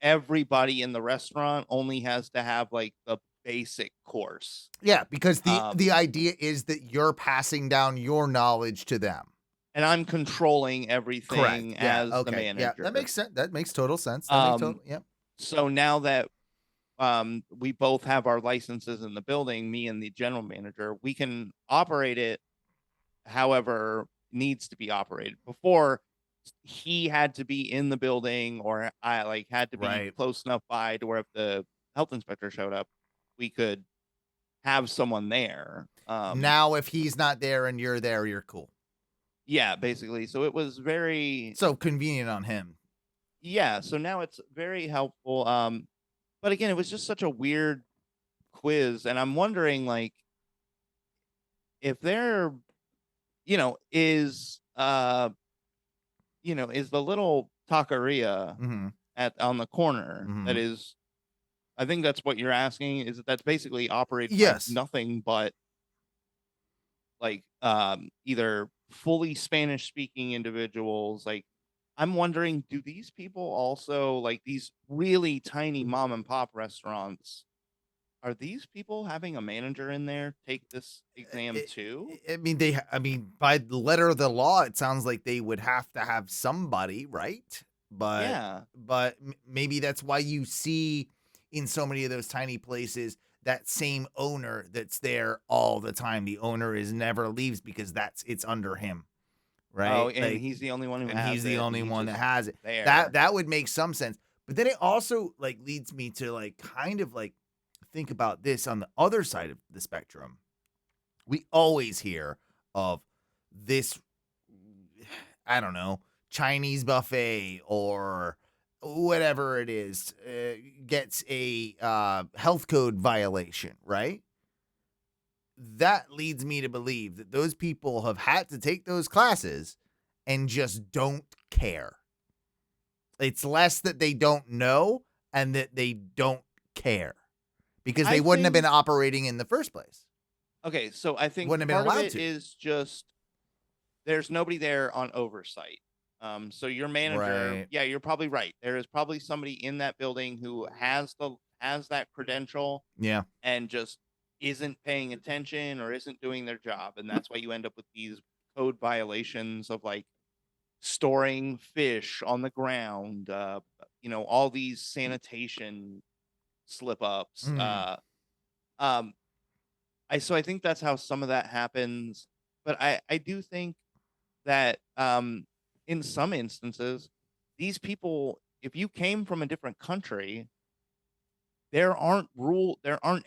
everybody in the restaurant only has to have like the basic course. Yeah, because the Um, the idea is that you're passing down your knowledge to them. and I'm controlling Correct. everything Yeah. as the Okay. Yeah. manager. That makes sense. That makes total sense. That makes total. Um, Yep. so now that we both have our licenses in the building, me and the general manager, we can operate it however needs to be operated. Before, he had to be in the building, or I like had to be Right. close enough by to where if the health inspector showed up, we could have someone there. Now, if he's not there and you're there, you're cool. Yeah, basically. So it was very So convenient on him. yeah. So now it's very helpful. But again, it was just such a weird quiz, and I'm wondering like if there, is the little taqueria Mm-hmm. on the corner that Mhm. is, I think that's what you're asking, is that's basically operated by Yes. nothing but like either fully Spanish speaking individuals. Like I'm wondering, do these people also like these really tiny mom and pop restaurants? are these people having a manager in there take this exam It- too? I mean, by the letter of the law, it sounds like they would have to have somebody, right? But Yeah. maybe that's why you see in so many of those tiny places that same owner that's there all the time. The owner is never leaves because it's under him, Oh, right? and he's the only one who And has he's the it, and only he's one that just has it. there. That would make some sense. But then it also like leads me to like kind of like think about this on the other side of the spectrum. We always hear of this, I don't know, Chinese buffet or whatever it is, gets a health code violation, right? That leads me to believe that those people have had to take those classes and just don't care. It's less that they don't know and that they don't care because they I wouldn't have been think operating in the first place. okay, so I think Wouldn't have been part of allowed it to. is just there's nobody there on oversight. So your manager, Right. yeah, you're probably right. There is probably somebody in that building who has that credential Yeah. and just isn't paying attention or isn't doing their job, and that's why you end up with these code violations of like storing fish on the ground, all these sanitation slip ups. Mm. Um, I think that's how some of that happens, but I do think that in some instances, these people, if you came from a different country, there aren't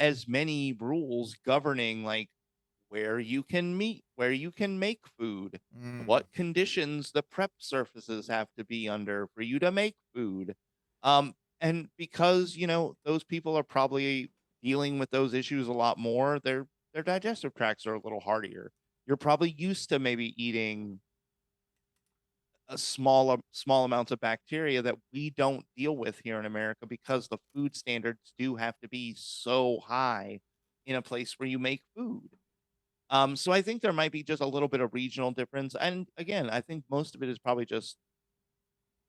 as many rules governing like where you can meet, where you can make food, Mm. what conditions the prep surfaces have to be under for you to make food. And because, those people are probably dealing with those issues a lot more, their digestive tracts are a little hardier. You're probably used to maybe eating a small amounts of bacteria that we don't deal with here in America because the food standards do have to be so high in a place where you make food. So I think there might be just a little bit of regional difference. And again, I think most of it is probably just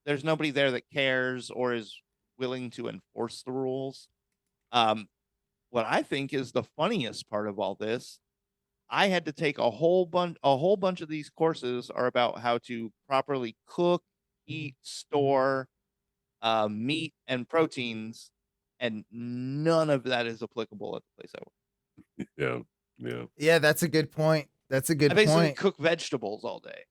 there's nobody there that cares or is willing to enforce the rules. Um, what I think is the funniest part of all this, I had to take a whole bunch of these courses are about how to properly cook, eat, store meat and proteins, and none of that is applicable at the place I work. Yeah. Yeah. Yeah, that's a good point. That's a I good basically point. cook vegetables all day.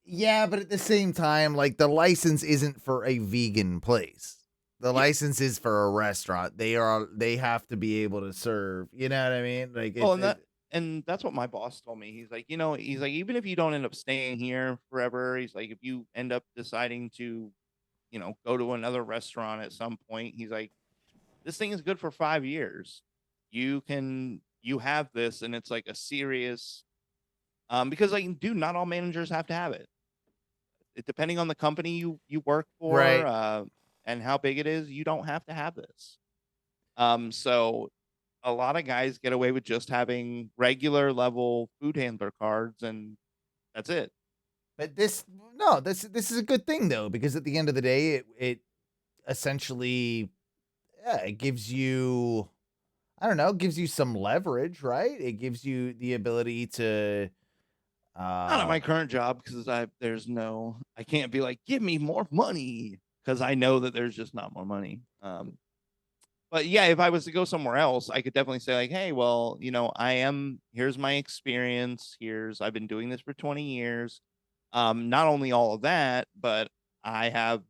Yeah, but at the same time, like the license isn't for a vegan place. The Yeah. license is for a restaurant. They have to be able to serve. You know what I mean? Like Well, and that's what my boss told me. He's like, even if you don't end up staying here forever, he's like, if you end up deciding to, go to another restaurant at some point, he's like, this thing is good for 5 years. You have this, and it's like a serious, because like, dude, not all managers have to have it. Depending on the company you work for, Right. and how big it is, you don't have to have this. So a lot of guys get away with just having regular level food handler cards, and that's it. But this is a good thing though, because at the end of the day, it essentially, yeah, it gives you, I don't know, gives you some leverage, right? It gives you the ability to Not at my current job because I can't be like, give me more money because I know that there's just not more money. But yeah, if I was to go somewhere else, I could definitely say like, hey, well, here's my experience. I've been doing this for 20 years. Not only all of that, but I have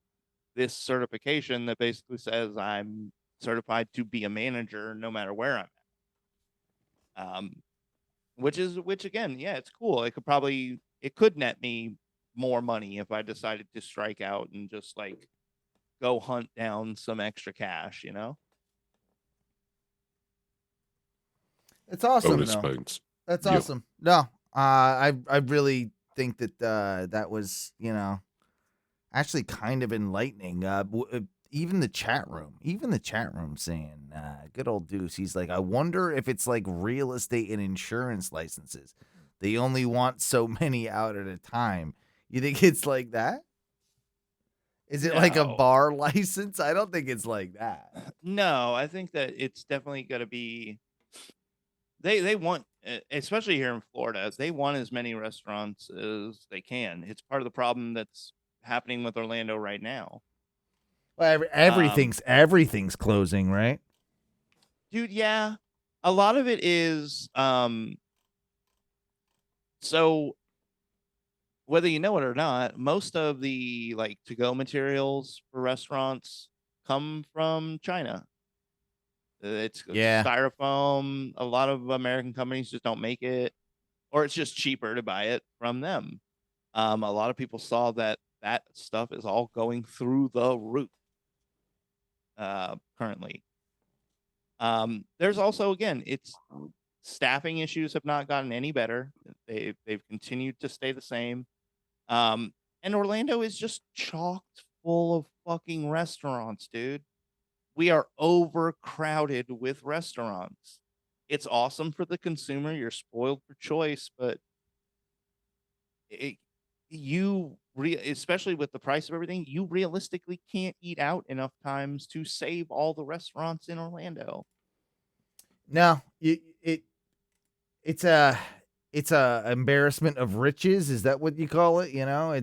this certification that basically says I'm certified to be a manager no matter where I'm at. Which again, yeah, it's cool. It could net me more money if I decided to strike out and just like go hunt down some extra cash. It's awesome Bonus though. points. That's Yep. awesome. No, I really think that that was actually kind of enlightening. Even the chat room saying, good old Deuce. He's like, I wonder if it's like real estate and insurance licenses. They only want so many out at a time. You think it's like that? Is it like a No. bar license? I don't think it's like that. No, I think that it's definitely going to be. They want, especially here in Florida, they want as many restaurants as they can. It's part of the problem that's happening with Orlando right now. Well, everything's closing, right? Dude, yeah. A lot of it is so whether you know it or not, most of the like to go materials for restaurants come from China. It's Yeah. styrofoam. A lot of American companies just don't make it, or it's just cheaper to buy it from them. A lot of people saw that that stuff is all going through the roof currently. There's also, again, it's staffing issues have not gotten any better. They've continued to stay the same. And Orlando is just chocked full of fucking restaurants, dude. We are overcrowded with restaurants. It's awesome for the consumer. You're spoiled for choice, but it, especially with the price of everything, you realistically can't eat out enough times to save all the restaurants in Orlando. No, it's a embarrassment of riches. Is that what you call it? You know,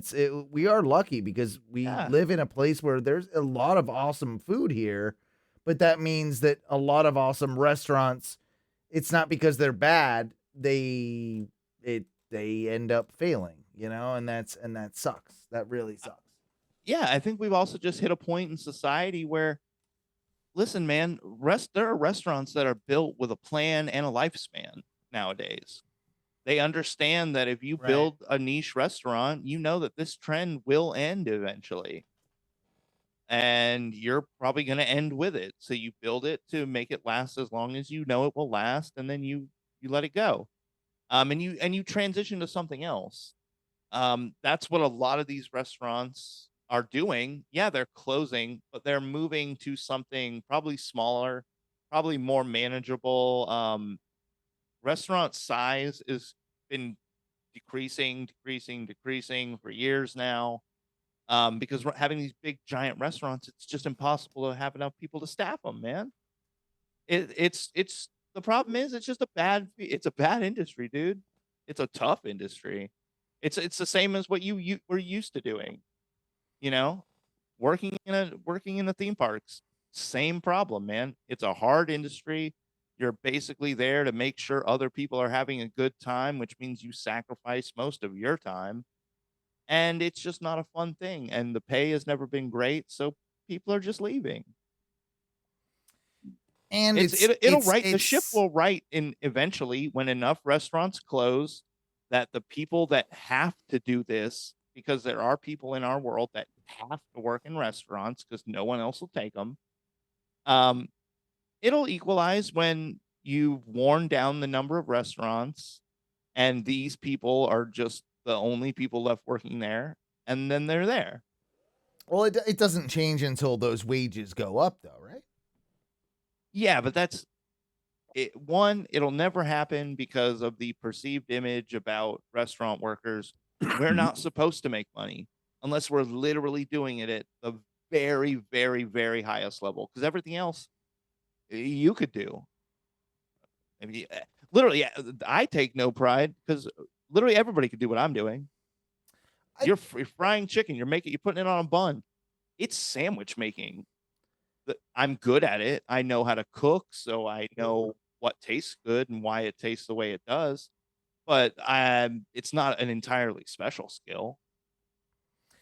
we are lucky because we Yeah. live in a place where there's a lot of awesome food here, but that means that a lot of awesome restaurants, it's not because they're bad, they end up failing, you know, and that sucks. That really sucks. Yeah, I think we've also just hit a point in society where, listen, man, there are restaurants that are built with a plan and a lifespan nowadays. They understand that if you Right. build a niche restaurant, you know that this trend will end eventually. And you're probably going to end with it. So you build it to make it last as long as you know it will last, and then you let it go. And you transition to something else. That's what a lot of these restaurants are doing. Yeah, they're closing, but they're moving to something probably smaller, probably more manageable. Restaurant size has been decreasing for years now. Because we're having these big giant restaurants, it's just impossible to have enough people to staff them, man. It's the problem is it's just it's a bad industry, dude. It's a tough industry. It's the same as what you were used to doing. You know, working in the theme parks, same problem, man. It's a hard industry. You're basically there to make sure other people are having a good time, which means you sacrifice most of your time. And it's just not a fun thing. And the pay has never been great, so people are just leaving. And It'll right. The ship will right in eventually when enough restaurants close that the people that have to do this, because there are people in our world that have to work in restaurants because no one else will take them. It'll equalize when you've worn down the number of restaurants and these people are just the only people left working there, and then they're there. Well, it doesn't change until those wages go up, though, right? Yeah, but that's it. One, it'll never happen because of the perceived image about restaurant workers. We're not supposed to make money unless we're literally doing it at the very, very, very highest level. Because everything else you could do. I mean, literally, I take no pride because literally everybody could do what I'm doing. You're frying chicken. You're putting it on a bun. It's sandwich making. I'm good at it. I know how to cook, so I know what tastes good and why it tastes the way it does. But it's not an entirely special skill.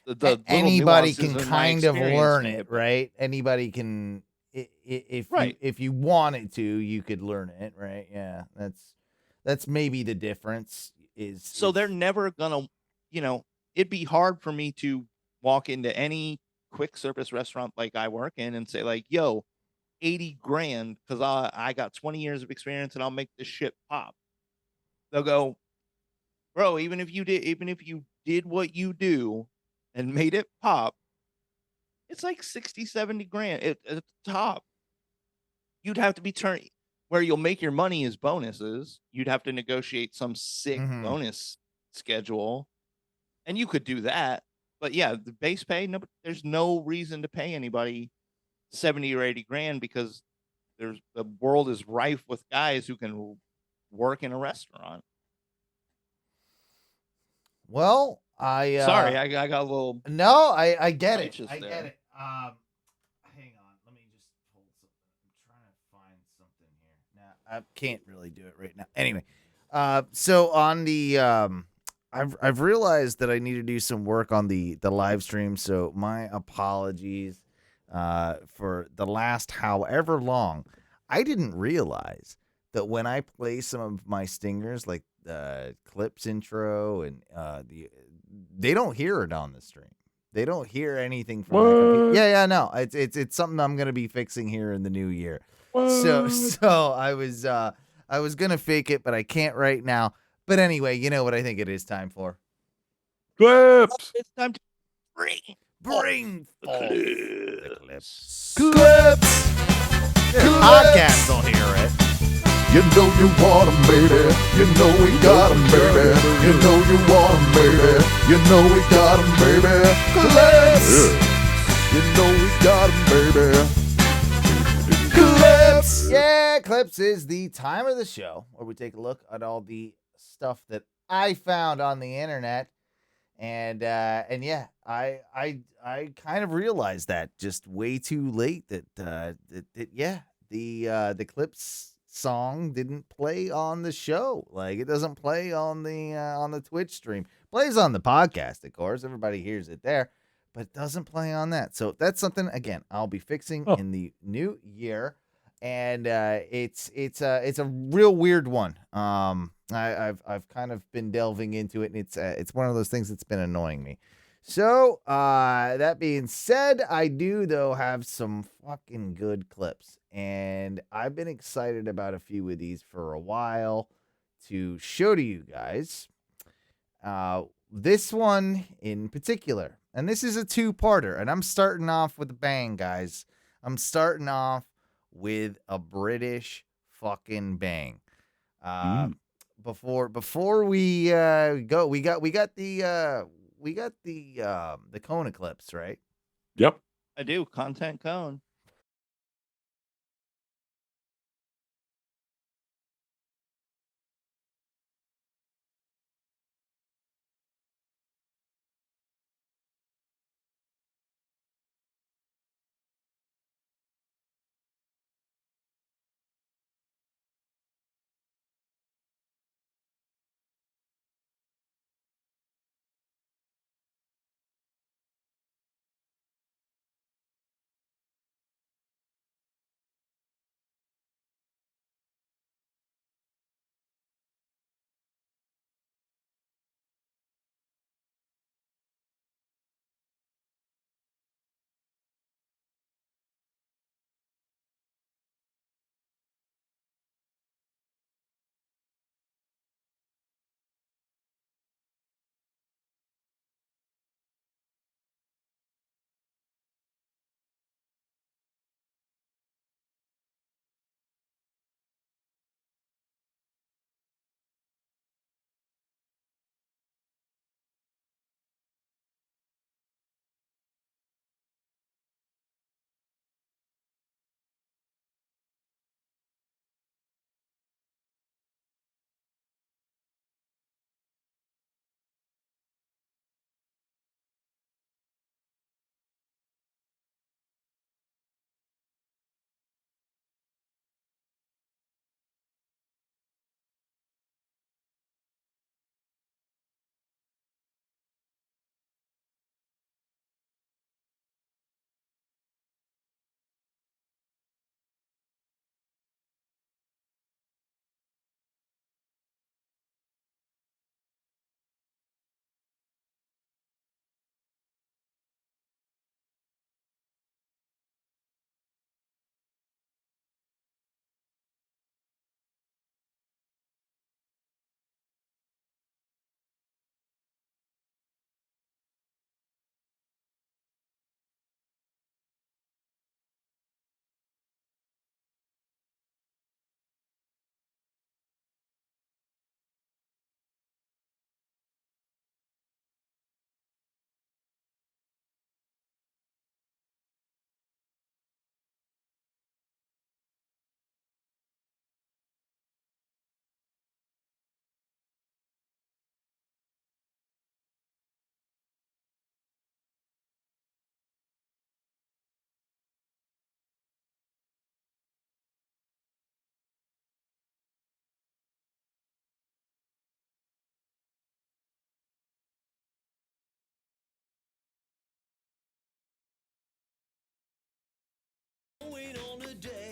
The Anybody can kind of learn it, right? Anybody can, if you wanted to, you could learn it, right? Yeah, that's maybe the difference. They're never gonna, it'd be hard for me to walk into any quick service restaurant like I work in and say like, yo, 80 grand because I got 20 years of experience and I'll make this shit pop. They'll go, bro, even if you did what you do and made it pop, it's like 60, 70 grand at the top. You'd have to be where you'll make your money is bonuses. You'd have to negotiate some sick bonus schedule. And you could do that. But yeah, the base pay, no, there's no reason to pay anybody 70 or 80 grand because the world is rife with guys who can work in a restaurant. Well, Sorry, I got a little no, I get it. righteous I get there. it. Hang on, let me just hold something. I'm trying to find something here. Now I can't really do it right now. Anyway, so on the I've realized that I need to do some work on the live stream. So my apologies for the last however long. I didn't realize that when I play some of my stingers, like clips intro and they don't hear it on the stream. They don't hear anything from that computer. What? Yeah, no. It's something I'm gonna be fixing here in the new year. So What? I was gonna fake it, but I can't right now. But anyway, you know what I think it is time for? Clips. It's time to Bring the forth the clips. clips. Podcasts will hear it. You know you want 'em, baby. You know we got 'em, baby. You know you want 'em, baby. You know we got 'em, baby. Clips. You know we got 'em, baby. Clips. Yeah, clips is the time of the show where we take a look at all the stuff that I found on the internet, and yeah, I kind of realized that just way too late that yeah, the clips song didn't play on the show. Like it doesn't play on the Twitch stream. Plays on the podcast, of course. Everybody hears it there, but it doesn't play on that. So that's something again I'll be fixing Oh. in the new year. And it's a real weird one. I've kind of been delving into it, and it's one of those things that's been annoying me. So that being said, I do though have some fucking good clips, and I've been excited about a few of these for a while to show to you guys. This one in particular, and this is a two-parter, and I'm starting off with a bang, guys. I'm starting off with a British fucking bang. Before we go, we got the Kona clips, right? Yep. I do. Content cone.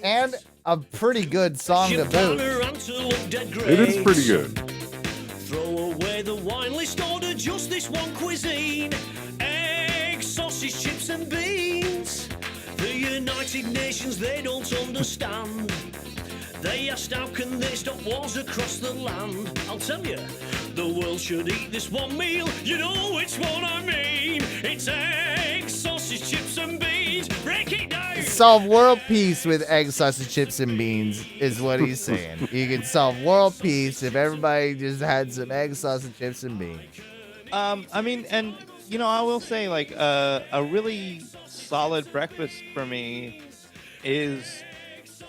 and a pretty good song to boot. It is pretty good. Throw away the wine list, order just this one cuisine. Egg, sausage, chips and beans. The United Nations, they don't understand. They asked how can they stop wars across the land. I'll tell you, the world should eat this one meal. You know which one I mean. It's egg, sausage, chips and beans. Break it down. Solve world peace with egg, sausage, chips, and beans is what he's saying. You can solve world peace if everybody just had some egg, sausage, chips, and beans. I mean, and you know, I will say, like, a really solid breakfast for me is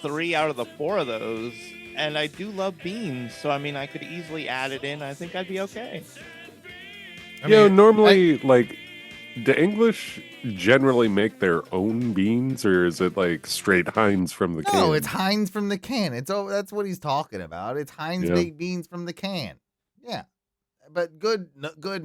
3 out of the 4 of those, and I do love beans, so I mean, I could easily add it in. I think I'd be okay. Normally, like, do English generally make their own beans, or is it like straight Heinz from the can? No, it's Heinz from the can. That's what he's talking about. It's Heinz baked beans from the can. Yeah, but good,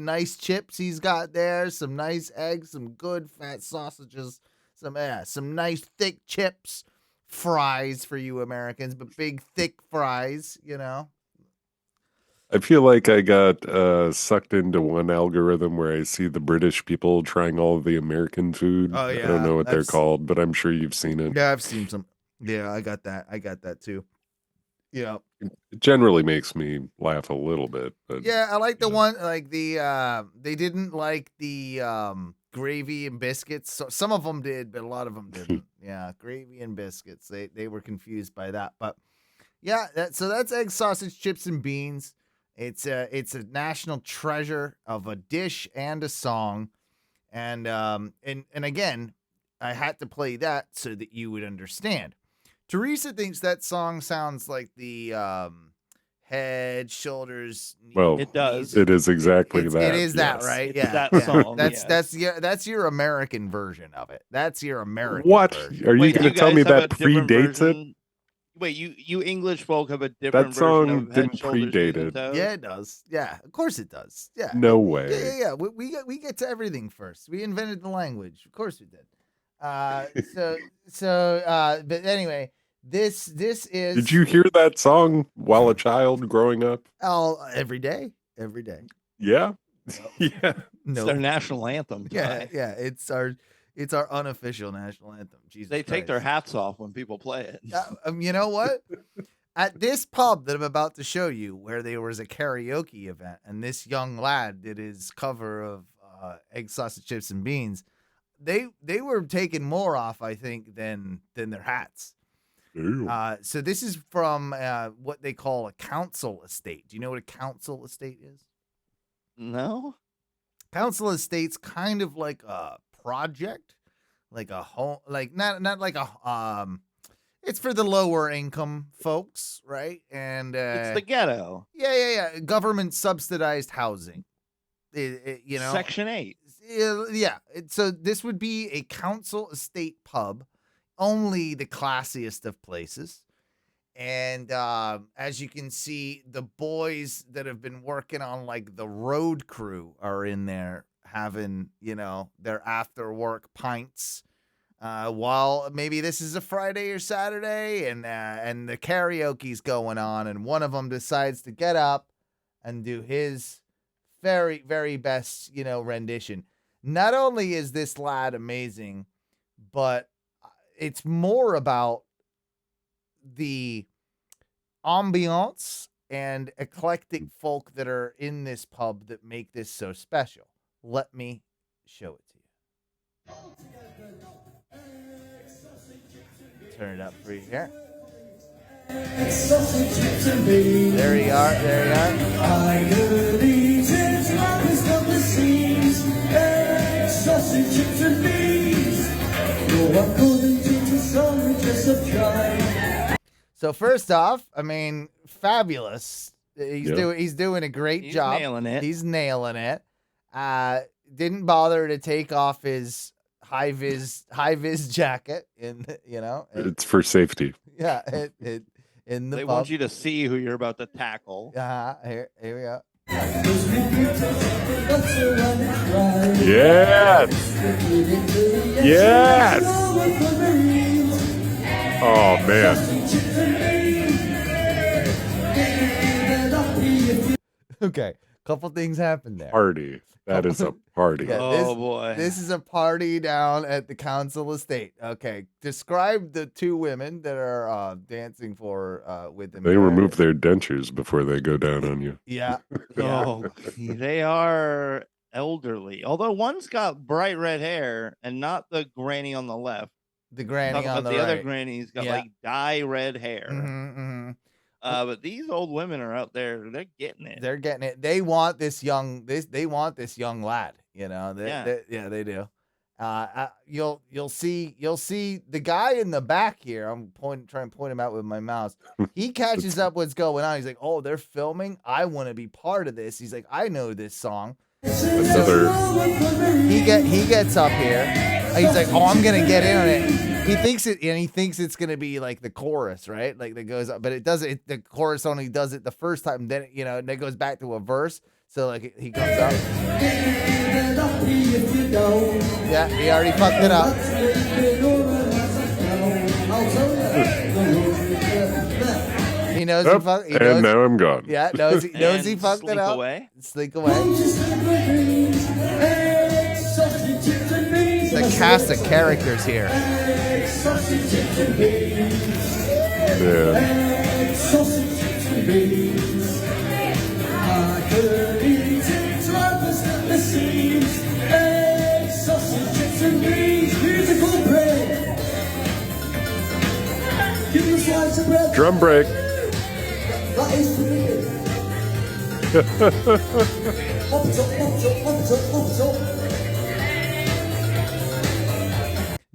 nice chips he's got there. Some nice eggs, some good fat sausages, some nice thick chips. Fries for you Americans, but big thick fries, you know. I feel like I got sucked into one algorithm where I see the British people trying all of the American food. Oh, yeah, I don't know what they're called, but I'm sure you've seen it. Yeah, I've seen some. Yeah, I got that too. Yeah. It generally makes me laugh a little bit. But yeah, I like the one, like the they didn't like the gravy and biscuits. So some of them did, but a lot of them didn't. Yeah, gravy and biscuits. They were confused by that. But yeah, that's egg, sausage, chips, and beans. It's a national treasure of a dish and a song. And again, I had to play that so that you would understand. Teresa thinks that song sounds like the head, shoulders. Well, it does. It is exactly that. It is that, yes. right? It's Yeah, that song. that's your American version of it. That's your American. What? version. Are you Wait, going to tell guys me have that a different predates it? version? Wait, you English folk have a different That song version of Head, didn't Shoulders, predate Knees, and it. Toes? Yeah, it does. Yeah, of course it does. Yeah. No way. Yeah. We get to everything first. We invented the language. Of course we did. But anyway, this is. Did you hear that song while a child growing up? Every day. Yeah. Yeah. It's No. their national anthem. Yeah. It's our unofficial national anthem. Jesus They take their Christ. hats off when people play it. You know what? At this pub that I'm about to show you, where there was a karaoke event, and this young lad did his cover of egg, sausage, chips, and beans, they were taking more off, I think, than their hats. Ew. So this is from what they call a council estate. Do you know what a council estate is? No? Council estate's kind of like a project, like a home, like not like a it's for the lower income folks, right? And It's the ghetto. yeah. Government subsidized housing. You know, Section 8. Yeah. So this would be a council estate pub, only the classiest of places. And as you can see, the boys that have been working on like the road crew are in there having, you know, their after work pints. While maybe this is a Friday or Saturday, and the karaoke's going on, and one of them decides to get up and do his very, very best, you know, rendition. Not only is this lad amazing, but it's more about the ambiance and eclectic folk that are in this pub that make this so special. Let me show it to you. Turn it up for you here. There you are. So first off, I mean, fabulous. He's doing a great job. He's nailing it. Didn't bother to take off his high vis jacket It's for safety. Yeah, in the They pub. want you to see who you're about to tackle. Here we go. Yes. Yes. Oh man, Okay, couple things happened there. party. That is a party. Yeah, Oh, boy. This is a party down at the council estate. Okay, describe the two women that are dancing for with them. They remove their dentures before they go down on you. Yeah, yeah. Oh, they are elderly. Although one's got bright red hair and not the granny on the left. The granny Talk on about the the right. other granny's got Yeah. like dye red hair. Mm-hmm. But these old women are out there. They're getting it. They're getting it. They want this young. They want this young lad. You know. They do. You'll see the guy in the back here. I'm trying to point him out with my mouse. He catches up what's going on. He's like, "Oh, they're filming. I want to be part of this." He's like, "I know this song." Another. He gets up here. He's like, "Oh, I'm gonna get in on it." He thinks it's gonna be like the chorus, right? Like that goes up, but it doesn't. The chorus only does it the first time. Then and then it goes back to a verse. So like he comes up. Yeah, he already fucked it up. He knows he fucked. He knows, And now I'm gone. yeah, knows he And fucked it slink up. away. Slink away. The cast of characters here. Yeah. Drum break.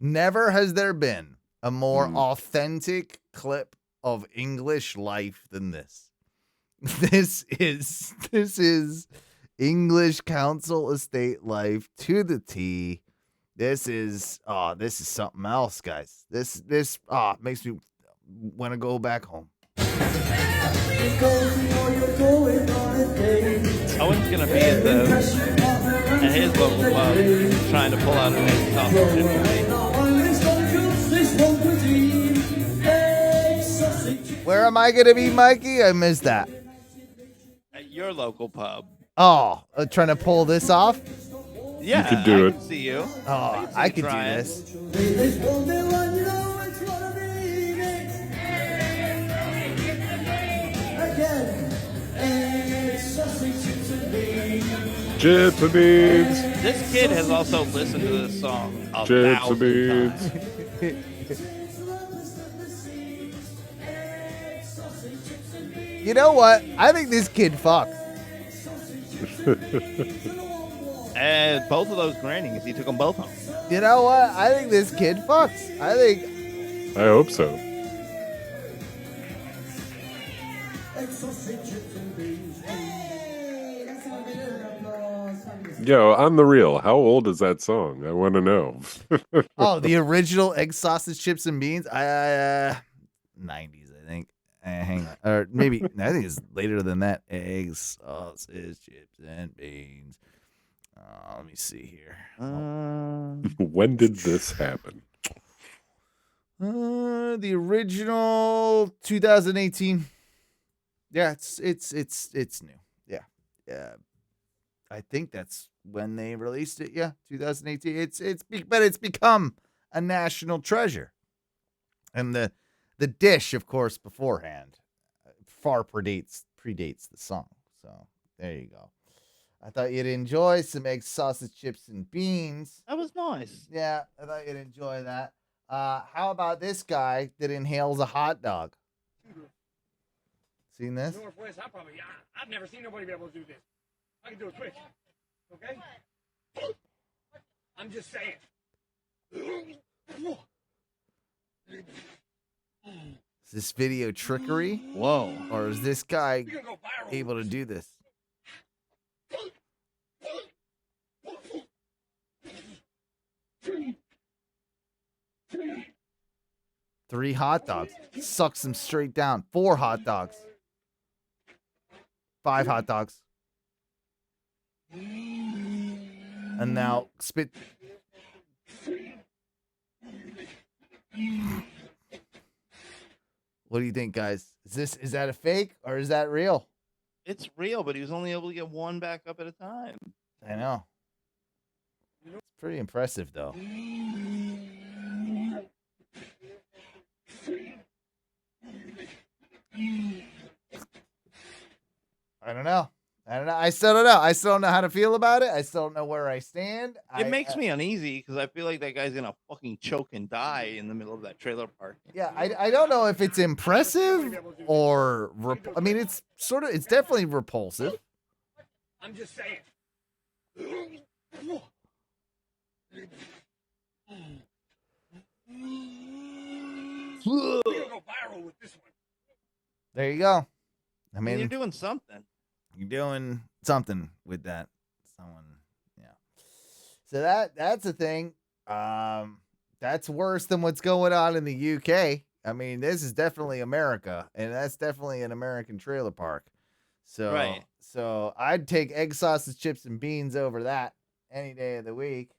Never has there been a more authentic clip of English life than this. This is English council estate life to the T. This is something else, guys. This makes me want to go back home. Owen's gonna be at his local pub trying to pull out an egg sausage. Where am I gonna be, Mikey? I missed that. At your local pub. Oh, trying to pull this off? Yeah, could do I it. can see you. Oh, see I you could do trying. this. Gypsy beans. This kid has also listened to this song a Gypsy thousand beans. times. You know what? I think this kid fucked. And both of those grannies, he took them both home. You know what? I think this kid fucks. I think I hope so. Yo, on the real, how old is that song? I want to know. Oh, the original egg sausage chips and beans. 90s, I think. Hang on, or maybe I think it's later than that. Eggs, sausage, chips, and beans. Let me see here. When did this happen? The original 2018. Yeah, it's new. Yeah. I think that's when they released it. Yeah, 2018. But it's become a national treasure. And the dish, of course, beforehand far predates the song. So there you go. I thought you'd enjoy some egg sausage chips and beans. That was nice. Yeah, I thought you'd enjoy that. How about this guy that inhales a hot dog? Seen this? Northwest, I've never seen nobody be able to do this. I can do it quick. Okay? I'm just saying. Is this video trickery? Whoa. Or is this guy You're gonna go viral. able to do this? Three hot dogs. Sucks them straight down. 4 hot dogs. 5 hot dogs. And now spit. What do you think, guys? Is that a fake or is that real? It's real, but he was only able to get one back up at a time. I know. It's pretty impressive, though. I don't know. I still don't know. I still don't know how to feel about it. I still don't know where I stand. It makes me uneasy because I feel like that guy's gonna fucking choke and die in the middle of that trailer park. Yeah, I don't know if it's impressive or I mean, it's definitely repulsive. I'm just saying. We're gonna go viral with this one. There you go. I I mean, you're mean, doing something. you're doing something with that. Someone, yeah. So that's a thing. That's worse than what's going on in the UK. I mean, this is definitely America, and that's definitely an American trailer park. So, Right. So I'd take egg sausage, chips, and beans over that any day of the week.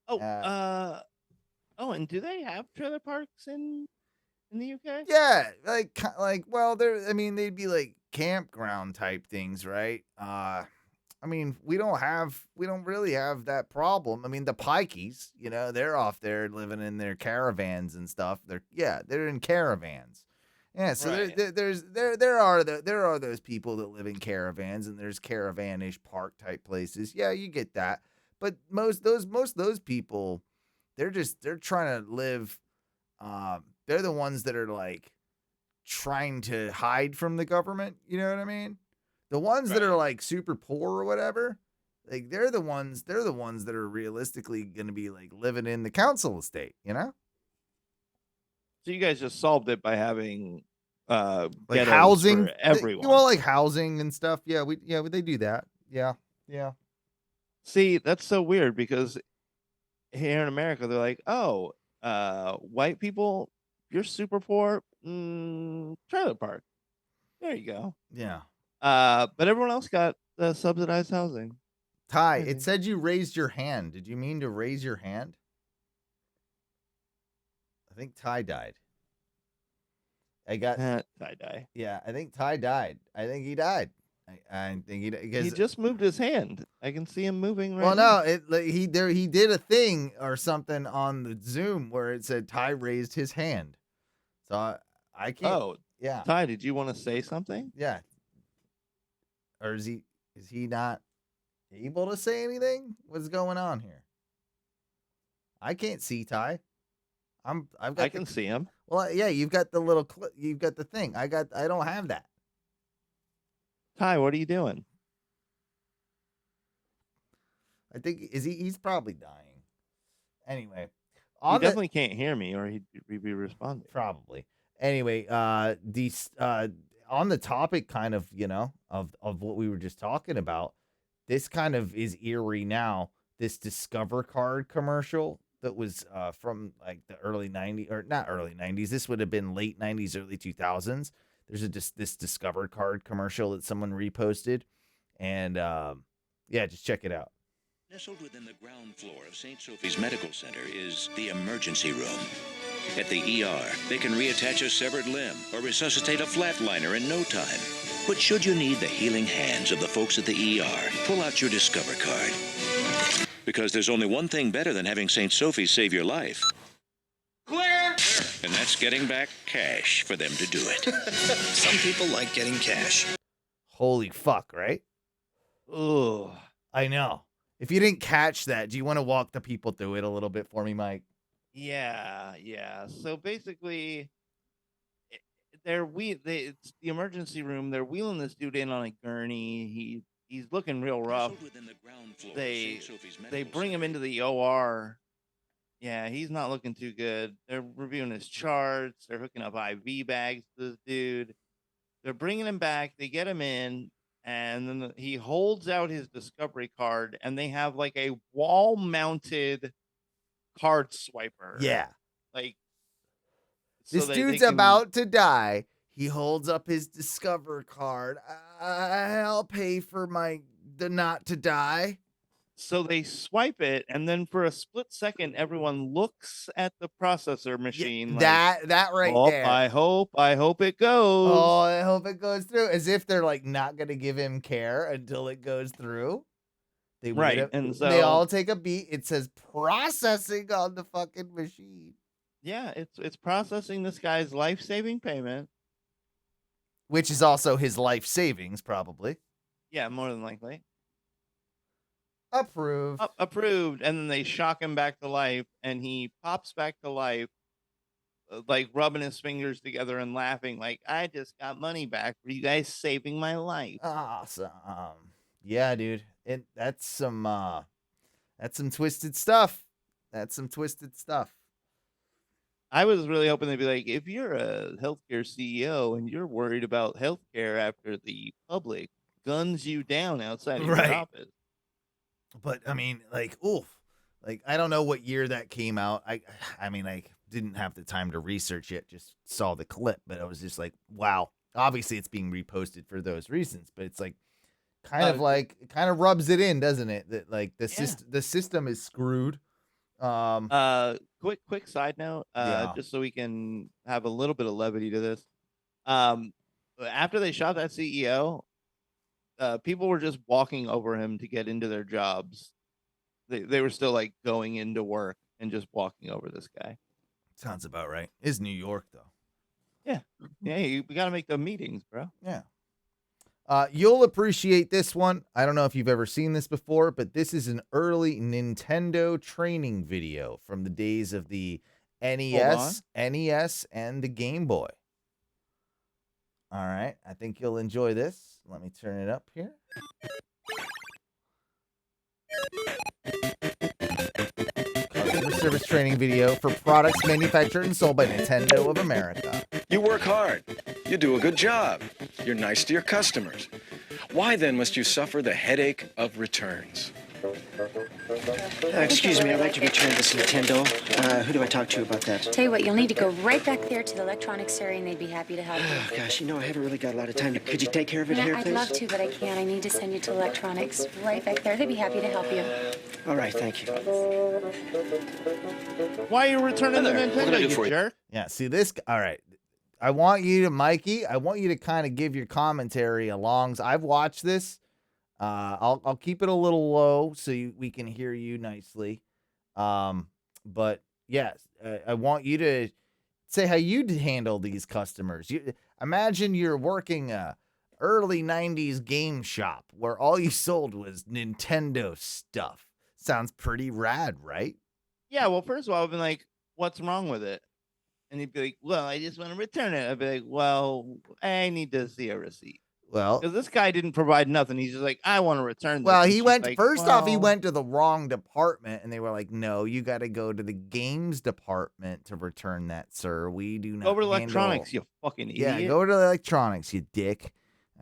Oh, and do they have trailer parks in the UK? Yeah, well, I mean, they'd be like campground type things, right? I mean, we don't really have that problem. I mean, the Pikeys, they're off there living in their caravans and stuff. They're in caravans. Yeah, so Right. there are those people that live in caravans, and there's caravanish park type places. Yeah, you get that. But most of those people, they're trying to live. They're the ones that are like trying to hide from the government. You know what I mean? The ones that Right. are like super poor or whatever, like they're the ones that are realistically going to be like living in the council estate. So you guys just solved it by having Like ghettos housing, for everyone. well, like housing and stuff. Yeah, they do that. Yeah. See, that's so weird because here in America they're like, oh, white people, you're super poor. Trailer park. There you go. Yeah. But everyone else got subsidized housing. Ty, Crazy. it said you raised your hand. Did you mean to raise your hand? I think Ty died. I got tie-dye. Yeah, I think Ty died. I think he died. I think he He because just moved his hand. I can see him moving right well, now. no, he did a thing or something on the Zoom where it said Ty raised his hand. So I can't. Oh, Yeah, Ty, did you want to say something? yeah. Or is he not able to say anything? What's going on here? I can't see Ty. I've got I can see him. Well, yeah, you've got the little you've got the thing. I don't have that. Ty, what are you doing? I think he's probably dying. Anyway, You on the definitely can't hear me, or he'd be responding. probably. Anyway, on the topic kind of, of what we were just talking about, this kind of is eerie now. This Discover card commercial that was from like the early 90s, or not early 90s. This would have been late 90s, early 2000s. There's this Discover card commercial that someone reposted, and yeah, just check it out. Nestled within the ground floor of St. Sophie's Medical Center is the emergency room. At the ER, they can reattach a severed limb or resuscitate a flatliner in no time. But should you need the healing hands of the folks at the ER, pull out your Discover card. Because there's only one thing better than having St. Sophie's save your life. Clear! And that's getting back cash for them to do it. Some people like getting cash. Holy fuck, right? Ugh. I know. If you didn't catch that, do you want to walk the people through it a little bit for me, Mike? Yeah. So basically, it's the emergency room. They're wheeling this dude in on a gurney. He's looking real rough. Nestled within the ground floor of They St. Sophie's they Medical bring him Center. into the OR. Yeah, he's not looking too good. They're reviewing his charts. They're hooking up IV bags to this dude. They're bringing him back. They get him in, and then he holds out his Discovery card, and they have like a wall-mounted card swiper. Yeah. Like This so they dude's can- about to die. He holds up his Discover card. I'll pay for the not to die. So they swipe it, and then for a split second, everyone looks at the processor machine. Like, that right oh, there. I hope it goes. Oh, I hope it goes through. As if they're like not gonna give him care until it goes through. They Right, wait and they all so take a beat. It says processing on the fucking machine, yeah, it's processing this guy's life-saving payment. which is also his life savings, probably. Yeah, more than likely. Approved. Approved, and then they shock him back to life, and he pops back to life, like rubbing his fingers together and laughing, like, I just got money back for you guys saving my life. Awesome. Yeah, dude. That's some twisted stuff. That's some twisted stuff. I was really hoping they'd be like, if you're a healthcare CEO and you're worried about healthcare after the public guns you down outside of Right. your office. But I mean, like, oof. Like, I don't know what year that came out. I mean, I didn't have the time to research it, just saw the clip, but I was just like, wow. Obviously it's being reposted for those reasons, but it's like kind of rubs it in, doesn't it? That like the system is screwed. Quick side note, Yeah. just so we can have a little bit of levity to this. After they shot that CEO, people were just walking over him to get into their jobs. They were still like going into work and just walking over this guy. Sounds about right. Is New York though? Yeah, we got to make the meetings, bro. Yeah. You'll appreciate this one. I don't know if you've ever seen this before, but this is an early Nintendo training video from the days of the NES, and the Game Boy. All right. I think you'll enjoy this. Let me turn it up here. Customer service training video for products manufactured and sold by Nintendo of America. You work hard. You do a good job. You're nice to your customers. Why then must you suffer the headache of returns? Excuse me, I'd like to return this Nintendo. Who do I talk to about that? Tell you what, you'll need to go right back there to the electronics area and they'd be happy to help you. Oh, gosh, I haven't really got a lot of time. Could you take care of it here, I'd please? love to, but I can't. I need to send you to electronics right back there. They'd be happy to help you. All right, thank you. Why are you returning the What can I Nintendo, do you for you? jerk? Yeah, see this. All right. I want you to, Mikey, I want you to kind of give your commentary along. I've watched this. I'll keep it a little low so we can hear you nicely. But yes, I want you to say how you'd handle these customers. Imagine you're working a early 90s game shop where all you sold was Nintendo stuff. Sounds pretty rad, right? Yeah, well, first of all, I've been like, what's wrong with it? And he'd be like, well, I just want to return it. I'd be like, well, I need to see a receipt. Well, because this guy didn't provide nothing. He's just like, I want to return this. Well, And he she's went like, first off. He "Well, went to the wrong department, and they were like, "No, you got to go to the games department to return that, sir. We do not." over to handle-" electronics, you fucking idiot. Yeah, go to electronics, you dick.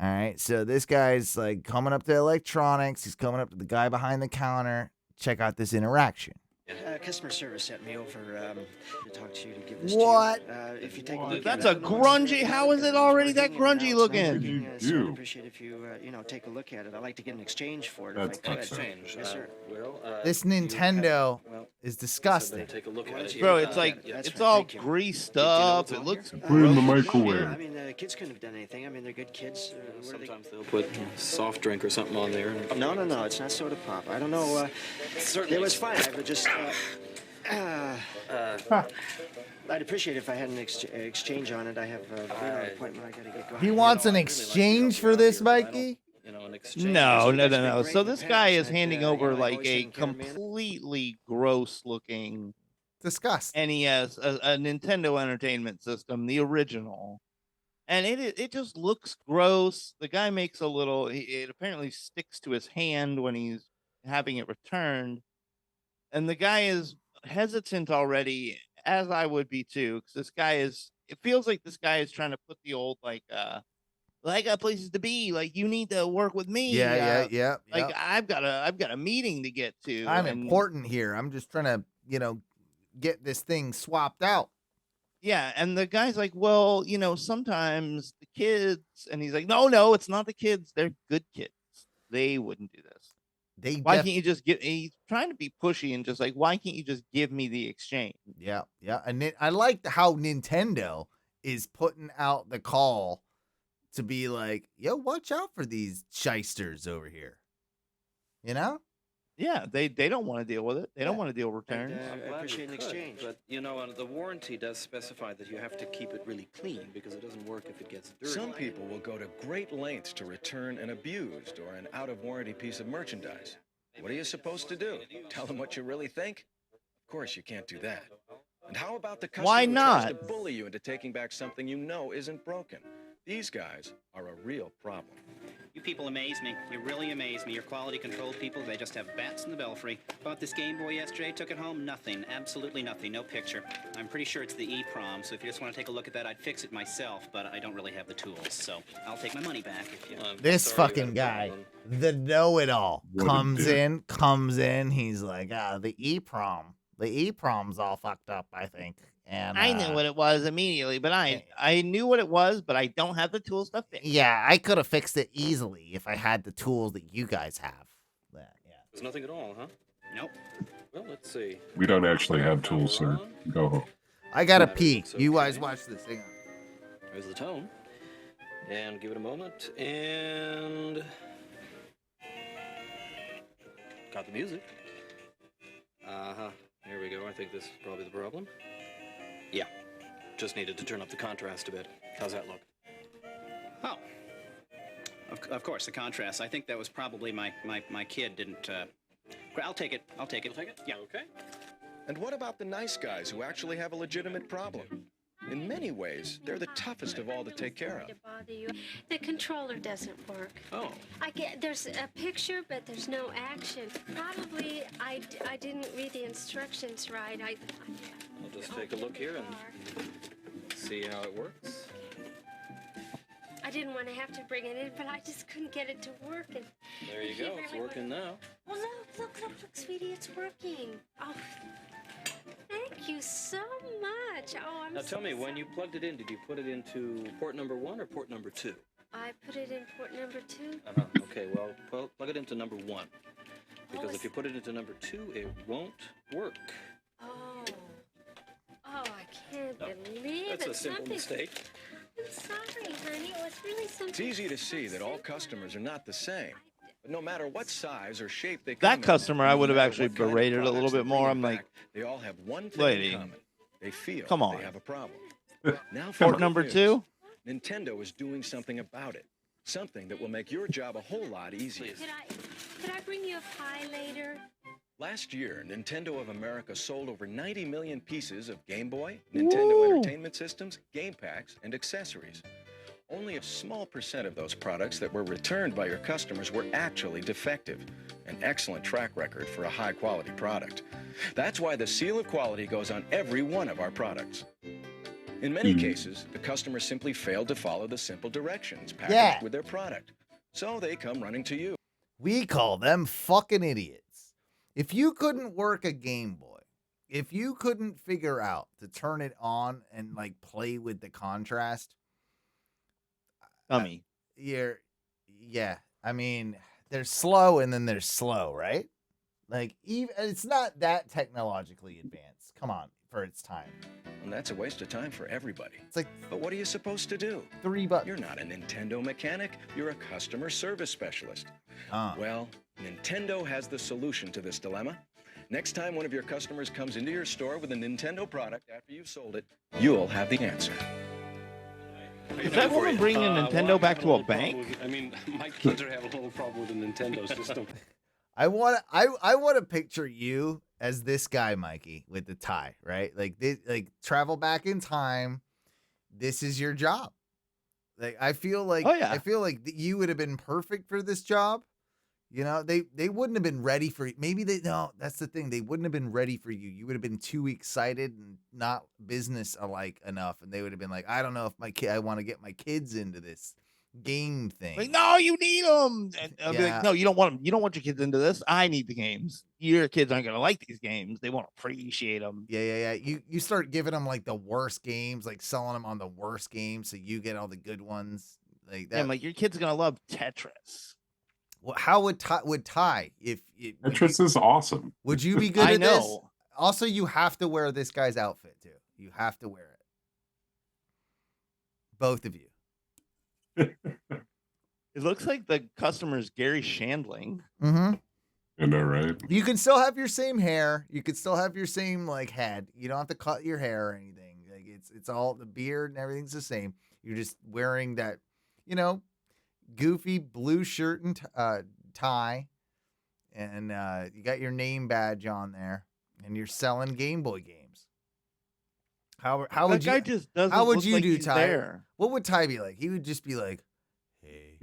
All right. So this guy's like coming up to electronics. He's coming up to the guy behind the counter. Check out this interaction. Customer service sent me over to talk to you to give this What? to you. If you take a look That's at a grungy. How is it already that grungy looking? So I'd appreciate if you, take a look at it. I'd like to get an exchange for it. That's if I could. exchange. Yes, sir. This Nintendo is disgusting. Bro, it's like it's all greased up. It looks. Put it in the microwave. I mean, the kids couldn't have done anything. I mean, they're good kids. Sometimes they'll put soft drink or something on there. No, it's not soda pop. I don't know. It was fine. I would just. I'd appreciate it if I had an exchange on it. I have an appointment. I gotta get going. He wants an exchange for this, Mikey. No. So this guy is handing over like a completely gross-looking disgust NES, a Nintendo Entertainment System, the original, and it just looks gross. The guy makes a little. It apparently sticks to his hand when he's having it returned, and the guy is hesitant already, as I would be too, because this guy is. It feels like this guy is trying to put the old like. I got places to be. Like you need to work with me. Yeah. Like I've got a meeting to get to. I'm important here. I'm just trying to, get this thing swapped out. Yeah, and the guy's like, well, sometimes the kids, and he's like, no, it's not the kids. They're good kids. They wouldn't do this. Why can't you just get? He's trying to be pushy and just like, why can't you just give me the exchange? Yeah, yeah. And I like how Nintendo is putting out the call to be like, yo, watch out for these shysters over here. You know? Yeah, they don't want to deal with it. They don't want to deal with returns. I'm glad appreciate we an could, exchange. But, the warranty does specify that you have to keep it really clean because it doesn't work if it gets dirty. Some people will go to great lengths to return an abused or an out-of-warranty piece of merchandise. What are you supposed to do? Tell them what you really think? Of course, you can't do that. And how about the customer Why who tries to not? bully you into taking back something you know isn't broken? These guys are a real problem. You people amaze me. You really amaze me. Your quality control people, they just have bats in the belfry. Bought this Game Boy yesterday, took it home, nothing. Absolutely nothing. No picture. I'm pretty sure it's the EEPROM, so if you just want to take a look at that, I'd fix it myself, but I don't really have the tools, so I'll take my money back if you... This fucking guy, the know-it-all, comes in. He's like, the EEPROM. The EEPROM's all fucked up, I think. And I knew what it was immediately, but I knew what it was, but I don't have the tools to fix. Yeah, I could have fixed it easily if I had the tools that you guys have. There's nothing at all, huh? Nope. Well, let's see. We don't actually have tools, sir. Go home. I gotta pee. You guys watch this thing. There's the tone. And give it a moment. And... got the music. Uh-huh. Here we go. I think this is probably the problem. Yeah. Just needed to turn up the contrast a bit. How's that look? Oh. Of course, the contrast. I think that was probably my kid didn't... I'll take it. I'll take it. You'll take it? Yeah. Okay. And what about the nice guys who actually have a legitimate problem? In many ways, they're the toughest of all to take care of. To bother you. The controller doesn't work. Oh. There's a picture, but there's no action. Probably I didn't read the instructions right. We'll just take a look here and see how it works. I didn't want to have to bring it in, but I just couldn't get it to work. And There you go. It's working now. well, look, sweetie, it's working. Oh, thank you so much. Oh, I'm Now so tell me, when sorry. you plugged it in, did you put it into port number 1 or port number 2? I put it in port number 2. Uh-huh. Okay, well, plug it into number 1. Because if it's- you put it into number 2, it won't work. Oh, I can't believe That's it. a simple Something- mistake. I'm sorry, honey. It was really something. It's easy to see that all customers are not the same. But no matter what size or shape they come That in, customer, I would have no matter actually what kind of berated a little products they bit more. bring I'm like, back, they all have one thing lady, in common. They feel come on. they have a problem. Now for Port good number news. 2? Nintendo is doing something about it. Something that will make your job a whole lot easier. Could I bring you a pie later? Last year, Nintendo of America sold over 90 million pieces of Game Boy, Nintendo Entertainment Systems, game packs, and accessories. Only a small percent of those products that were returned by your customers were actually defective. An excellent track record for a high-quality product. That's why the seal of quality goes on every one of our products. In many cases, the customer simply failed to follow the simple directions packaged with their product. So they come running to you. We call them fucking idiots. If you couldn't work a Game Boy, if you couldn't figure out to turn it on and like play with the contrast, I mean, they're slow and then they're slow, right? Like, even it's not that technologically advanced. Come on, for its time. And that's a waste of time for everybody. It's like, but what are you supposed to do? $3. You're not a Nintendo mechanic. You're a customer service specialist. Well, Nintendo has the solution to this dilemma. Next time one of your customers comes into your store with a Nintendo product after you've sold it, you'll have the answer. Is that woman bringing a Nintendo back to a bank? I mean, my kids are having a little problem with the Nintendo system. I want to picture you as this guy, Mikey, with the tie, right? Like this, like travel back in time. This is your job. Like I feel like you would have been perfect for this job. You know, they wouldn't have been ready for you. Maybe that's the thing. They wouldn't have been ready for you. You would have been too excited and not business alike enough. And they would have been like, I don't know if I want to get my kids into this game thing. Like, no, you need them. And I'll be like, no, you don't want them. You don't want your kids into this. I need the games. Your kids aren't going to like these games. They won't appreciate them. Yeah. You start giving them like the worst games, like selling them on the worst games. So you get all the good ones like that. And like your kid's going to love Tetris. Well, how would Ty if Tetris is awesome. would you be good I at this? know. Also, you have to wear this guy's outfit too. You have to wear it. Both of you. It looks like the customer's Gary Shandling. Mm-hmm. I know, right? You can still have your same hair. You can still have your same like head. You don't have to cut your hair or anything. Like it's all the beard and everything's the same. You're just wearing that, goofy blue shirt and tie, and you got your name badge on there, and you're selling Game Boy games. How would That you? guy just doesn't How would look you like do, he's Ty? there. What would Ty be like? He would just be like, "Hey,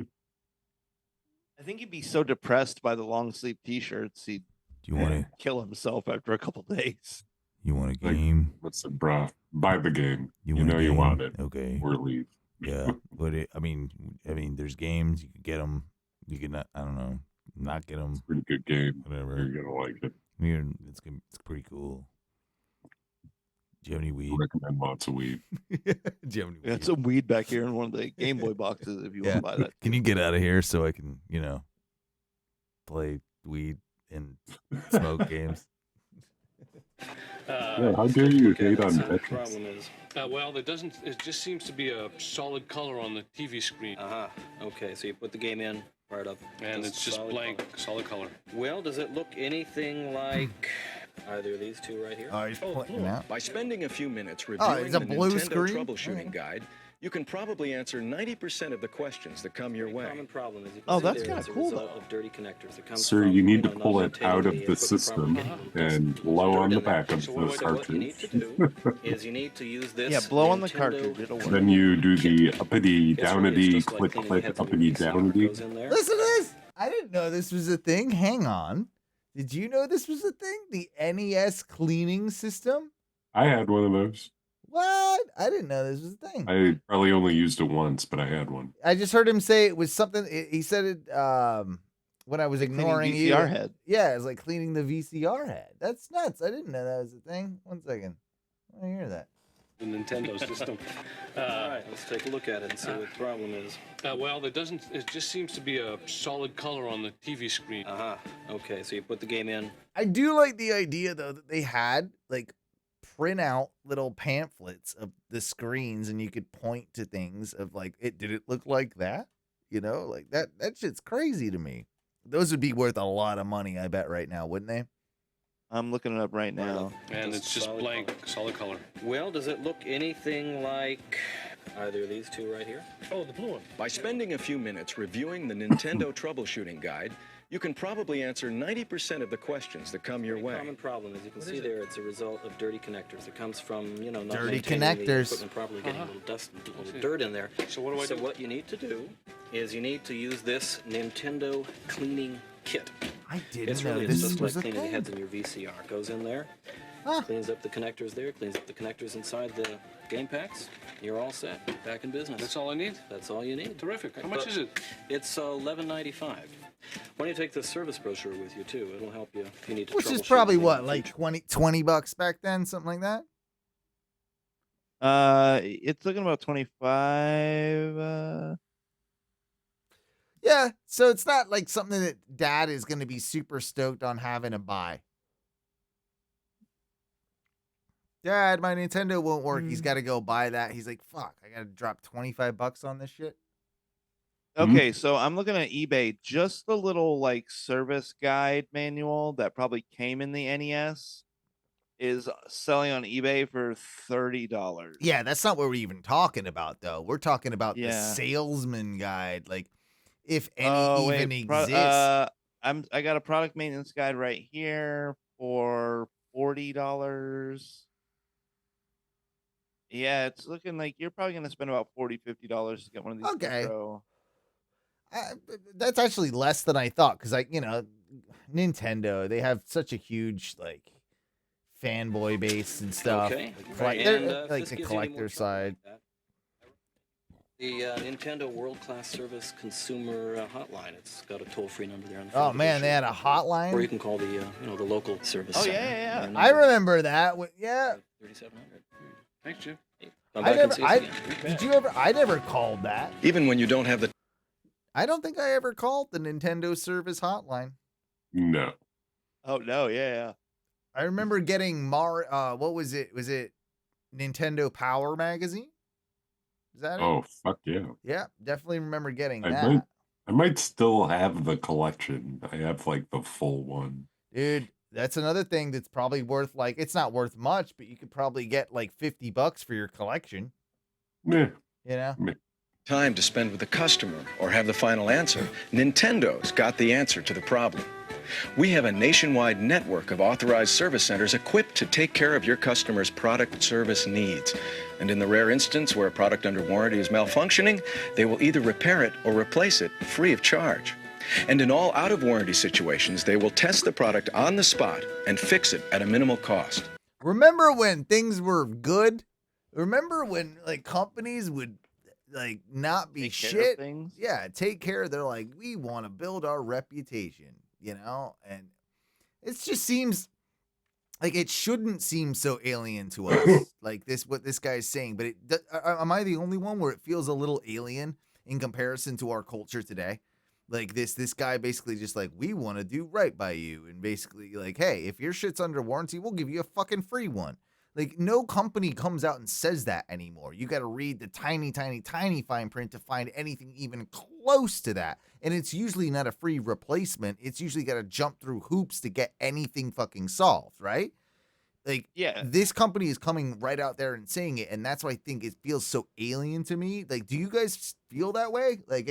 I think he'd be so depressed by the long sleeve T-shirts, he'd do you want to? kill himself after a couple days. You want a Like, game? what's it, bruh? Buy the game. You want a know you game? want it. Okay. Or leave. Yeah, but I mean, there's games you can get them. You can not, I don't know, not get them. Pretty good game. Whatever. You're gonna like it. It's pretty cool. Do you have any weed? I recommend lots of weed. Do you have any weed? Got some weed back here in one of the Game Boy boxes if you want to buy that. Can you get out of here so I can, play weed and smoke games? Yeah, how dare you hate on The Tetris? problem is. Well, it just seems to be a solid color on the TV screen. Okay, so you put the game in, fire it up. And it's just solid blank, color. solid color. Well, does it look anything like either of these two right here? Oh, he's pointing out. By spending a few minutes Oh, reviewing it's a the blue Nintendo screen? troubleshooting guide, you can probably answer 90% of the questions that come your way. Common problem is you can Oh, see that's there kinda as a cool, result though. of dirty connectors that comes Sir, from, you need to not pull it maintaining out of the equipment system properly. and blow on the back of So the what you need cartridge. to do is you need to use this. Yeah, blow on the Nintendo cartridge. It'll work. Then you do the uppity, It's really downity, just like click, cleaning click, heads of uppity, your VCR. downity. Goes in there. Listen to this. I didn't know this was a thing. Hang on. Did you know this was a thing? The NES cleaning system? I had one of those. What? I didn't know this was a thing. I probably only used it once, but I had one. I just heard him say it was something. He said it when I was ignoring you. VCR head. Yeah, it's like cleaning the VCR head. That's nuts. I didn't know that was a thing. 1 second. I hear that. The Nintendo system. All right, let's take a look at it and see what the problem is. Well, it just seems to be a solid color on the TV screen. Okay, so you put the game in. I do like the idea though that they had like print out little pamphlets of the screens and you could point to things of like did it look like that? Like that shit's crazy to me. Those would be worth a lot of money, I bet, right now, wouldn't they? I'm looking it up right now. And it's just solid blank, color. solid color. Well, does it look anything like either of these two right here? Oh, the blue one. By spending a few minutes reviewing the Nintendo troubleshooting guide, you can probably answer 90% of the questions that come your way. Common problem is you can see there it's a result of dirty connectors. It comes from, not Dirty maintaining the connectors. equipment properly, getting a little dust and a little dirt in there. So what do I do? So what you need to do is you need to use this Nintendo cleaning kit. I didn't It's know really this just was like a cleaning the thing. heads in your VCR. It goes in there, Huh. cleans up the connectors there, cleans up the connectors inside the game packs. You're all set. Back in business. That's all I need? That's all you need. Terrific. How much But is it? It's $11.95. Why don't you take the service brochure with you too? It'll help you if you need to. Which is troubleshoot probably things what, in the like future. $20 back then, something like that? It's looking about 25. Yeah, so it's not like something that dad is going to be super stoked on having to buy. Dad, my Nintendo won't work. He's got to go buy that. He's like, fuck, I got to drop $25 on this shit. Okay, so I'm looking at eBay. Just the little like service guide manual that probably came in the NES is selling on eBay for $30. Yeah, that's not what we're even talking about, though. We're talking about the Yeah. salesman guide, like if any Oh, even wait, exists. I got a product maintenance guide right here for $40. Yeah, it's looking like you're probably gonna spend about $40-$50 to get one of these. Okay. Pro. That's actually less than I thought because Nintendo, they have such a huge like fanboy base and stuff. Okay. They're, And, if like this the gives you any more collector trouble side. like that, the Nintendo World Class Service Consumer Hotline. It's got a toll-free number there. On the front Oh of the man, they brochure. had a hotline. Or you can call the the local service. Oh, center. yeah. Their I number, remember that. Yeah, 3700. Thanks, Jim. Come I back and never. see us again. Did you ever? I never called that. Even when you don't have the I don't think I ever called the Nintendo service hotline. No. Oh no, yeah. I remember getting what was it? Was it Nintendo Power magazine? Is that it? Oh, fuck yeah. Yeah, definitely remember getting I that. might still have the collection. I have like the full one. Dude, that's another thing that's probably worth like it's not worth much, but you could probably get like $50 for your collection. Meh. You know? Meh. Time to spend with the customer or have the final answer. Nintendo's got the answer to the problem. We have a nationwide network of authorized service centers equipped to take care of your customer's product service needs. And in the rare instance where a product under warranty is malfunctioning, they will either repair it or replace it free of charge. And in all out-of-warranty situations, they will test the product on the spot and fix it at a minimal cost. Remember when things were good? Remember when like companies would like not be Take care of shit? things? Yeah, take care. They're like, we want to build our reputation, you know? And it just seems like it shouldn't seem so alien to us. Like what this guy is saying, but am I the only one where it feels a little alien in comparison to our culture today? Like this guy basically just like, we want to do right by you. And basically like, hey, if your shit's under warranty, we'll give you a fucking free one. Like no company comes out and says that anymore. You got to read the tiny, tiny, tiny fine print to find anything even close to that. And it's usually not a free replacement. It's usually got to jump through hoops to get anything fucking solved, right? Like, Yeah. this company is coming right out there and saying it, and that's why I think it feels so alien to me. Like, do you guys feel that way? Like,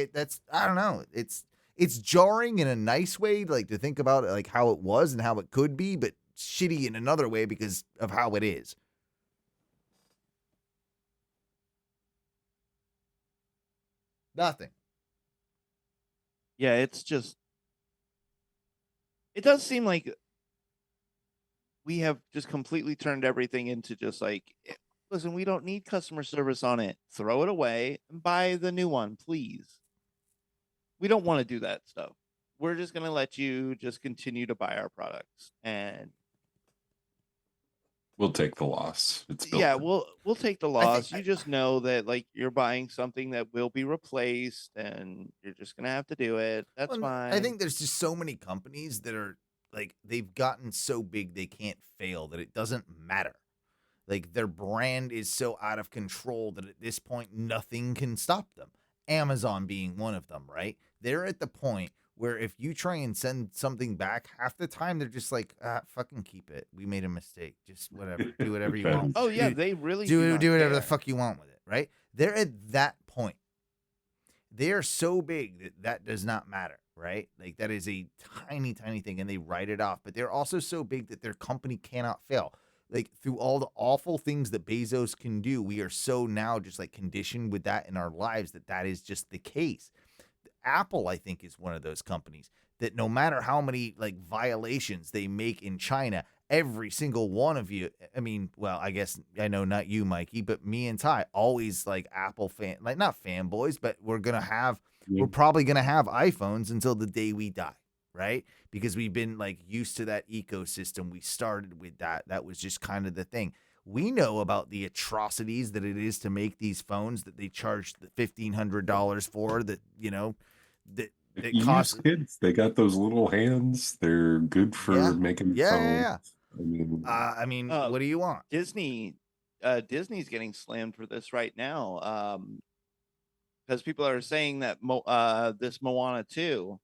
I don't know. It's jarring in a nice way, like to think about it, like how it was and how it could be, but shitty in another way because of how it is. Nothing. Yeah, it's just it does seem like we have just completely turned everything into just like listen, we don't need customer service on it. Throw it away and buy the new one, please. We don't want to do that stuff. We're just going to let you just continue to buy our products and We'll take the loss. It's built yeah, in. we'll take the loss. You just know that like you're buying something that will be replaced and you're just going to have to do it. That's Well, fine. I think there's just so many companies that are like they've gotten so big they can't fail that it doesn't matter. Like their brand is so out of control that at this point nothing can stop them. Amazon being one of them, right? They're at the point where if you try and send something back, half the time they're just like, fucking keep it. We made a mistake. Just whatever. Do whatever you want. Oh yeah, they really do not whatever the care. fuck you want with it, right? They're at that point. They are so big that does not matter, right? Like that is a tiny, tiny thing, and they write it off. But they're also so big that their company cannot fail. Like through all the awful things that Bezos can do, we are so now just like conditioned with that in our lives that is just the case. Apple, I think, is one of those companies that no matter how many like violations they make in China, every single one of you, I mean, well, I guess I know not you, Mikey, but me and Ty, always like Apple fan, like not fanboys, but we're probably gonna have iPhones until the day we die, right? Because we've been like used to that ecosystem. We started with that. That was just kind of the thing. We know about the atrocities that it is to make these phones that they charge $1,500 for. That that You cost use kids. They got those little hands. They're good for making phones. I mean, what do you want? Disney's getting slammed for this right now. Because people are saying that this Moana 2,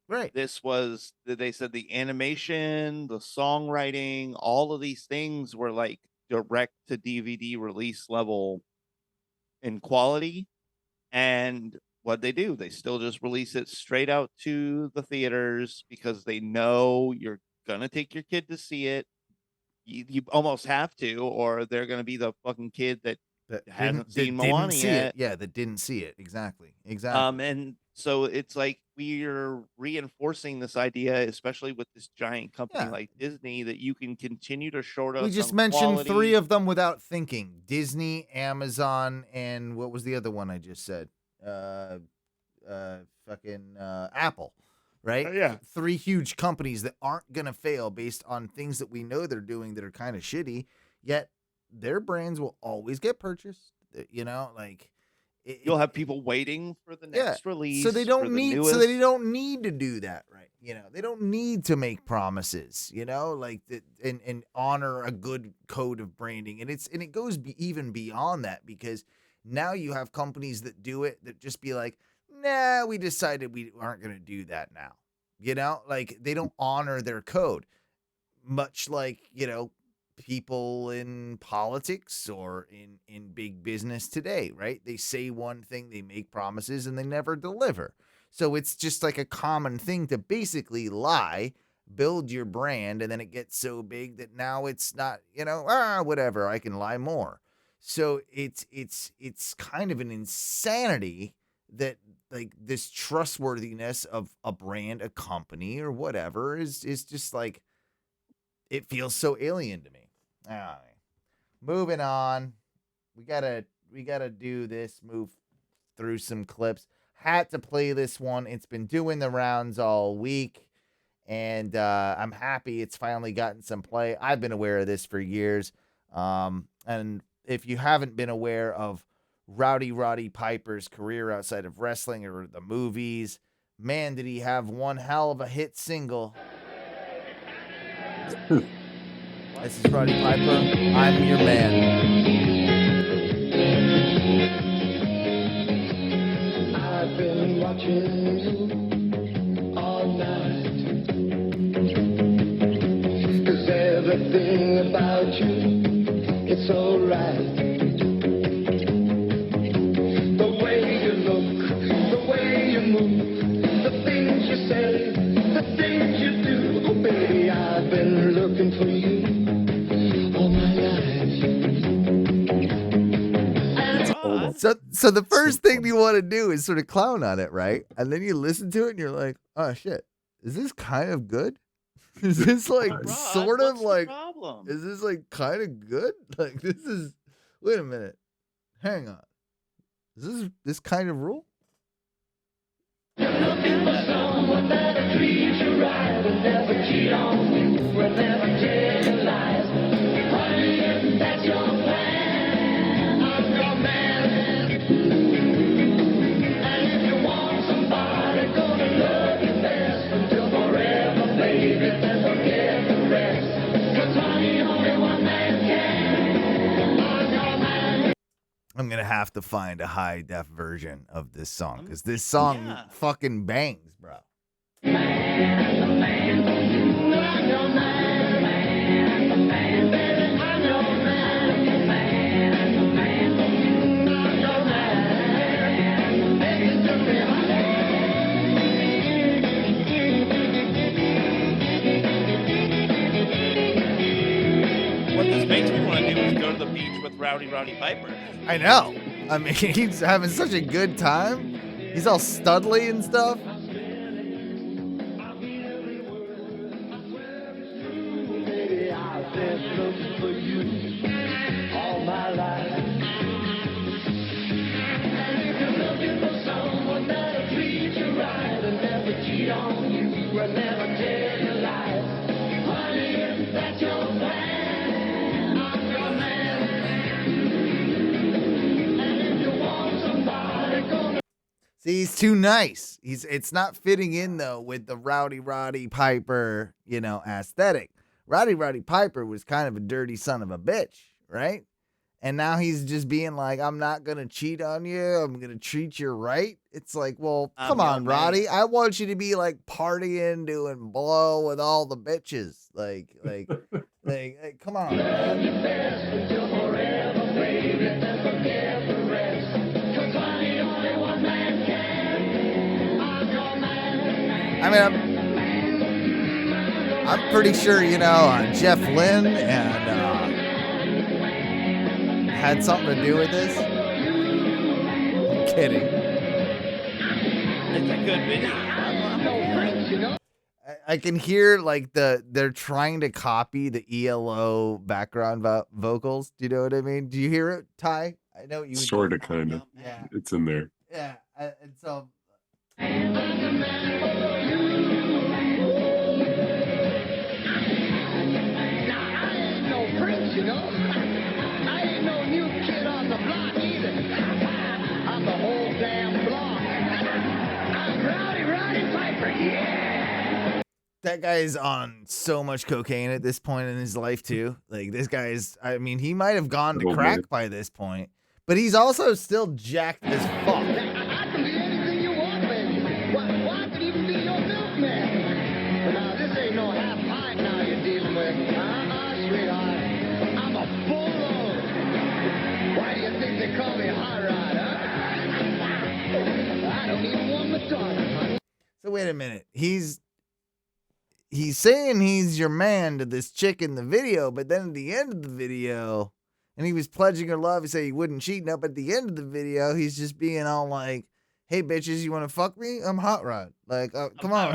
right? This was they said the animation, the songwriting, all of these things were like direct to DVD release level in quality. And what they do, they still just release it straight out to the theaters because they know you're gonna take your kid to see it. You almost have to, or they're gonna be the fucking kid that hasn't seen Moana yet. Yeah, that didn't see it. Exactly. And so it's like we're reinforcing this idea, especially with this giant company like Disney, that you can continue to short us. We just on mentioned quality. 3 of them without thinking: Disney, Amazon, and what was the other one I just said? Apple, right? Yeah. 3 huge companies that aren't gonna fail based on things that we know they're doing that are kind of shitty. Yet their brands will always get purchased. Like You'll have people waiting for the next release. So they for don't the need. newest. So they don't need to do that, right? They don't need to make promises. Like and honor a good code of branding, and it goes even beyond that, because now you have companies that do it that just be like, nah, we decided we aren't going to do that now. Like they don't honor their code, much like people in politics or in big business today, right? They say one thing, they make promises, and they never deliver. So it's just like a common thing to basically lie, build your brand, and then it gets so big that now it's not, whatever, I can lie more. So it's kind of an insanity that like this trustworthiness of a brand, a company, or whatever is just like, it feels so alien to me. All right. Moving on. We gotta do this. Move through some clips. Had to play this one. It's been doing the rounds all week, and I'm happy it's finally gotten some play. I've been aware of this for years, and if you haven't been aware of Rowdy Roddy Piper's career outside of wrestling or the movies, man, did he have one hell of a hit single. This is Roddy Piper. I'm your man. I've been watching you all night, 'cause everything about you, it's so right. The way you look, the way you move, the things you say, the things you do. Oh baby, I've been looking for you all my life. So the first thing you want to do is sort of clown on it, right? And then you listen to it and you're like, oh shit, is this kind of good? Is this like sort of like, is this like kind of good? Like this is, wait a minute, hang on. Is this kind of rule? You're looking for someone that'll treat you right and never cheat on you, will never tell you lies. Honey, if that's your plan, I'm your man. And if you want somebody gonna love you best until forever, baby, then forget the rest. 'Cause honey, only one man can. I'm your man. I'm gonna have to find a high def version of this song, because this song fucking bangs, bro. What this makes me want to do is go to the beach with Rowdy Roddy Piper. I know. I mean, he's having such a good time. He's all studly and stuff. Baby, I've been looking for you all my life. And if you're looking for someone that'll treat you right and never cheat on you, will never tell you lies. Honey, if that's your plan, I'm your man. And if you want somebody gonna See, he's too nice. It's not fitting in though with the Rowdy Roddy Piper, aesthetic. Rowdy Roddy Piper was kind of a dirty son of a bitch, right? And now he's just being like, I'm not gonna cheat on you. I'm gonna treat you right. It's like, well, come on, Roddy. I want you to be like partying, doing blow with all the bitches. Like, come on, man. I mean, I'm pretty sure, Jeff Lynne and had something to do with this. I'm kidding. It's a good video. I'm no Prince, you know? I can hear like they're trying to copy the ELO background vocals. Do you know what I mean? Do you hear it, Ty? I know you Sort of, kind of. Yeah. It's in there. Yeah, and so. Prince, you know. I ain't no new kid on the block either. I'm the That guy is on so much cocaine at this point in his life too. Like this guy is, I mean, he might have gone to Oh, crack man. by this point, but he's also still jacked as fuck. I can be anything you want, baby. Why could even be your milkman? But now this ain't no half pint now you're dealing with. Sweetheart. I'm a full load. Why do you think they call me Hot Rod, huh? I don't even want my daughter, honey. So wait a minute. He's saying he's your man to this chick in the video, but then at the end of the video, and he was pledging her love, he said he wouldn't cheat. Now, but at the end of the video, he's just being all like, "Hey bitches, you want to fuck me? I'm Hot Rod. Like, come on,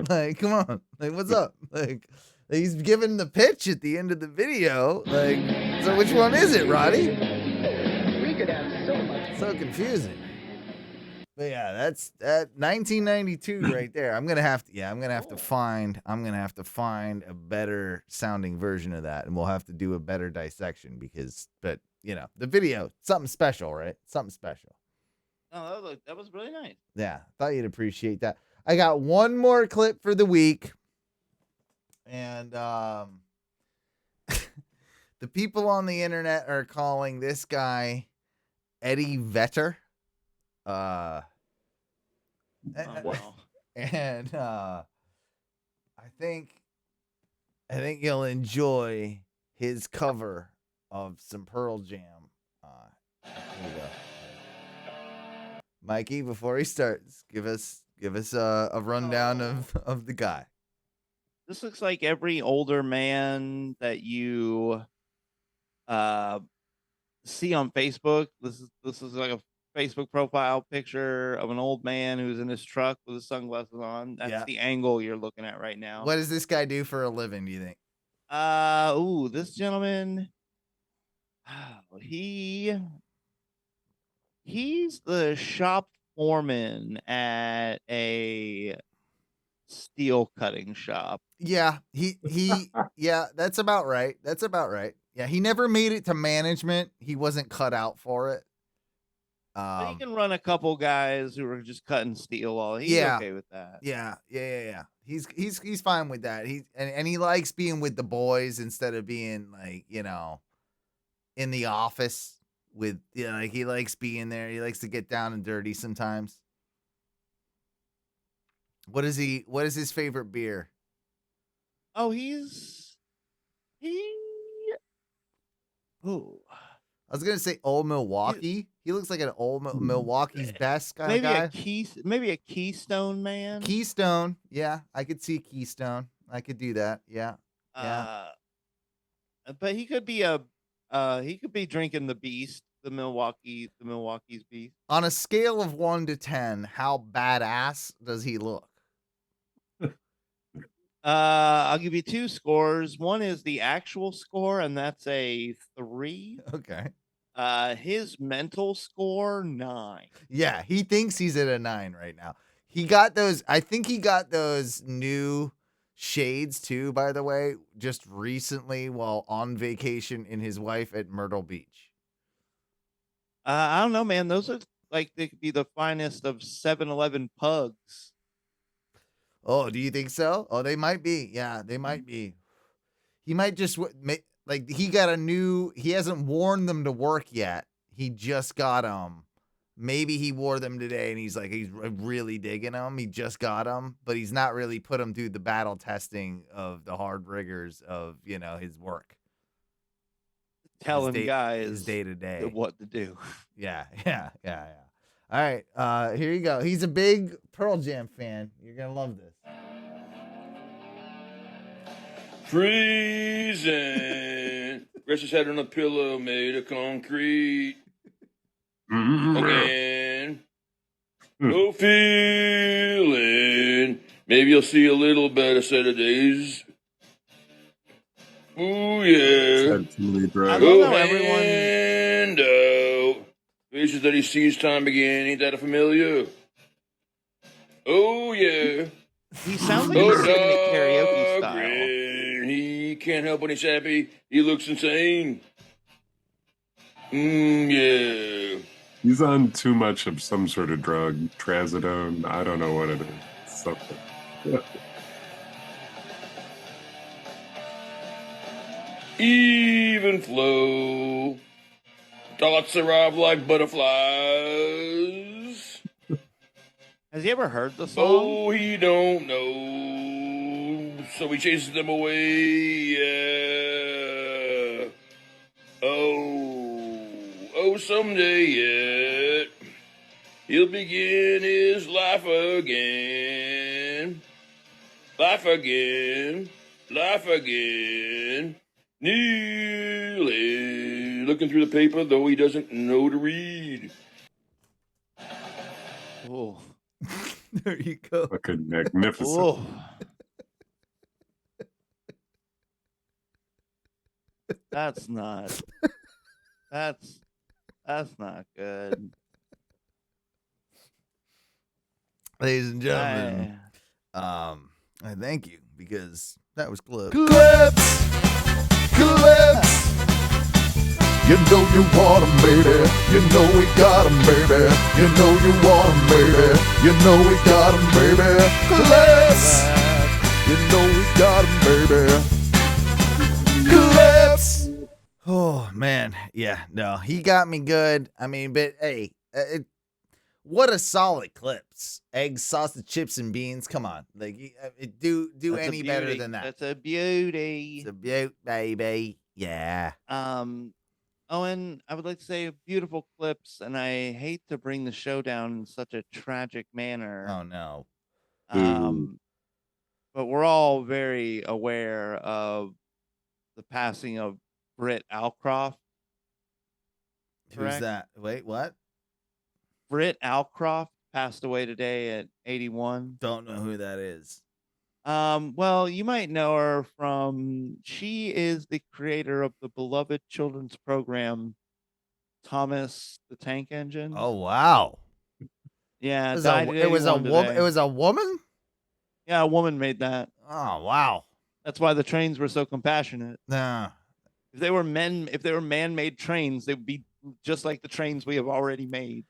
like, come on, like, what's up? Like, he's giving the pitch at the end of the video. Like, so which one is it, Roddy? We could have so much. So confusing. But yeah, that's 1992 right there. I'm gonna have to find a better sounding version of that, and we'll have to do a better dissection but you know, the video, something special, right? Something special. No, that was really nice. Yeah, thought you'd appreciate that. I got one more clip for the week, and the people on the internet are calling this guy Eddie Vedder. Wow. And I think you'll enjoy his cover of some Pearl Jam. Here we go. Mikey, before he starts, give us a rundown of the guy. This looks like every older man that you see on Facebook. This is like a Facebook profile picture of an old man who's in his truck with his sunglasses on. That's the angle you're looking at right now. What does this guy do for a living, do you think? This gentleman, he's the shop foreman at a steel cutting shop. Yeah, yeah, that's about right. Yeah, he never made it to management. He wasn't cut out for it. But he can run a couple guys who are just cutting steel all. He's okay with that. Yeah. He's fine with that. And he likes being with the boys instead of being like, you know, in the office with, you know, like he likes being there. He likes to get down and dirty sometimes. What is his favorite beer? Oh, I was gonna say Old Milwaukee. He looks like an old Milwaukee's best kind of guy. Maybe a Keystone man. Keystone, yeah, I could see Keystone. I could do that. Yeah. But he could be drinking the Beast, the Milwaukee's Beast. On a scale of 1 to 10, how badass does he look? I'll give you 2 scores. One is the actual score, and that's a 3. Okay. His mental score, 9. Yeah, he thinks he's at a 9 right now. I think he got those new shades too, by the way, just recently while on vacation in his wife at Myrtle Beach. I don't know, man. Those look like they could be the finest of 7-Eleven pugs. Oh, do you think so? Oh, they might be. Yeah, they might be. He might just like he hasn't worn them to work yet. He just got them. Maybe he wore them today and he's really digging them. He just got them, but he's not really put them through the battle testing of the hard rigors of, you know, his work. Telling guys his day to day what to do. Yeah. All right, here you go. He's a big Pearl Jam fan. You're gonna love this. Freezing. Rest his head on a pillow made of concrete. Again. No feeling. Maybe you'll see a little better set of days. Ooh, yeah. Had too many drugs. I don't know, Hand out. Faces that he sees time again. Ain't that a familiar? Oh, yeah. He sounds like he's singing it karaoke style. Grin. He can't help when he's happy. He looks insane. Yeah. He's on too much of some sort of drug, trazodone. I don't know what it is. Something. even flow. Thoughts arrive like butterflies. Has he ever heard the song? Oh, he don't know, so he chases them away. Yeah. Oh, someday yet he'll begin his life again. Life again. Life again. Nearly looking through the paper, though he doesn't know to read. Oh. There you go. Fucking magnificent. Oh. That's not not good. Ladies and gentlemen, I thank you because that was clips. Clips! You know you want 'em, baby. You know we got 'em, baby. You know you want 'em, baby. You know we got 'em, baby. Clips! You know we got 'em, baby. Clips! Oh man, yeah, no, he got me good. I mean, but hey, what a solid clips. Eggs, sausage, chips, and beans. Come on, like do That's any better than that? That's a beauty. It's a beaut, baby. Yeah. Owen, I would like to say beautiful clips, and I hate to bring the show down in such a tragic manner. Oh no. But we're all very aware of the passing of Britt Alcroft. Who's Correct? that? Wait, what? Britt Alcroft passed away today at 81. Don't know who that is. Well, you might know her from, she is the creator of the beloved children's program, Thomas the Tank Engine. Oh wow. Yeah, It was died a, at it was a 81 woman. today. It was a woman. Yeah, a woman made that. Oh wow. That's why the trains were so compassionate. Nah. If they were man-made trains, they would be just like the trains we have already made.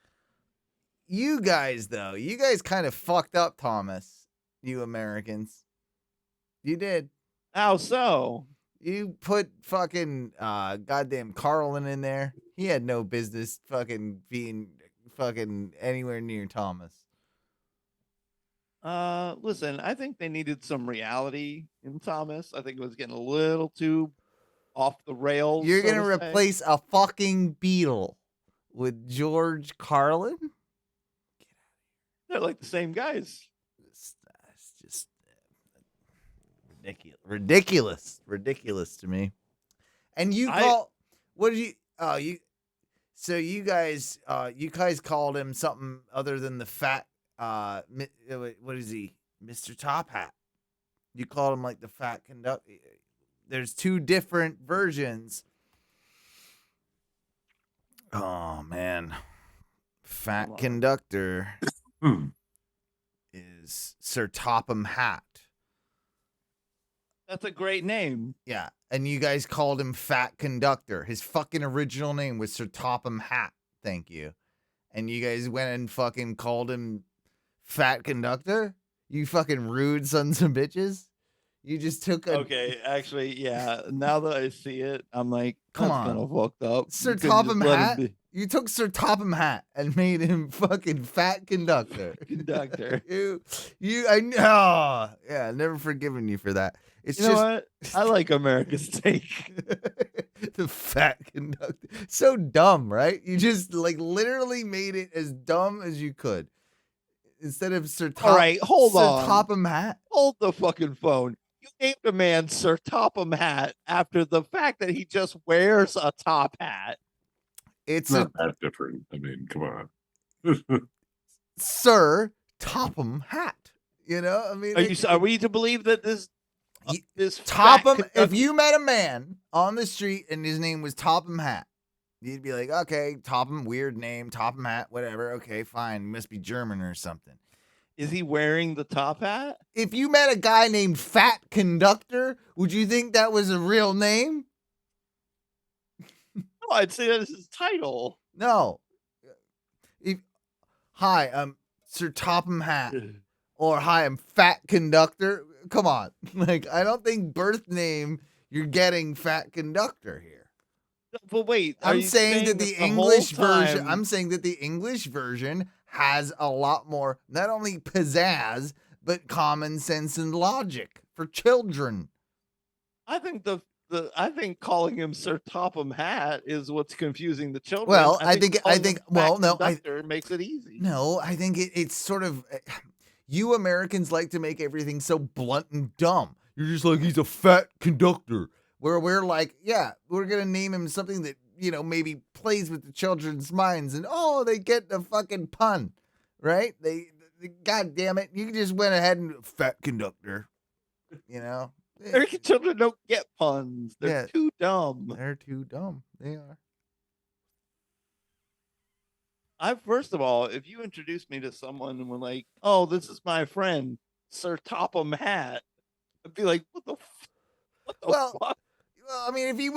You guys though, you guys kind of fucked up Thomas. You Americans. You did. How so? You put fucking goddamn Carlin in there. He had no business fucking being fucking anywhere near Thomas. Listen, I think they needed some reality in Thomas. I think it was getting a little too off the rails. You're so gonna to say. replace a fucking Beatle with George Carlin? They're like the same guys. It's just ridiculous to me. And you call what did you? Oh, you guys called him something other than the fat. What is he, Mr. Top Hat? You called him like the fat conductor. There's two different versions. Oh man, fat conductor is Sir Topham Hatt. That's a great name. Yeah, and you guys called him Fat Conductor. His fucking original name was Sir Topham Hatt. Thank you. And you guys went and fucking called him Fat Conductor? You fucking rude sons of bitches. You just took a... Okay, actually, yeah. Now that I see it, I'm like, Come that's on. kind of fucked up. Sir You couldn't just Topham let him Hatt? be You took Sir Topham Hatt and made him fucking Fat Conductor. Conductor. I know. Yeah, never forgiven you for that. It's You know just what? I like America's take. the Fat Conductor. So dumb, right? You just like literally made it as dumb as you could. Instead of Sir Topham. All right, hold on. Sir Topham Hatt. Hold the fucking phone. You named a man Sir Topham Hat after the fact that he just wears a top hat. It's not that different. I mean, come on. Sir Topham Hatt. You know, I mean, Are we to believe that this Topham? fat If you met a man on the street and his name was Topham Hatt, you'd be like, okay, Topham, weird name, Topham Hatt, whatever. Okay, fine. He must be German or something. Is he wearing the top hat? If you met a guy named Fat Conductor, would you think that was a real name? No, I'd say that is his title. No. Hi, I'm Sir Topham Hatt. Or hi, I'm Fat Conductor. Come on. Like, I don't think birth name you're getting fat conductor here. But wait, are I'm you saying that the whole English version. time- I'm saying that the English version has a lot more, not only pizzazz, but common sense and logic for children. I think I think calling him Sir Topham Hat is what's confusing the children. Well, I think calling him Fat Conductor makes it easy. No, I think it's sort of you Americans like to make everything so blunt and dumb. You're just like, he's a fat conductor. Where we're like, yeah, we're gonna name him something that, you know, maybe plays with the children's minds, and oh, they get the fucking pun, right? They God damn it, you just went ahead and fat conductor, you know. American children don't get puns. They're Yeah. too dumb. They're too dumb. They are. First of all, if you introduced me to someone and were like, "Oh, this is my friend Sir Topham Hat," I'd be like, "What the Well, fuck?" Well, I mean, if he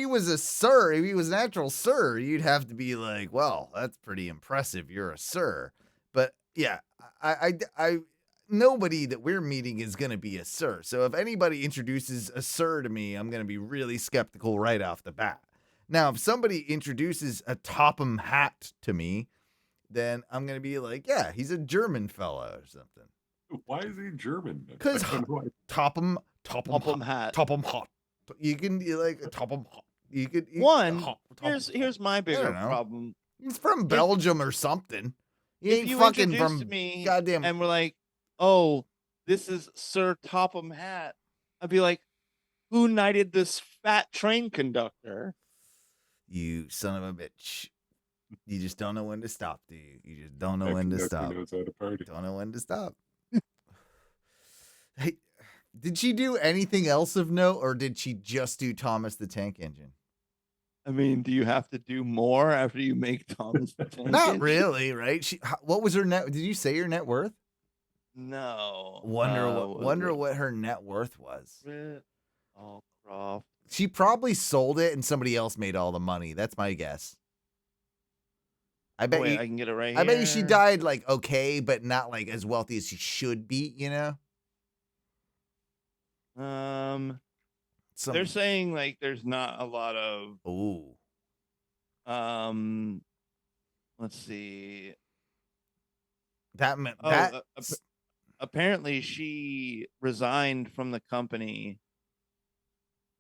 was a sir, if he was an actual sir, you'd have to be like, well, that's pretty impressive. You're a sir. But yeah, I nobody that we're meeting is going to be a sir. So if anybody introduces a sir to me, I'm going to be really skeptical right off the bat. Now, if somebody introduces a Topham Hat to me, then I'm going to be like, yeah, he's a German fella or something. Why is he German? Because Topham Hat. Topham Hat. You can like Topham Hat. You could Here's my bigger know. problem. He's from Belgium or something. He If ain't you fucking introduced from me goddamn. and we're like, "Oh, this is Sir Topham Hat," I'd be like, "Who knighted this fat train conductor?" You son of a bitch. You just don't know when to stop, do you? You just don't know That when to conductor stop. knows how to party. Don't know when to stop. Hey, did she do anything else of note, or did she just do Thomas the Tank Engine? I mean, do you have to do more after you make Thomas the Tank Not Engine? really, right? What was her net? Did you say your net worth? No. Wonder what her net worth was. Oh, Croft. She probably sold it and somebody else made all the money. That's my guess. I bet Wait, you, I can get it right I bet you she here. died like okay, but not like as wealthy as she should be, you know? They're saying like there's not a lot of let's see. That meant apparently she resigned from the company.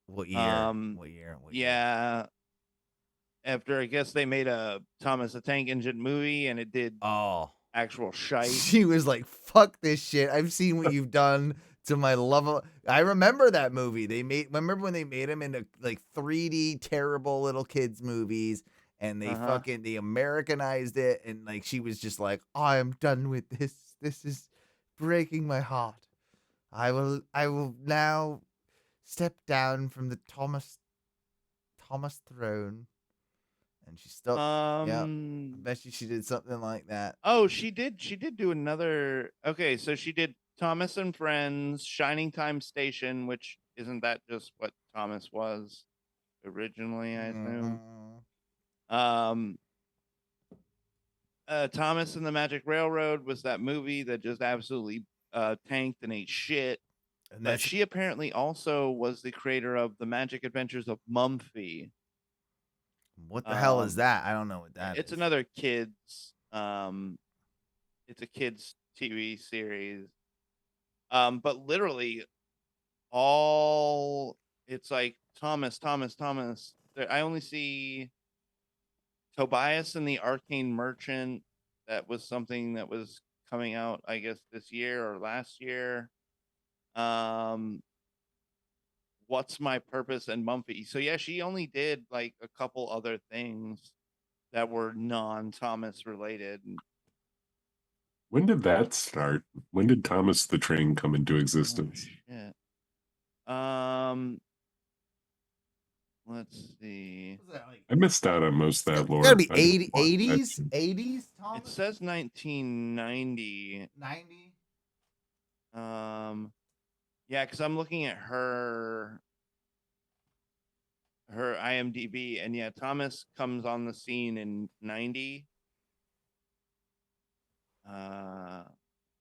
What year? What year? Yeah. After I guess they made a Thomas the Tank Engine movie and it did actual shite. She was like, fuck this shit. I've seen what you've done to my love. I remember that movie. Remember when they made him into like 3D terrible little kids movies and they they Americanized it, and like she was just like, I am done with this. This is breaking my heart. I will now step down from the Thomas throne. And she still yeah. I bet she did something like that. Oh, she did do another. Okay, so she did Thomas and Friends, Shining Time Station, which isn't that just what Thomas was originally, I assume. Thomas and the Magic Railroad was that movie that just absolutely tanked and ate shit. And she apparently also was the creator of The Magic Adventures of Mumphy. What the hell is that? I don't know what that is. It's another kids it's a kids TV series. But literally it's like Thomas. I only see Tobias and the Arcane Merchant. That was something that was coming out, I guess, this year or last year. What's My Purpose and Mumphy. So yeah, she only did like a couple other things that were non-Thomas related. When did that start? When did Thomas the Train come into existence? Yeah. Let's see. I missed out on most of that lore. It's gotta be I didn't watch that 80s? shit. 80s, Thomas? It says 1990. 90? Yeah, because I'm looking at her IMDb, and yeah, Thomas comes on the scene in 90.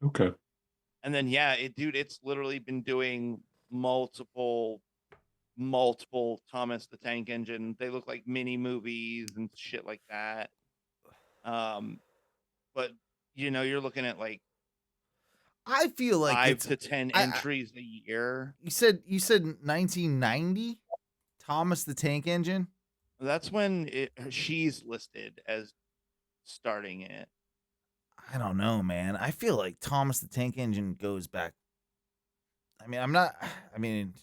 Okay. And then yeah, it's literally been doing multiple multiple Thomas the Tank Engine. They look like mini movies and shit like that. But you're looking at like I feel like 5 it's to 10 I- entries a year. You said 1990 Thomas the Tank Engine. That's when she's listed as starting it. I don't know, man. I feel like Thomas the Tank Engine goes back. I mean, I'm not. I mean,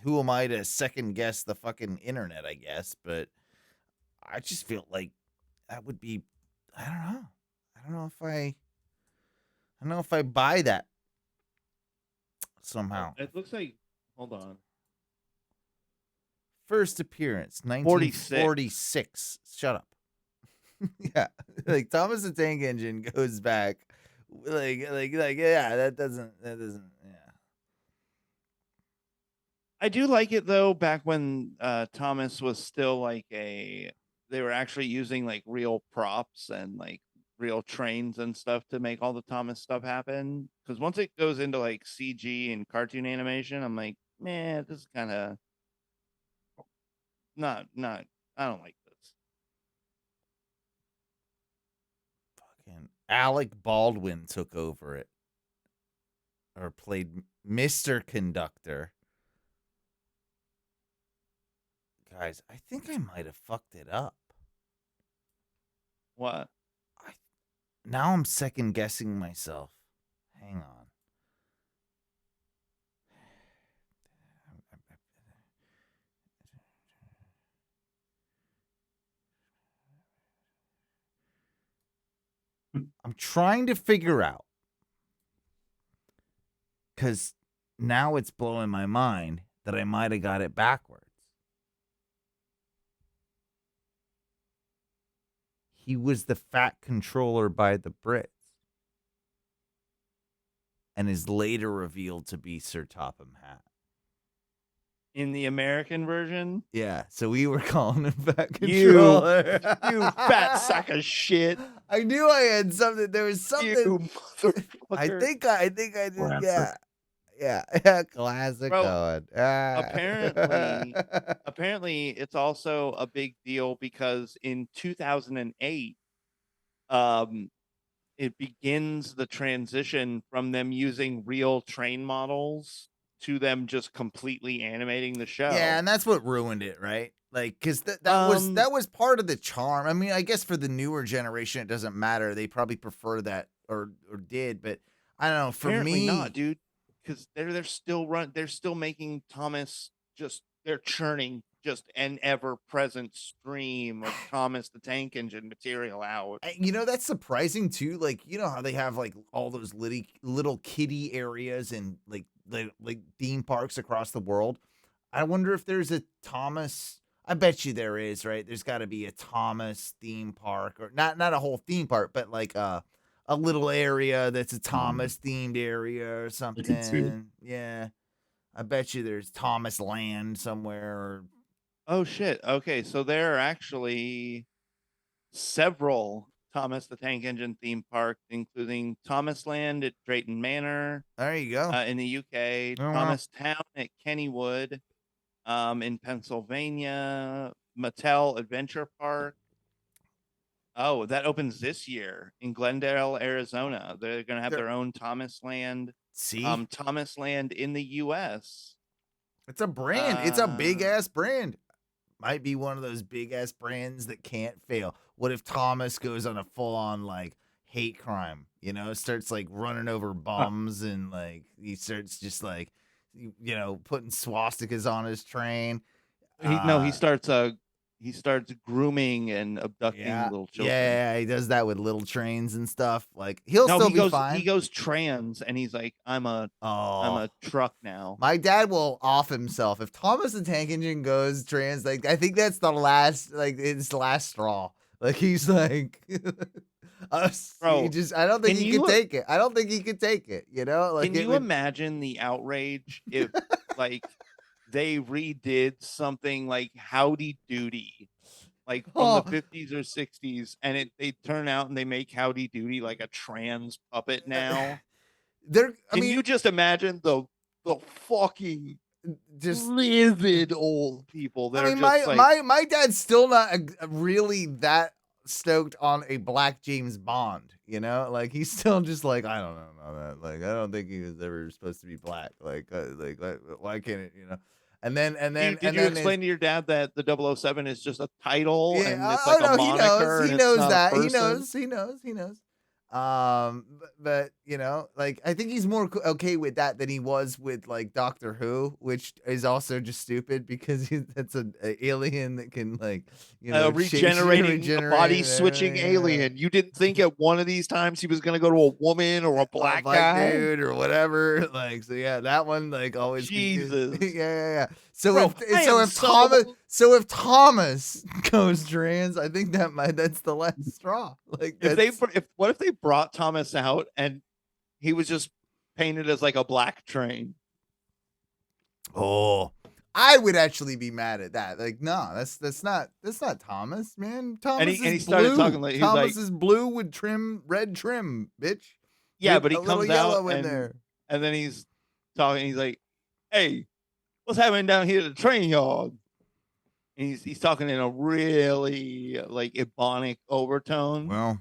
who am I to second guess the fucking internet? I guess, but I just feel like that would be. I don't know. I don't know if I. I don't know if I buy that somehow. It looks like. Hold on. First appearance, 46. 1946. Shut up. Yeah, like Thomas the Tank Engine goes back, like yeah. That doesn't. Yeah. I do like it though. Back when Thomas was still like they were actually using like real props and like real trains and stuff to make all the Thomas stuff happen. Because once it goes into like CG and cartoon animation, I'm like, man, this is kind of not. I don't like this. Fucking Alec Baldwin took over it, or played Mr. Conductor. Guys, I think I might have fucked it up. What? Now I'm second guessing myself. Hang on. I'm trying to figure out, because now it's blowing my mind that I might have got it backwards. He was the Fat Controller by the Brits, and is later revealed to be Sir Topham Hatt. In the American version, Yeah, so we were calling him Fat Controller. you fat sack of shit. I knew I had something. There was something. You motherfucker. I think I did. Classic. Yeah. Classic. Bro, Owen. Ah. apparently it's also a big deal because in 2008 it begins the transition from them using real train models to them just completely animating the show. Yeah, and that's what ruined it, right? Like, because that was part of the charm. I mean, I guess for the newer generation, it doesn't matter. They probably prefer that or did, but I don't know. For Apparently me, not, dude, because they're still making Thomas they're churning just an ever-present stream of Thomas the Tank Engine material out. That's surprising too. Like, you know how they have like all those little kiddie areas and like theme parks across the world. I wonder if there's a Thomas. I bet you there is, right? There's got to be a Thomas theme park, or not a whole theme park, but like a little area that's a Thomas themed area or something. Yeah, I bet you there's Thomas Land somewhere. Or... Oh shit. Okay, so there are actually several Thomas the Tank Engine theme parks, including Thomas Land at Drayton Manor. There you go. In the UK, Oh, wow. Thomas Town at Kennywood, in Pennsylvania, Mattel Adventure Park. Oh, that opens this year in Glendale, Arizona. They're going to have their own Thomas Land. See? Thomas Land in the US. It's a brand. It's a big ass brand. Might be one of those big ass brands that can't fail. What if Thomas goes on a full on like hate crime? Starts like running over bums and like he starts just like putting swastikas on his train. He starts grooming and abducting little children. Yeah, he does that with little trains and stuff. Like he goes, fine. He goes trans and he's like, I'm a truck now. My dad will off himself if Thomas the Tank Engine goes trans. Like I think that's the last, like it's the last straw. Like he's like, Bro, I don't think he could take it. I don't think he could take it. Like, can you imagine the outrage if like they redid something like Howdy Doody, like from the 50s or 60s, and they turn out and they make Howdy Doody like a trans puppet now? Can you just imagine the fucking just livid old people that I mean, are just my dad's still not really that stoked on a black James Bond, you know? Like he's still just like, I don't know about that. Like I don't think he was ever supposed to be black. Like why can't it, you know? And then Did you explain to your dad that the 007 is just a title and it's oh, like no, a moniker? he and knows it's not a that. person? He knows. But you know, like I think he's more okay with that than he was with like Doctor Who, which is also just stupid because that's an alien that can like, you know, regenerating body switching alien. You didn't think at one of these times he was going to go to a woman or a black guy, dude, or whatever. Like, so yeah, that one like always. Jesus. yeah. So Bro, if Thomas goes trans, I think that's the last straw. Like, what if they brought Thomas out and he was just painted as like a black train? Oh, I would actually be mad at that. Like, no, that's not Thomas, man. Thomas And he is started blue. talking like Thomas is blue with red trim, bitch. Yeah, With but he a little comes yellow out in there. and then he's talking. He's like, "Hey, what's happening down here at the train yard?" And he's talking in a really like ebonic overtone. Well,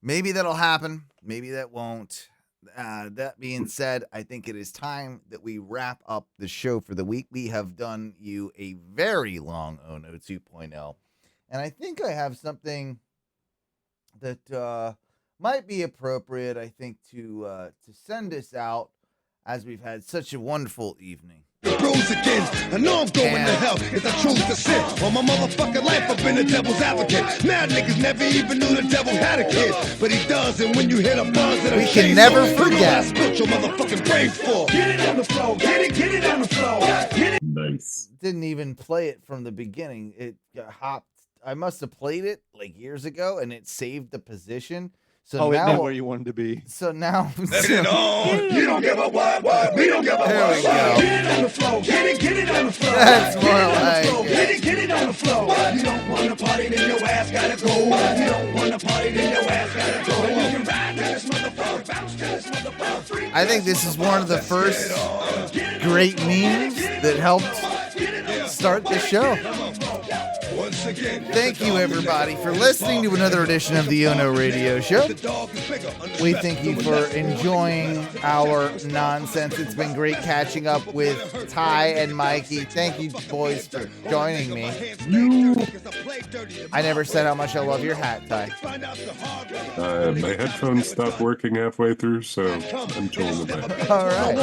maybe that'll happen. Maybe that won't. That being said, I think it is time that we wrap up the show for the week. We have done you a very long Ono 2.0. And I think I have something that might be appropriate, I think, to send us out as we've had such a wonderful evening. Rose again. I know I'm going to hell if I choose to sin. All my motherfucking life I've been a devil's advocate. Mad niggas never even knew the devil had a kid, but he does. And when you hit a buzz and we can never forget. I spilt your motherfucking brain for. Get it on the floor. Get it on the floor. Nice. Didn't even play it from the beginning. It got hopped. I must have played it like years ago, and it saved the position. So it now knew where you wanted to be. So now, Let it on. You don't give a what? We don't give a what? There we go. Get it on the floor. Get it on the floor. That's more like it. Get it on the floor. You don't want to party, then your ass gotta go. You don't want to party, then your ass gotta go. You can ride to this motherfucker, bounce to this motherfucker. I think this is one of the first great memes that helped start the show. Thank you, everybody, for listening to another edition of the Ono Radio Show. We thank you for enjoying our nonsense. It's been great catching up with Ty and Mikey. Thank you, boys, for joining me. I never said how much I love your hat, Ty. My headphones stopped working halfway through, so I'm chilling with that. All right.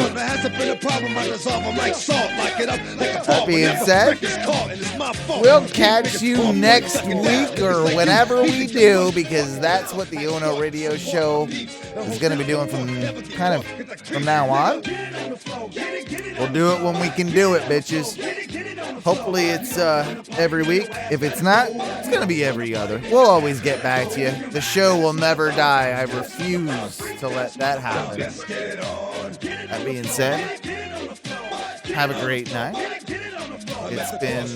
That being said, we'll catch you next week or whenever we do, because that's what the Ono Radio Show is going to be doing from now on. We'll do it when we can do it, bitches. Hopefully it's every week. If it's not, it's going to be every other. We'll always get back to you. The show will never die. I refuse to let that happen. That being said, have a great night. It's been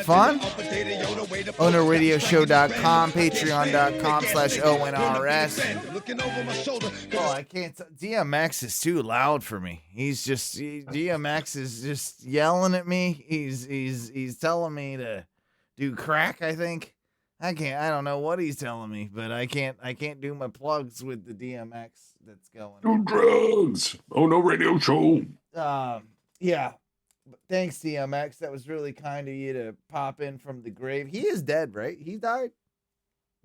fun. OnoRadioShow.com, Patreon.com/ONRS. Oh, I can't. DMX is too loud for me. DMX is just yelling at me. He's telling me to do crack, I think. I don't know what he's telling me, but I can't do my plugs with the DMX that's going. Do drugs. Ono Radio Show. Yeah. Thanks, DMX. That was really kind of you to pop in from the grave. He is dead, right? He died?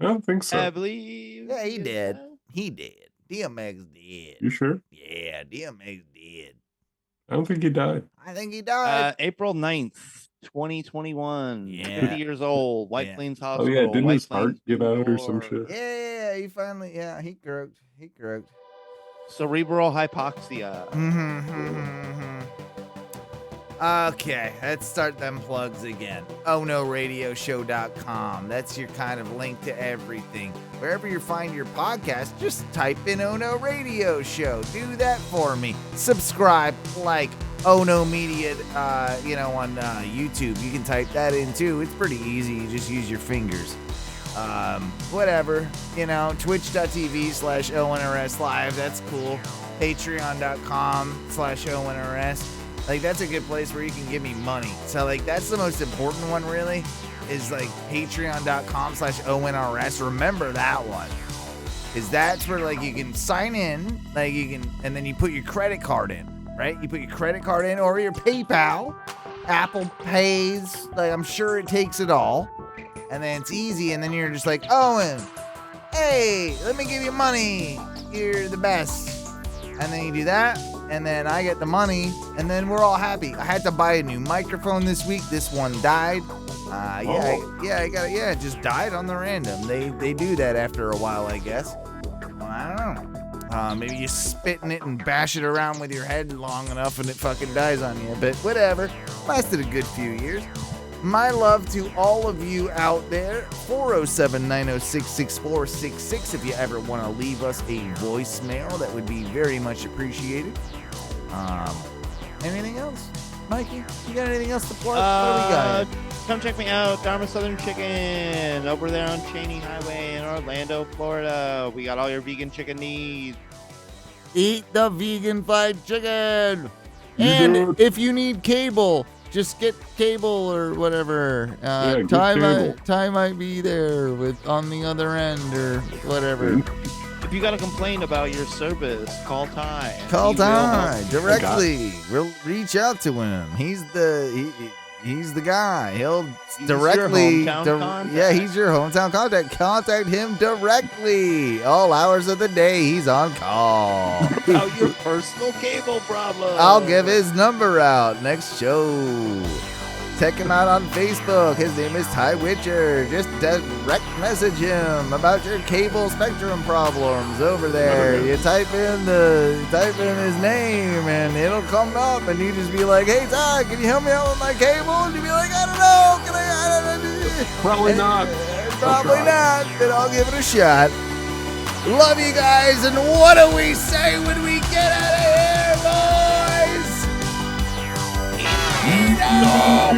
I don't think so. I believe. Yeah, he did. He did. DMX dead. You sure? Yeah, DMX dead. I don't think he died. I think he died. April 9th, 2021. Yeah. 50 years old. White Plains Oh, Hospital. yeah. Didn't White his heart Plains give out or War. some shit? Yeah, he finally, he croaked. Cerebral hypoxia. Okay, let's start them plugs again. OnoRadioShow.com. That's your kind of link to everything. Wherever you find your podcast, just type in Ono Radio Show. Do that for me. Subscribe, like Ono Media, on YouTube. You can type that in too. It's pretty easy. You just use your fingers. Whatever, twitch.tv/ONRS live. That's cool. Patreon.com/ONRS. Like, that's a good place where you can give me money. So, like, that's the most important one, really, is like patreon.com/ONRS. Remember that one. Because that's where, like, you can sign in, like, and then you put your credit card in, right? You put your credit card in or your PayPal. Apple Pays, like, I'm sure it takes it all. And then it's easy, and then you're just like, Owen, hey, let me give you money. You're the best. And then you do that, and then I get the money, and then we're all happy. I had to buy a new microphone this week. This one died. It just died on the random. They do that after a while, I guess. Well, I don't know. Maybe you spit in it and bash it around with your head long enough and it fucking dies on you. But whatever. Lasted a good few years. My love to all of you out there. 407-906-6466 if you ever want to leave us a voicemail. That would be very much appreciated. Anything else? Mikey, you got anything else to plug? What do we got? Come check me out, Dharma Southern Chicken, over there on Cheney Highway in Orlando, Florida. We got all your vegan chicken needs. Eat the vegan fried chicken. And if you need cable, just get cable or whatever. Ty might be there on the other end or whatever. If you got a complaint about your service, call Ty. Call Ty directly. We'll reach out to him. He's the guy. He'll directly. He's your hometown contact. Contact him directly. All hours of the day, he's on call. About your personal cable problem. I'll give his number out next show. Check him out on Facebook. His name is Ty Witcher. Just direct message him about your cable spectrum problems over there. You type in his name and it'll come up, and you just be like, "Hey Ty, can you help me out with my cable?" And you'll be like, "I don't know. Can I?" Probably not. Probably not. But I'll give it a shot. Love you guys, and what do we say when we get out of here, boys? No,